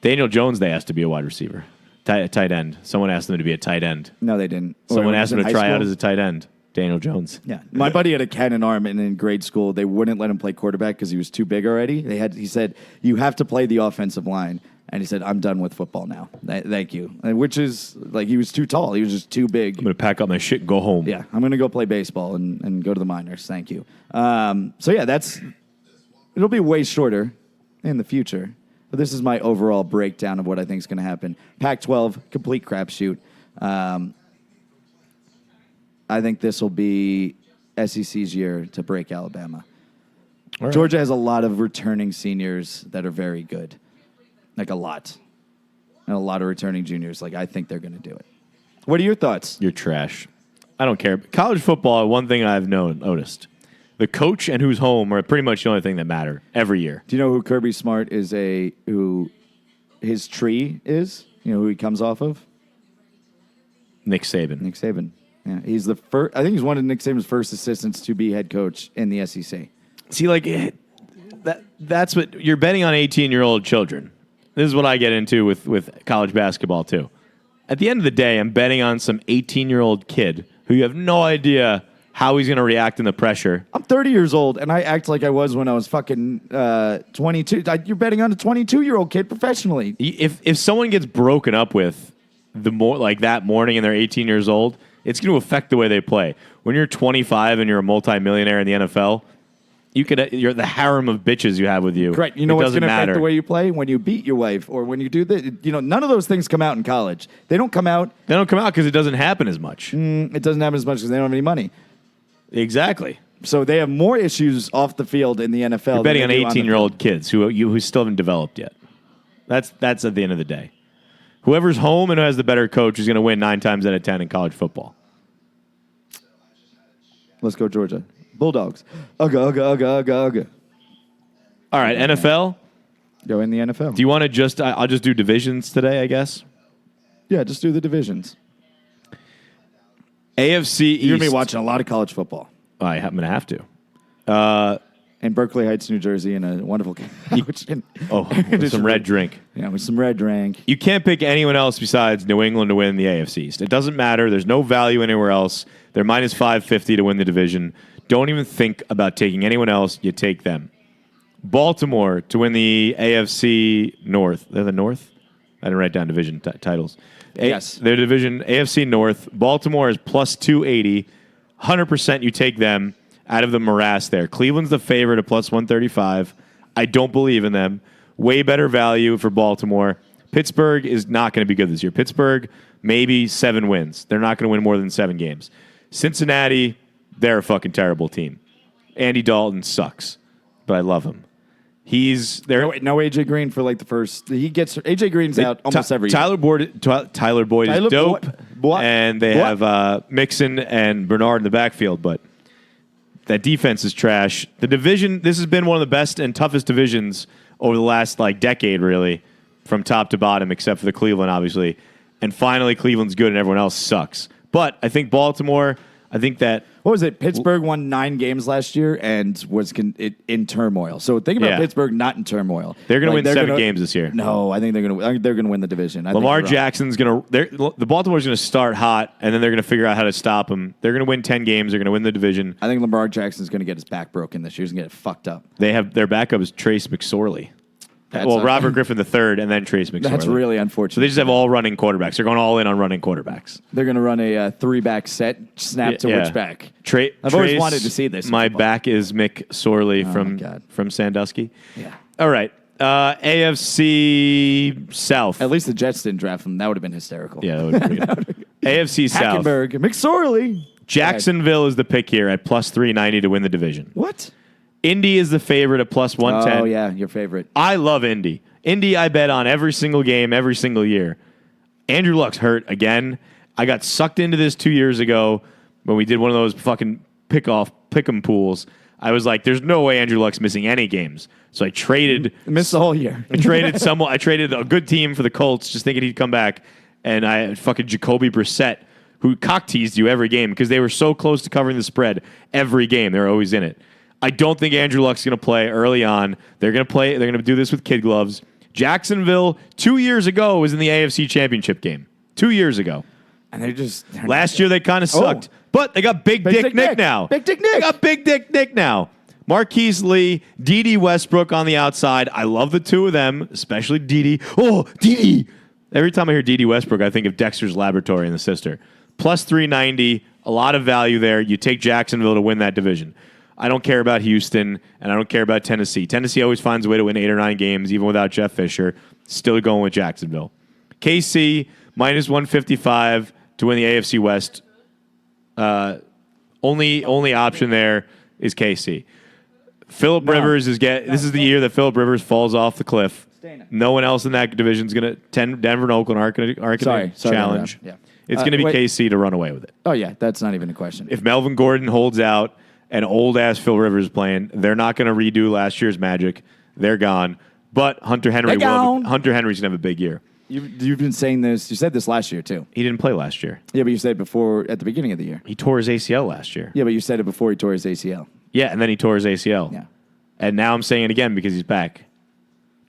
Daniel Jones, they asked to be a wide receiver, tight end. Someone asked them to be a tight end. No, they didn't. Someone When he asked was him to in try high out school? as a tight end. Daniel Jones. Yeah, my buddy had a cannon arm, and in grade school they wouldn't let him play quarterback because he was too big already. He said you have to play the offensive line, and he said I'm done with football now. Thank you. Which is like he was too tall. He was just too big. I'm gonna pack up my shit and go home. Yeah, I'm gonna go play baseball and go to the minors. Thank you. So yeah, it'll be way shorter in the future. But this is my overall breakdown of what I think is going to happen. Pac-12, complete crapshoot. I think this will be SEC's year to break Alabama. All right. Georgia has a lot of returning seniors that are very good. Like a lot. And a lot of returning juniors. Like, I think they're going to do it. What are your thoughts? You're trash. I don't care. College football, one thing I've noticed. The coach and who's home are pretty much the only thing that matter every year. Do you know who Kirby Smart is who his tree is? You know who he comes off of? Nick Saban. Nick Saban. Yeah, he's the first. I think he's one of Nick Saban's first assistants to be head coach in the SEC. See, like that's what you're betting on 18-year-old children. This is what I get into with college basketball too. At the end of the day, I'm betting on some 18-year-old kid who you have no idea how he's going to react in the pressure. I'm 30 years old, and I act like I was when I was fucking 22. You're betting on a 22-year-old kid professionally. If someone gets broken up with that morning and they're 18 years old, it's going to affect the way they play. When you're 25 and you're a multimillionaire in the NFL, you're the harem of bitches you have with you. Correct. You know what's going to affect the way you play? When you beat your wife or when you do this. You know, none of those things come out in college. They don't come out. They don't come out because it doesn't happen as much. It doesn't happen as much because they don't have any money. Exactly. So they have more issues off the field in the NFL. You're betting on 18-year-old kids who still haven't developed yet. That's at the end of the day. Whoever's home and who has the better coach is going to win 9 times out of 10 in college football. Let's go, Georgia. Bulldogs. Ugga, ugga, ugga, ugga, ugga. All right, NFL. Go in the NFL. Do you want to I'll just do divisions today, I guess? Yeah, just do the divisions. AFC East. You're going to be watching a lot of college football. I'm going to have to. In Berkeley Heights, New Jersey, in a wonderful couch. With some red drink. Yeah, with some red drink. You can't pick anyone else besides New England to win the AFC East. It doesn't matter. There's no value anywhere else. They're minus 550 to win the division. Don't even think about taking anyone else. You take them. Baltimore to win the AFC North. They're the North? I didn't write down division titles. Yes. Their division, AFC North. Baltimore is plus 280. 100% you take them out of the morass there. Cleveland's the favorite at plus 135. I don't believe in them. Way better value for Baltimore. Pittsburgh is not going to be good this year. Pittsburgh, maybe 7 wins. They're not going to win more than 7 games. Cincinnati, they're a fucking terrible team. Andy Dalton sucks, but I love him. He's there. No AJ Green for like the first. He gets AJ Green's out almost every year. Tyler Boyd is dope, and they have Mixon and Bernard in the backfield, but that defense is trash. The division. This has been one of the best and toughest divisions over the last decade, really, from top to bottom, except for the Cleveland, obviously. And finally, Cleveland's good, and everyone else sucks. But I think Baltimore. I think that... What was it? Pittsburgh won 9 games last year and was in turmoil. So think about Pittsburgh not in turmoil. They're going to win 7 games this year. No, I think they're going to win the division. Lamar Jackson's going to... The Baltimore's going to start hot, and then they're going to figure out how to stop him. They're going to win 10 games. They're going to win the division. I think Lamar Jackson's going to get his back broken this year. He's going to get it fucked up. They have their backup is Trace McSorley. Robert Griffin III and then Trace McSorley. That's really unfortunate. So they just have all running quarterbacks. They're going all in on running quarterbacks. They're going to run a 3-back set, snap to which back. I've always wanted to see this. My back is McSorley from Sandusky. Yeah. All right. AFC South. At least the Jets didn't draft him. That would have been hysterical. Yeah, that would have been good. AFC South. Hackenberg, McSorley. Jacksonville is the pick here at plus 390 to win the division. What? Indy is the favorite at plus 110. Oh, yeah, your favorite. I love Indy. Indy I bet on every single game, every single year. Andrew Luck's hurt again. I got sucked into this 2 years ago when we did one of those fucking pick-em pools. I was like, there's no way Andrew Luck's missing any games. So I traded... Missed the whole year. I traded a good team for the Colts, just thinking he'd come back. And I fucking Jacoby Brissett, who cock-teased you every game because they were so close to covering the spread every game. They were always in it. I don't think Andrew Luck's going to play early on. They're going to do this with kid gloves. Jacksonville, 2 years ago, was in the AFC Championship game. 2 years ago. And Last year, they kind of sucked. But they got Big Dick Nick now. Big Dick Nick. They got Big Dick Nick now. Marquise Lee, D.D. Westbrook on the outside. I love the two of them, especially D.D. Oh, D.D. Every time I hear D.D. Westbrook, I think of Dexter's Laboratory and the sister. Plus 390, a lot of value there. You take Jacksonville to win that division. I don't care about Houston, and I don't care about Tennessee. Tennessee always finds a way to win 8 or 9 games, even without Jeff Fisher. Still going with Jacksonville. KC, minus 155 to win the AFC West. Only option there is KC. Phillip Rivers is this is the year that Phillip Rivers falls off the cliff. No one else in that division is going to... Denver and Oakland aren't going to challenge. Yeah. It's going to be KC to run away with it. Oh, yeah, that's not even a question. If Melvin Gordon holds out... and old-ass Phil Rivers is playing. They're not going to redo last year's magic. They're gone. But Hunter Henry's going to have a big year. You've been saying this. You said this last year too. He didn't play last year. Yeah, but you said it before at the beginning of the year. He tore his ACL last year. Yeah, but you said it before he tore his ACL. Yeah, and then he tore his ACL. Yeah. And now I'm saying it again because he's back.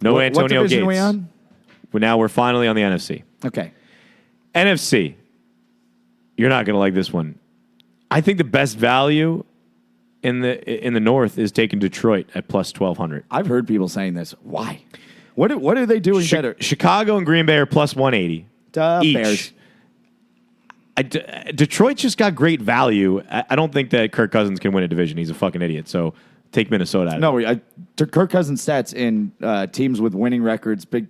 No What Antonio division Gates. are we on? But now we're finally on the NFC. Okay. NFC. You're not going to like this one. I think the best value in the North is taking Detroit at plus 1,200. I've heard people saying this. Why? What are they doing better? Chicago and Green Bay are plus 180 each. Bears. Detroit just got great value. I don't think that Kirk Cousins can win a division. He's a fucking idiot. So take Minnesota out of it. No, Kirk Cousins' stats in teams with winning records, he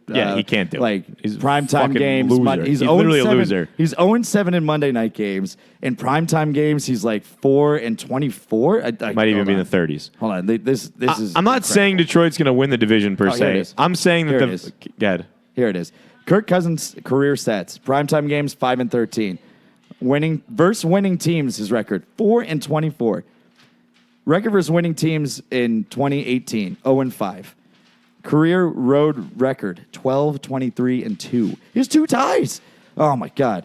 can't do it. like He's a primetime fucking games. loser. He's 0 literally a 7 loser. He's 0-7 in Monday night games. In primetime games, he's like 4-24. Might even be in the 30s. Hold on, this is. I'm not saying Detroit's going to win the division per here it se. is. I'm saying that Here it is. Go ahead. Here it is. Kirk Cousins' career stats: primetime games 5-13, winning teams. His record 4-24. Record versus winning teams in 2018 0-5. Career road record 12-23-2. He has 2 ties. Oh my God.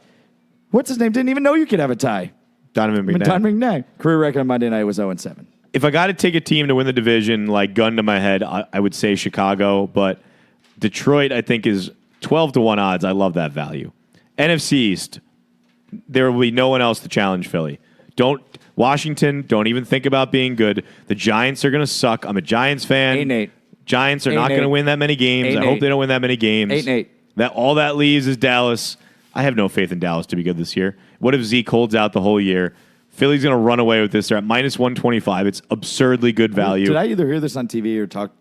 What's his name? Didn't even know you could have a tie. Donovan McNabb. Donovan McNabb. Career record on Monday night was 0-7. If I got to take a team to win the division, like gun to my head, I would say Chicago. But Detroit, I think, is 12-1 odds. I love that value. NFC East, there will be no one else to challenge Philly. Washington, don't even think about being good. The Giants are going to suck. I'm a Giants fan. 8-8. Giants are not going to win that many games. 8-8. I hope they don't win that many games. 8-8. All that leaves is Dallas. I have no faith in Dallas to be good this year. What if Zeke holds out the whole year? Philly's going to run away with this. They're at minus 125. It's absurdly good value. Did I either hear this on TV or talk?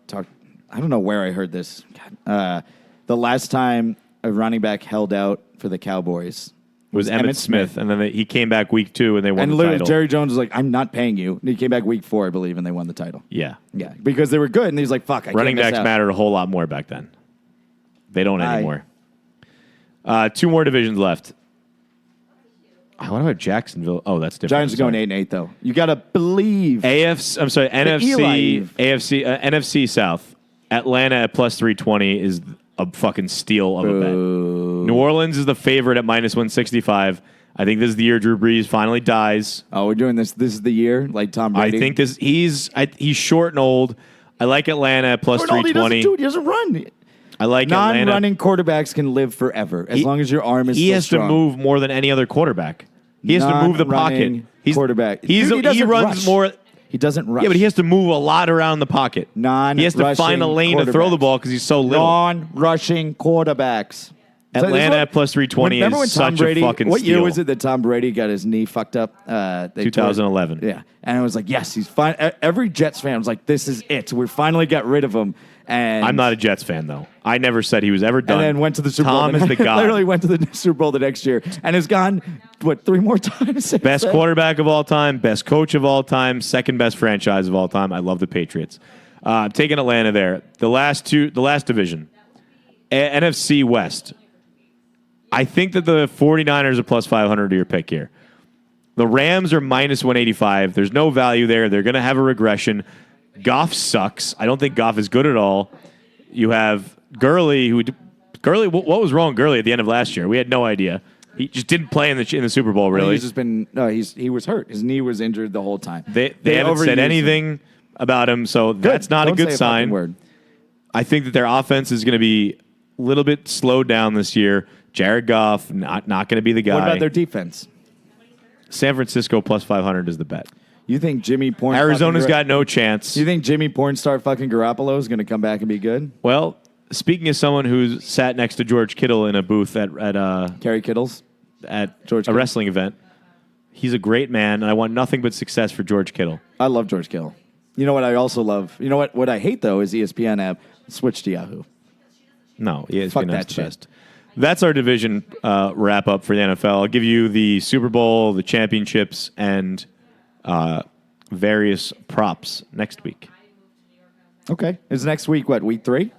I don't know where I heard this. The last time a running back held out for the Cowboys was Emmitt Smith, and then he came back week 2, and they won the literally title. Jerry Jones was like, "I'm not paying you." And he came back week 4, I believe, and they won the title. Yeah. Yeah, because they were good, and he was like, "Fuck, I Running can't miss backs out." mattered a whole lot more back then. They don't anymore. 2 more divisions left. What about Jacksonville? Oh, that's different. Giants are going 8-8 though. You got to believe. NFC South. Atlanta at plus 320 is a fucking steal of a bet. New Orleans is the favorite at minus 165. I think this is the year Drew Brees finally dies. Oh, we're doing this. This is the year, like Tom Brady. I think he's short and old. I like Atlanta at plus 320. He doesn't run. I like Atlanta. Non-running quarterbacks can live forever as long as your arm is. He still has strong. to move more than any other quarterback. He has to move the pocket. Quarterback. He doesn't runs rush. more. He doesn't rush. Yeah, but he has to move a lot around the pocket. He has to find a lane to throw the ball because he's so little. Non-rushing quarterbacks. Atlanta at plus 320 remember when is Tom such Brady, a fucking what steal. year was it that Tom Brady got his knee fucked up? 2011. Yeah. And I was like, yes, he's fine. Every Jets fan was like, this is it. We finally got rid of him. And I'm not a Jets fan, though. I never said he was ever done. And then went to the Super Bowl. Tom is the guy. Literally went to the Super Bowl the next year and has gone, 3 more times? Best quarterback of all time, best coach of all time, second best franchise of all time. I love the Patriots. I'm taking Atlanta there. The last division, NFC West. I think that the 49ers are plus 500 to your pick here. The Rams are minus 185. There's no value there. They're going to have a regression. Goff sucks. I don't think Goff is good at all. You have Gurley, what was wrong with Gurley at the end of last year? We had no idea. He just didn't play in the Super Bowl, really. He was hurt. His knee was injured the whole time. They haven't said anything about him, so that's not a good sign. Word. I think that their offense is going to be a little bit slowed down this year. Jared Goff, not going to be the guy. What about their defense? San Francisco plus 500 is the bet. You think Jimmy Porn? Arizona's got no chance. You think Jimmy Pornstar fucking Garoppolo is going to come back and be good? Well, speaking of someone who's sat next to George Kittle in a booth at Kerry Kittles at George a Kittle. wrestling event, he's a great man, and I want nothing but success for George Kittle. I love George Kittle. You know what I also love? You know what I hate, though, is ESPN app switch to Yahoo. No, ESPN Fuck is that the shit. best. That's our division wrap up for the NFL. I'll give you the Super Bowl, the championships, and various props next week. Okay. Is next week what, week 3?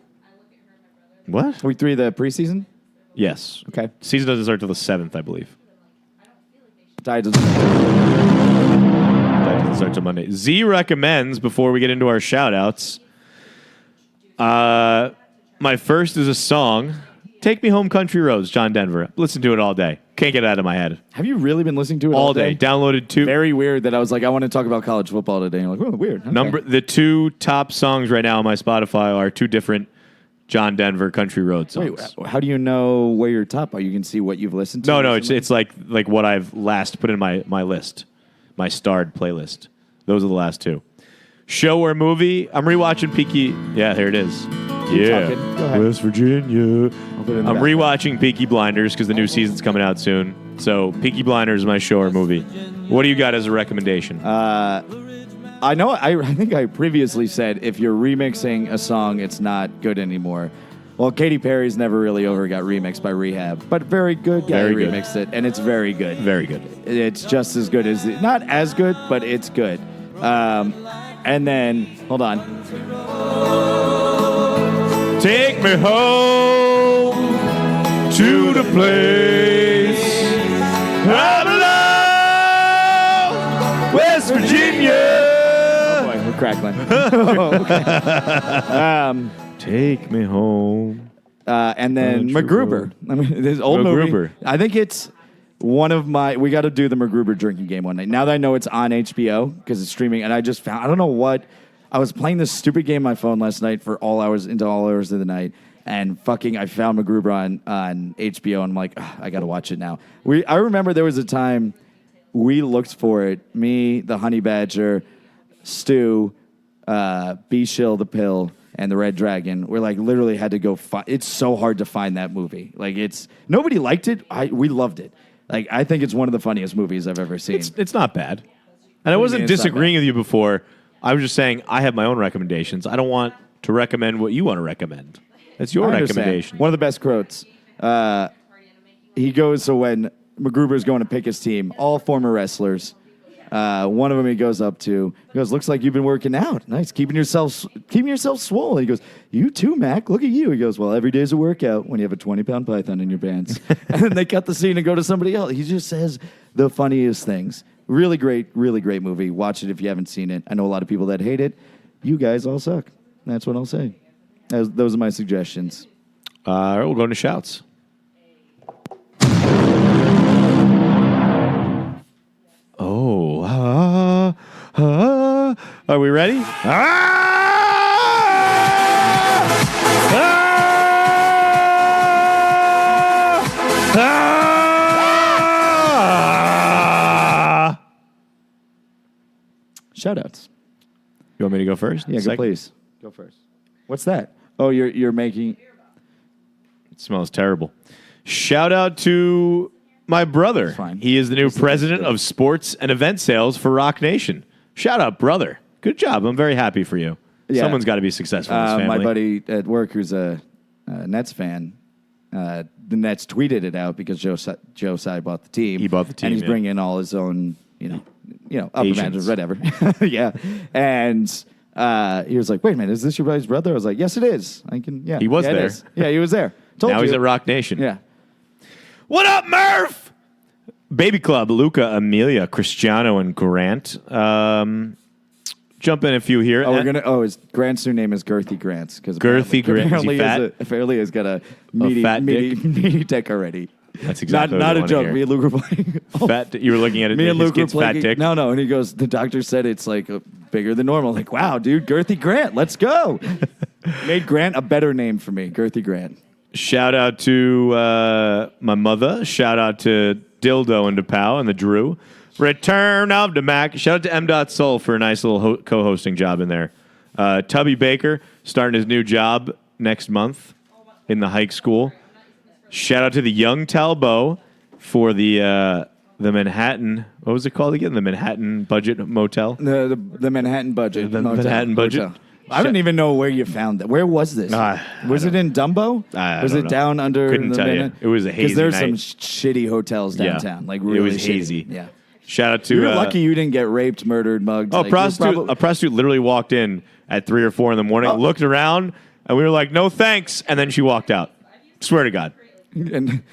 What? Week 3 of the preseason? Yes. Okay. Season doesn't start till the 7th, I believe. Titans. That doesn't start till Monday. Z recommends, before we get into our shout-outs, my first is a song Take Me Home Country Roads, John Denver. Listen to it all day. Can't get it out of my head. Have you really been listening to it All day. Downloaded two. Very weird that I was like, I want to talk about college football today. And you're like, oh, weird. Okay. The two top songs right now on my Spotify are two different John Denver Country Road songs. Wait, how do you know where your top are? You can see what you've listened to? No, it's like what I've last put in my list, my starred playlist. Those are the last two. Show or movie? I'm rewatching Peaky. Yeah, here it is. talking. Go ahead. West Virginia. I'll put it in the I'm back. rewatching Peaky Blinders because the new season's coming out soon. So Peaky Blinders is my show or movie. What do you got as a recommendation? I know. I think I previously said if you're remixing a song, it's not good anymore. Well, Katy Perry's Never Really Over got remixed by Rehab, but very good guy Very good. remixed it, and it's very good. Very good. It's just as good as not as good, but it's good. And then hold on. Take me home to the place I belong, West Virginia. Oh boy, we're crackling. Take me home. And then Country MacGruber. road. I mean, this old movie. MacGruber. I think it's one of my. We got to do the MacGruber drinking game one night. Now that I know it's on HBO because it's streaming, and I just found. I don't know what. I was playing this stupid game on my phone last night for all hours of the night, and I found MacGruber on HBO, and I'm like, I got to watch it now. I remember there was a time we looked for it. Me, the Honey Badger, Stu, B-Shill the Pill, and the Red Dragon. We're like literally had to go find. It's so hard to find that movie. Like nobody liked it. We loved it. Like I think it's one of the funniest movies I've ever seen. It's not bad. And I wasn't it's not disagreeing bad? with you before. I was just saying I have my own recommendations. I don't want to recommend what you want to recommend. That's your I understand. recommendation. One of the best quotes. He goes, so when MacGruber's going to pick his team, all former wrestlers, one of them he goes up to, he goes, looks like you've been working out. Nice, keeping yourself swole. He goes, you too, Mac. Look at you. He goes, well, every day's a workout when you have a 20-pound python in your pants. And then they cut the scene and go to somebody else. He just says the funniest things. Really great movie. Watch it if you haven't seen it. I know a lot of people that hate it. You guys all suck. That's what I'll say. Those are my suggestions. All right, we'll go into shouts. Oh, are we ready? Shoutouts. You want me to go first? Yeah, go Second? please. Go first. What's that? Oh, you're making. It smells terrible. Shout out to my brother. Fine. He is the new president of sports and event sales for Rock Nation. Shout out, brother. Good job. I'm very happy for you. Yeah. Someone's got to be successful in this family. My buddy at work, who's a Nets fan, the Nets tweeted it out because Joe Tsai bought the team. He bought the team, and he's yeah. bringing in all his own, upper Asians. managers, whatever. Yeah, and he was like, "Wait a minute, is this your buddy's brother?" I was like, "Yes, it is. I can." Yeah, He was yeah, it there. is. Yeah, he was there. Told Now you. he's at Rock Nation. Yeah. What up, Murph? Baby Club, Luca, Amelia, Cristiano, and Grant. Jump in a few here. His Grant's new name is Girthy Grants because Girthy Grant. Is he fat? Apparently, he's got a meaty fat dick? meaty dick already. That's exactly not what I a wanna joke. hear. Me and Luke were playing. Fat. You were looking at it. Me and his Luke were kid's fat playing. dick. No, and he goes. The doctor said it's like bigger than normal. Like, wow, dude, Girthy Grant, let's go. Made Grant a better name for me, Girthy Grant. Shout out to my mother. Shout out to Dildo and DePow and the Drew. Return of the Mac. Shout out to M. Soul for a nice little co-hosting job in there. Tubby Baker starting his new job next month in the hike school. Shout out to the Young Talbot for the Manhattan. What was it called again? The Manhattan Budget Motel. The Manhattan Budget. The Motel. Manhattan Budget. Motel. I don't even know where you found that. Where was this? Was it in Dumbo? I was don't it know. down under? Couldn't the tell you. Manhattan? It was a hazy Because there's night. some shitty hotels downtown. Yeah. Like really it was shitty. hazy. Yeah. Shout out to You're lucky you didn't get raped, murdered, mugged. Oh, Like, a prostitute literally walked in at 3 or 4 in the morning, Oh. looked around, and we were like, "No thanks," and then she walked out. Swear to God. And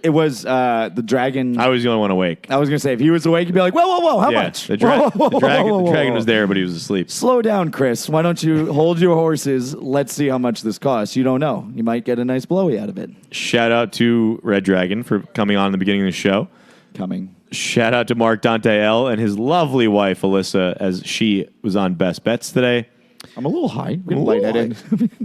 It was the dragon. I was the only one awake. I was going to say, if he was awake, he'd be like, whoa, how much? The, Whoa, whoa, the whoa, dragon, whoa, whoa, the dragon whoa. was there, but he was asleep. Slow down, Chris. Why don't you hold your horses? Let's see how much this costs. You don't know. You might get a nice blowy out of it. Shout out to Red Dragon for coming on in the beginning of the show. Coming. Shout out to Mark Dante L. and his lovely wife, Alyssa, as she was on Best Bets today. I'm a little high. Lightheaded.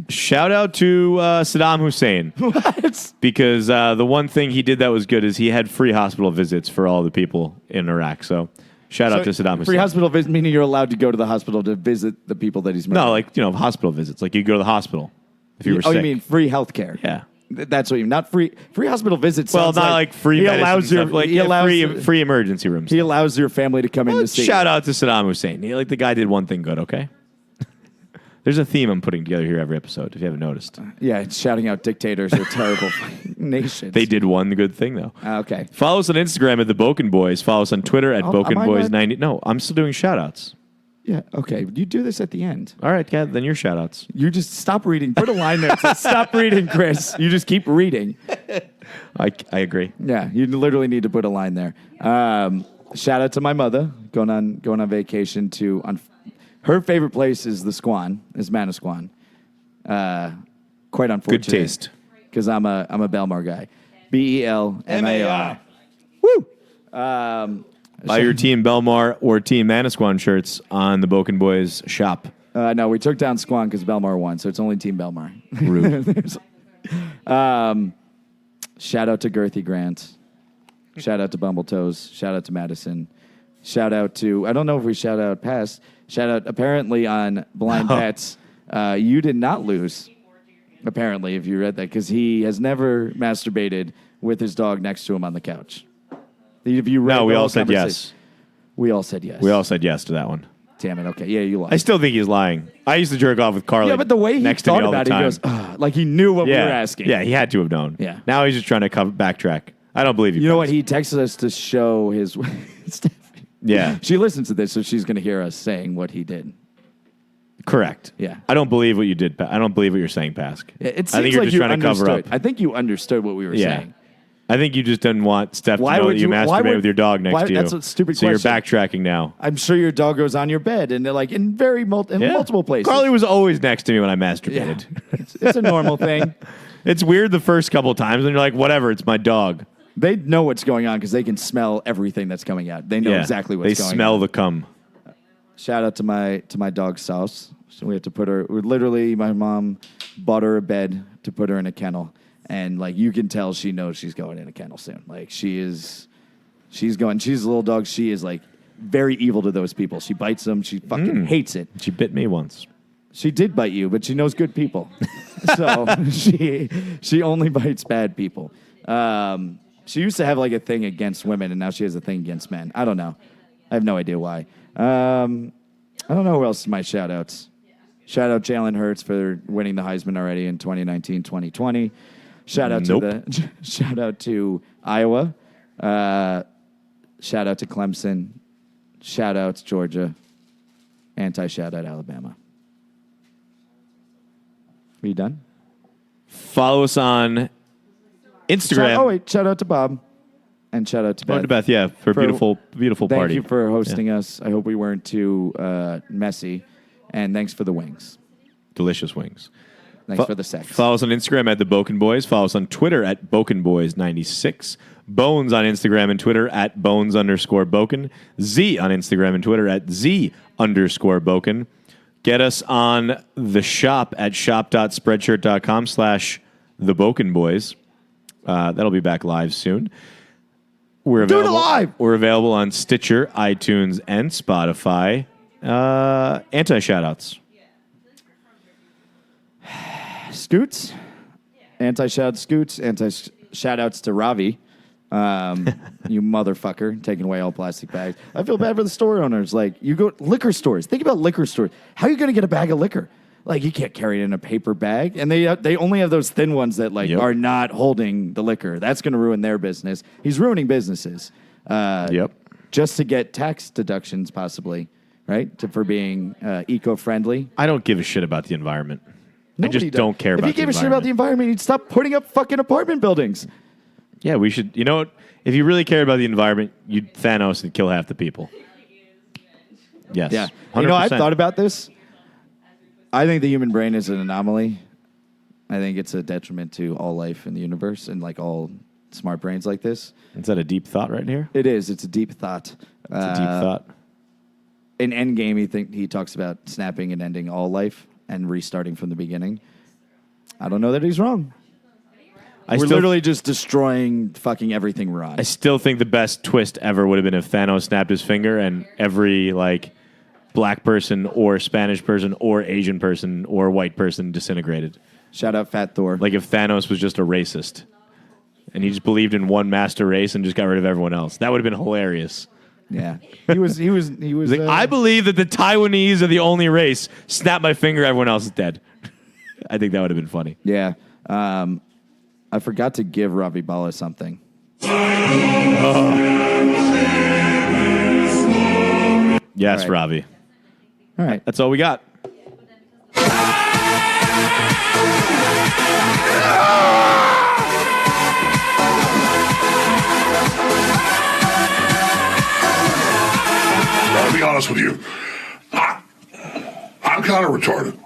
Shout out to Saddam Hussein. What? Because the one thing he did that was good is he had free hospital visits for all the people in Iraq. So shout out to Saddam Hussein. Free hospital visit, meaning you're allowed to go to the hospital to visit the people that he's murdered. No, like, hospital visits. Like, you go to the hospital if you were sick. Oh, you mean free health care? Yeah. That's what you mean. Not free hospital visits. Well, not like free medicine allows your stuff. Like, he allows free emergency rooms. he allows your family to come in to see. Shout out to Saddam Hussein. The guy did one thing good, okay? There's a theme I'm putting together here every episode, if you haven't noticed. Yeah, it's shouting out dictators are terrible nations. They did one good thing, though. Okay. Follow us on Instagram at the Boken Boys. Follow us on Twitter at am I BokenBoys90. No, I'm still doing shout-outs. Yeah, okay. You do this at the end. All right, Kat, then your shout-outs. You just stop reading. Put a line there. That says, stop reading, Chris. You just keep reading. I agree. Yeah, you literally need to put a line there. Shout out to my mother going on vacation to her favorite place is the Squan, is Manasquan. Quite unfortunate. Good taste. Because I'm a Belmar guy. BELMAR. Woo! Buy your Team Belmar or Team Manasquan shirts on the Boken Boys shop. No, we took down Squan because Belmar won, so it's only Team Belmar. Rude. Shout out to Girthy Grant. Shout out to Bumbletoes. Shout out to Madison. Shout out to, I don't know if we shout out past. Shout out apparently on Blind Pets. You did not lose, apparently, if you read that, because he has never masturbated with his dog next to him on the couch. If you read No, we the all whole said conversation- yes. We all said yes. We all said yes to that one. Damn it. Okay. Yeah, you lied. I still think he's lying. I used to jerk off with Carly. Yeah, but the way he next to me thought all the about it, he time. goes, "Ugh," like he knew what we were asking. Yeah, he had to have known. Yeah. Now he's just trying to backtrack. I don't believe you. You know what? He texted us to show his. Yeah. She listens to this, so she's going to hear us saying what he did. Correct. Yeah. I don't believe what you did. I don't believe what you're saying, Pask. Yeah, it seems I think you're like just you trying to cover understood. up. I think you understood what we were Yeah. saying. I think you just didn't want Steph to know that you masturbate with your dog next to you. That's a stupid so question. you're backtracking now. I'm sure your dog goes on your bed and they're like in very multiple places. Carly was always next to me when I masturbated. It's a normal thing. It's weird the first couple times, and you're like, whatever, it's my dog. They know what's going on because they can smell everything that's coming out. They know exactly what's going on. They smell the cum. Shout out to my dog Sauce. So we had to put her. Literally, my mom bought her a bed to put her in a kennel, and like you can tell, she knows she's going in a kennel soon. Like she's going. She's a little dog. She is like very evil to those people. She bites them. She fucking hates it. She bit me once. She did bite you, but she knows good people. So she only bites bad people. She used to have like a thing against women, and now she has a thing against men. I don't know. I have no idea why. I don't know who else is my shout-outs. Shout out Jalen Hurts for winning the Heisman already in 2019-2020. Shout out shout out to Iowa. Shout out to Clemson. Shout out to Georgia. Anti-shout out Alabama. Are you done? Follow us on Instagram. Shout out to Bob. And shout out to Shout out Beth. to Beth, yeah, for a beautiful Thank party. you for hosting us. I hope we weren't too messy. And thanks for the wings. Delicious wings. Thanks for the sex. Follow us on Instagram at the Boken Boys. Follow us on Twitter at BokenBoys96. Bones on Instagram and Twitter at Bones_Boken. Z on Instagram and Twitter at Z_Boken. Get us on the shop at shop.spreadshirt.com/the Boken Boys. That'll be back live soon. We're available live! We're available on Stitcher, iTunes, and Spotify. Anti-shoutouts. Scoots. Anti-shout Scoots. Anti-shout-outs to Ravi. You motherfucker, taking away all plastic bags. I feel bad for the store owners. Like, you go liquor stores. Think about liquor stores. How are you going to get a bag of liquor? Like, you can't carry it in a paper bag. And they only have those thin ones that, like, are not holding the liquor. That's going to ruin their business. He's ruining businesses. Just to get tax deductions, possibly, right? For being eco-friendly. I don't give a shit about the environment. Nobody I just don't care about the environment. If he gave a shit about the environment, he'd stop putting up fucking apartment buildings. Yeah, we should. You know what? If you really cared about the environment, you'd Thanos and kill half the people. Yes. Yeah. 100%. You know, I've thought about this. I think the human brain is an anomaly. I think it's a detriment to all life in the universe and like all smart brains like this. Is that a deep thought right here? It is. It's a deep thought. It's a deep thought. In Endgame, he talks about snapping and ending all life and restarting from the beginning. I don't know that he's wrong. We're literally just destroying fucking everything we're on. I still think the best twist ever would have been if Thanos snapped his finger and every like black person or Spanish person or Asian person or white person disintegrated. Shout out Fat Thor. Like if Thanos was just a racist and he just believed in one master race and just got rid of everyone else. That would have been hilarious. Yeah. He was Like, I believe that the Taiwanese are the only race. Snap my finger, everyone else is dead. I think that would have been funny. Yeah. I forgot to give Ravi Bala something. Yes, All right. Ravi. All right. That's all we got. I'll be honest with you. I'm kind of retarded.